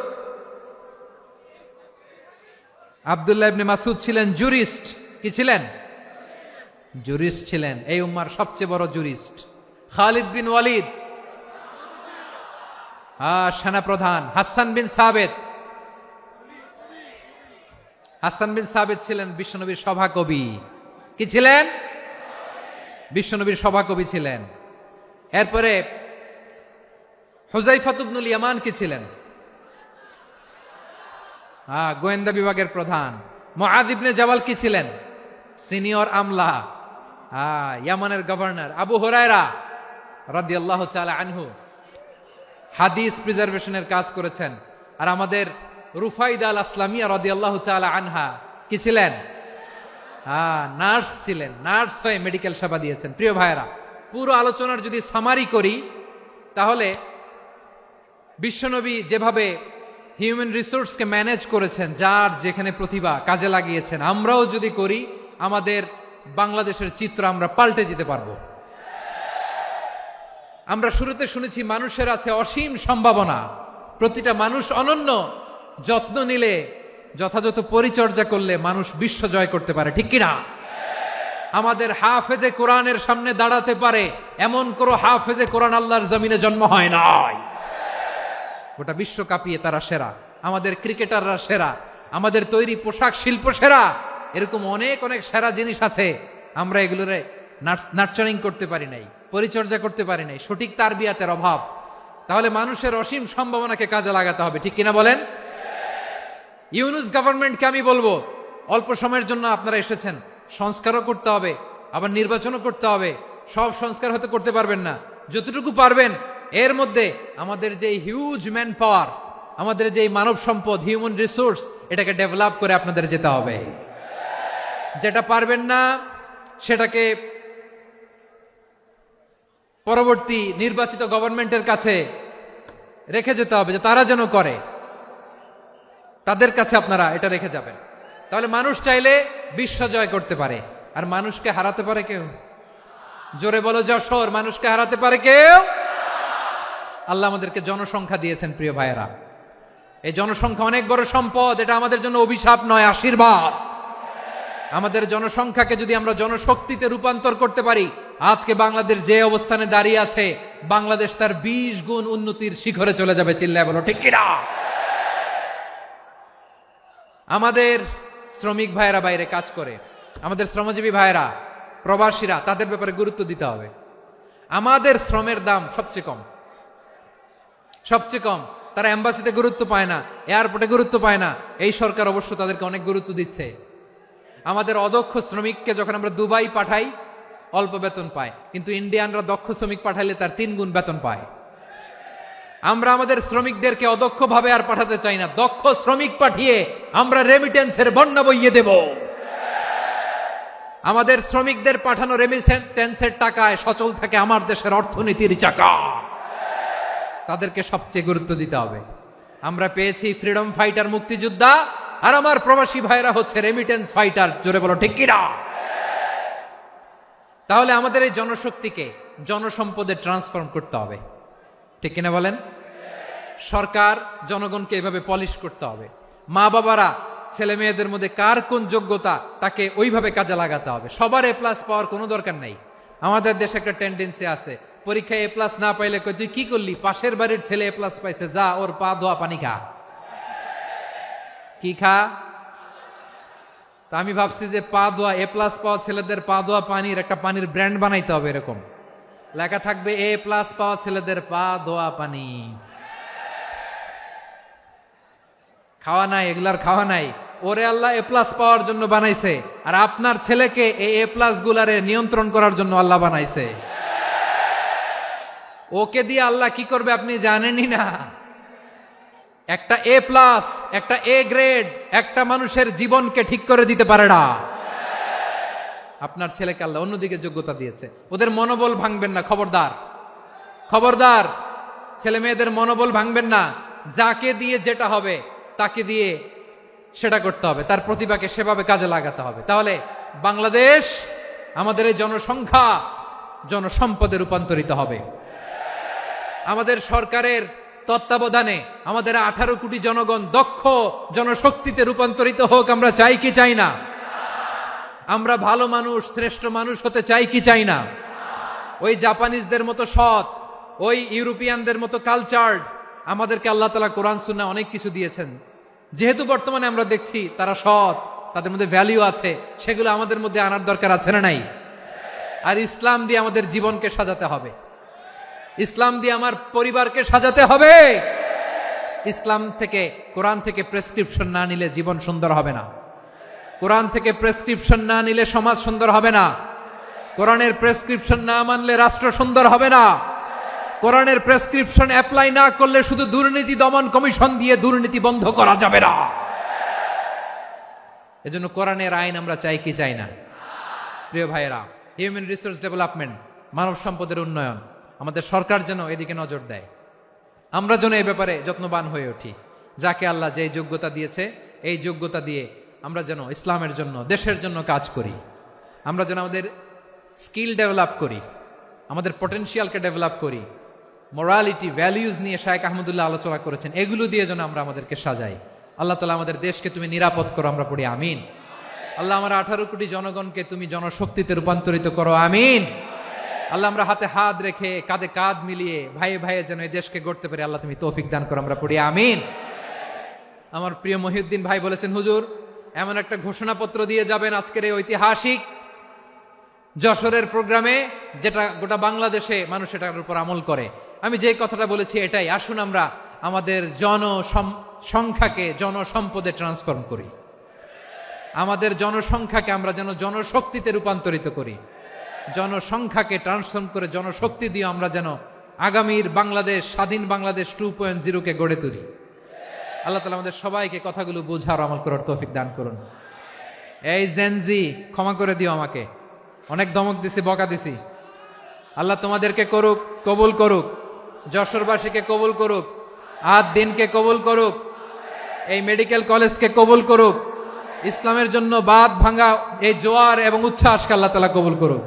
আব্দুল্লাহ ইবনে মাসউদ ছিলেন জুরিস্ট। কি ছিলেন? জুরিস্ট ছিলেন, এই উম্মার সবচেয়ে বড় জুরিস্ট। খালিদ বিন ওয়ালিদ, সেনাপ্রধান। হাসান বিন সাবিত, হাসান বিন সাবিত ছিলেন বিশ্বনবীর সভাকবি। কি ছিলেন? বিশ্বনবীর সভাকবি ছিলেন। এরপরে হুযায়ফা ইবনুল ইয়ামান কি ছিলেন? গোয়েন্দা বিভাগের প্রধান। মুআয ইবনে জাবাল কি ছিলেন? সিনিয়র আমলা, ইয়ামানের গভর্নর। আবু হুরায়রা রাদিয়াল্লাহু তাআলা আনহু হাদিস প্রিজার্ভেশনের কাজ করেছেন। আর আমাদের রুফাইদা আল আসলামিয়া রাদিয়াল্লাহু তাআলা আনহা কি ছিলেন? নার্স ছিলেন, নার্স হয়ে মেডিকেল সেবা দিয়েছেন। প্রিয় ভাইয়েরা, পুরো আলোচনার যদি সামারি করি তাহলে বিশ্বনবী যেভাবে হিউম্যান রিসোর্সকে ম্যানেজ করেছেন, যার যেখানে প্রতিভা কাজে লাগিয়েছেন, আমরাও যদি করি আমাদের বাংলাদেশের চিত্র আমরা পাল্টে যেতে পারবো। আমরা শুরুতে শুনেছি মানুষের আছে অসীম সম্ভাবনা, প্রতিটা মানুষ অনন্য, যত্ন নিলে, যথাযথ পরিচর্যা করলে মানুষ বিশ্ব জয় করতে পারে। ঠিক কিনা? আমাদের হাফেজে কোরআনের সামনে দাঁড়াতে পারে এমন কোন হাফেজে কোরআন আল্লাহর জমিনে জন্ম হয় নাই। গোটা বিশ্ব কাঁপিয়ে তারা সেরা, আমাদের ক্রিকেটাররা সেরা, আমাদের তৈরি পোশাক শিল্প সেরা। এরকম অনেক অনেক সেরা জিনিস আছে, আমরা এগুলোরে নার্চারিং করতে পারি নাই, পরিচর্যা করতে পারি নাই, সঠিক তারবিয়াতের অভাব। তাহলে মানুষের অসীম সম্ভাবনাকে কাজে লাগাতে হবে। ঠিক কিনা বলেন? ইউনুস গভর্নমেন্টকে আমি বলবো, অল্প সময়ের জন্য আপনারা এসেছেন, সংস্কারও করতে হবে, আবার নির্বাচনও করতে হবে। সব সংস্কার হয়তো করতে পারবেন না, যতটুকু পারবেন এর মধ্যে আমাদের যে হিউজ ম্যান পাওয়ার, আমাদের যে মানব সম্পদ, হিউম্যান রিসোর্স, এটাকে ডেভেলপ করে আপনাদের যেতে হবে। যেটা পারবেন না সেটাকে পরবর্তী নির্বাচিত গভর্নমেন্টের কাছে রেখে যেতে হবে, যে তারা যেন করে, তাদের কাছে আপনারা এটা রেখে যাবেন। তাহলে মানুষ চাইলে বিশ্ব জয় করতে পারে। আর মানুষকে হারাতে পারে কেউ? জোরে বলো যশোর, মানুষকে হারাতে পারে কেউ? আল্লাহ আমাদেরকে জনসংখ্যা দিয়েছেন। প্রিয় ভাইয়েরা, এই জনসংখ্যা অনেক বড় সম্পদ, এটা আমাদের জন্য অভিশাপ নয়, আশীর্বাদ। আমাদের জনসংখ্যাকে যদি আমরা জনশক্তিতে রূপান্তর করতে পারি, আজকে বাংলাদেশ যে অবস্থানে দাঁড়িয়ে আছে, বাংলাদেশ তার 20 গুণ উন্নতির শিখরে চলে যাবে। চিল্লায় বলো ঠিক কিনা? আমাদের শ্রমিক ভাইয়েরা বাইরে কাজ করে, আমাদের শ্রমজীবী ভাইয়েরা, প্রবাসীরা, তাদের ব্যাপারে গুরুত্ব দিতে হবে। আমাদের শ্রমের দাম সবচেয়ে কম, সবচেয়ে কম। তারা এম্বাসিতে গুরুত্ব পায় না, এয়ারপোর্টে গুরুত্ব পায় না। এই সরকার অবশ্য তাদেরকে অনেক গুরুত্ব দিচ্ছে। আমাদের অদক্ষ শ্রমিককে যখন আমরা দুবাই পাঠাই, অল্প বেতন পায়, কিন্তু ইন্ডিয়ানরা দক্ষ শ্রমিক পাঠাইলে তার 3 গুণ বেতন পায়। আমরা আমাদের শ্রমিকদেরকে অদক্ষ ভাবে আর পাঠাতে চাই না, দক্ষ শ্রমিক পাঠিয়ে আমরা রেমিটেন্সের বন্যা বইয়ে দেব। আমাদের শ্রমিকদের পাঠানো রেমিটেন্সের টাকায় সচল থাকে আমার দেশের অর্থনীতির চাকা। তাদেরকে সবচেয়ে গুরুত্ব দিতে হবে। আমরা পেয়েছি ফ্রিডম ফাইটার, মুক্তিযোদ্ধা, আর আমার প্রবাসী ভাইরা হচ্ছে রেমিটেন্স ফাইটার। জোরে বলো ঠিক কিনা? তাহলে আমাদের এই জনশক্তিকে জনসম্পদে ট্রান্সফর্ম করতে হবে। ঠিক কিনা বলেন? সরকার জনগণকে এভাবে পলিশ করতে হবে। মা বাবারা ছেলে মেয়েদের মধ্যে কার কোন যোগ্যতা তাকে ওইভাবে কাজে লাগাতে হবে। সবার এ প্লাস পাওয়ার কোনো দরকার নাই। আমাদের দেশে একটা টেন্ডেন্সি আছে, পরীক্ষায় এ প্লাস না পাইলে কই তুই কি করলি, পাশের বাড়ির ছেলে এ প্লাস পাইছে, যা ওর পা ধোয়া পানি খা। কি খা? তা আমি ভাবছি যে পা ধোয়া, এ প্লাস পাওয়া ছেলেদের পা ধোয়া পানির একটা পানির ব্র্যান্ড বানাইতে হবে। এরকম লেখা থাকবে, এ প্লাস পাওয়া ছেলেদের পা ধোয়া পানি। খাওয়া নাই, এগুলার খাওয়া নাই। ওরে আল্লাহ এ প্লাস পাওয়ার জন্য বানাইছে, আর আপনার ছেলেকে এই এ প্লাস গুলারে নিয়ন্ত্রণ করার জন্য আল্লাহ বানাইছে। ওকে দিয়ে আল্লাহ কি করবে আপনি জানেনই না। একটা এ প্লাস, একটা এ গ্রেড একটা মানুষের জীবনকে ঠিক করে দিতে পারে না। আপনার ছেলেকে আল্লাহ অন্যদিকে যোগ্যতা দিয়েছে। ওদের মনোবল ভাঙবেন না, খবরদার খবরদার। ছেলে মেয়েদের মনোবল ভাঙবেন না। যাকে দিয়ে যেটা হবে তাকে দিয়ে সেটা করতে হবে, তার প্রতিভাকে সেভাবে কাজে লাগাতে হবে। তাহলে বাংলাদেশ, আমাদের এই জনসংখ্যা জনসম্পদে রূপান্তরিত হবে। আমাদের সরকারের তত্ত্বাবধানে আমাদের 18 কোটি জনগণ দক্ষ জনশক্তিতে রূপান্তরিত হোক, আমরা চাই কি চাই না? আমরা ভালো মানুষ, শ্রেষ্ঠ মানুষ হতে চাই কি চাই না? ওই জাপানিজদের মতো সৎ, ওই ইউরোপিয়ানদের মতো কালচার্ড। আমাদেরকে আল্লাহ তাআলা কোরআন সুন্নাহ অনেক কিছু দিয়েছেন। যেহেতু বর্তমানে আমরা দেখছি তারা সৎ, তাদের মধ্যে ভ্যালিউ আছে, সেগুলো আমাদের মধ্যে আনার দরকার আছে না নাই? আর ইসলাম দিয়ে আমাদের জীবনকে সাজাতে হবে, ইসলাম দিয়ে আমার পরিবারকে সাজাতে হবে। ইসলাম থেকে, কোরআন থেকে প্রেসক্রিপশন না নিলে জীবন সুন্দর হবে না। কোরআন থেকে প্রেসক্রিপশন না নিলে সমাজ সুন্দর হবে না। কোরআনের প্রেসক্রিপশন না মানলে রাষ্ট্র সুন্দর হবে না। কোরআনের প্রেসক্রিপশন অ্যাপ্লাই না করলে শুধু দুর্নীতি দমন কমিশন দিয়ে দুর্নীতি বন্ধ করা যাবে না। এজন্য কোরআনের আইন আমরা চাই কি চাই না? প্রিয় ভাইয়েরা, হিউম্যান রিসোর্স ডেভেলপমেন্ট, মানব সম্পদের উন্নয়ন, আমাদের সরকার যেন এদিকে নজর দেয়। আমরা যেন এই ব্যাপারে যত্নবান হয়ে উঠি। যাকে আল্লাহ যে যোগ্যতা দিয়েছে, এই যোগ্যতা দিয়ে আমরা যেন ইসলামের জন্য, দেশের জন্য কাজ করি। আমরা যেন আমাদের স্কিল ডেভেলপ করি, আমাদের পটেনশিয়ালকে ডেভেলপ করি। মোরালিটি, ভ্যালিউজ নিয়ে শায়েখ আহমদুল্লাহ আলোচনা করেছেন, এগুলো দিয়ে যেন আমরা আমাদেরকে সাজাই। আল্লাহ তাআলা আমাদের দেশকে তুমি নিরাপদ করো, আমরা পড়ি আমিন। আল্লাহ আমার 18 কোটি জনগণকে তুমি জনশক্তিতে রূপান্তরিত করো, আমিন। আল্লাহ আমরা হাতে হাত রেখে, কাঁধে কাঁধ মিলিয়ে ভাইয়ে ভাইয়ে যেন এই দেশকে গড়তে পারি, আল্লাহ তুমি তৌফিক দান করো, আমরা পড়ি আমিন। আমার প্রিয় মহিউদ্দিন ভাই বলেছেন, হুজুর এমন একটা ঘোষণাপত্র দিয়ে যাবেন আজকের এই ঐতিহাসিক যশোরের প্রোগ্রামে, যেটা গোটা বাংলাদেশে মানুষ এটার উপর আমল করে। আমি যে কথাটা বলেছি এটাই, আসুন আমরা আমাদের জনসংখ্যাকে জনসম্পদে ট্রান্সফর্ম করি। আমাদের জনসংখ্যাকে আমরা যেন জনশক্তিতে রূপান্তরিত করি। জনসংখ্যাকে ট্রান্সফর্ম করে জনশক্তি দিয়ে আমরা যেন আগামীর বাংলাদেশ, স্বাধীন বাংলাদেশ 2.0 কে গড়ে তুলি। আল্লাহ তাআলা আমাদের সবাইকে কথাগুলো বোঝার, আমল করার তৌফিক দান করুন। এই জেনজি, ক্ষমা করে দিও আমাকে, অনেক ধমক দিছি, বকা দিছি। আল্লাহ তোমাদেরকে করুক, কবুল করুক, যশোরবাসীকে কবুল করুক, আদ দিনকে কবুল করুক, এই মেডিকেল কলেজকে কবুল করুক, ইসলামের জন্য বাঁধ ভাঙা এই জোয়ার এবং উচ্ছ্বাসকে আল্লাহ তাআলা কবুল করুক।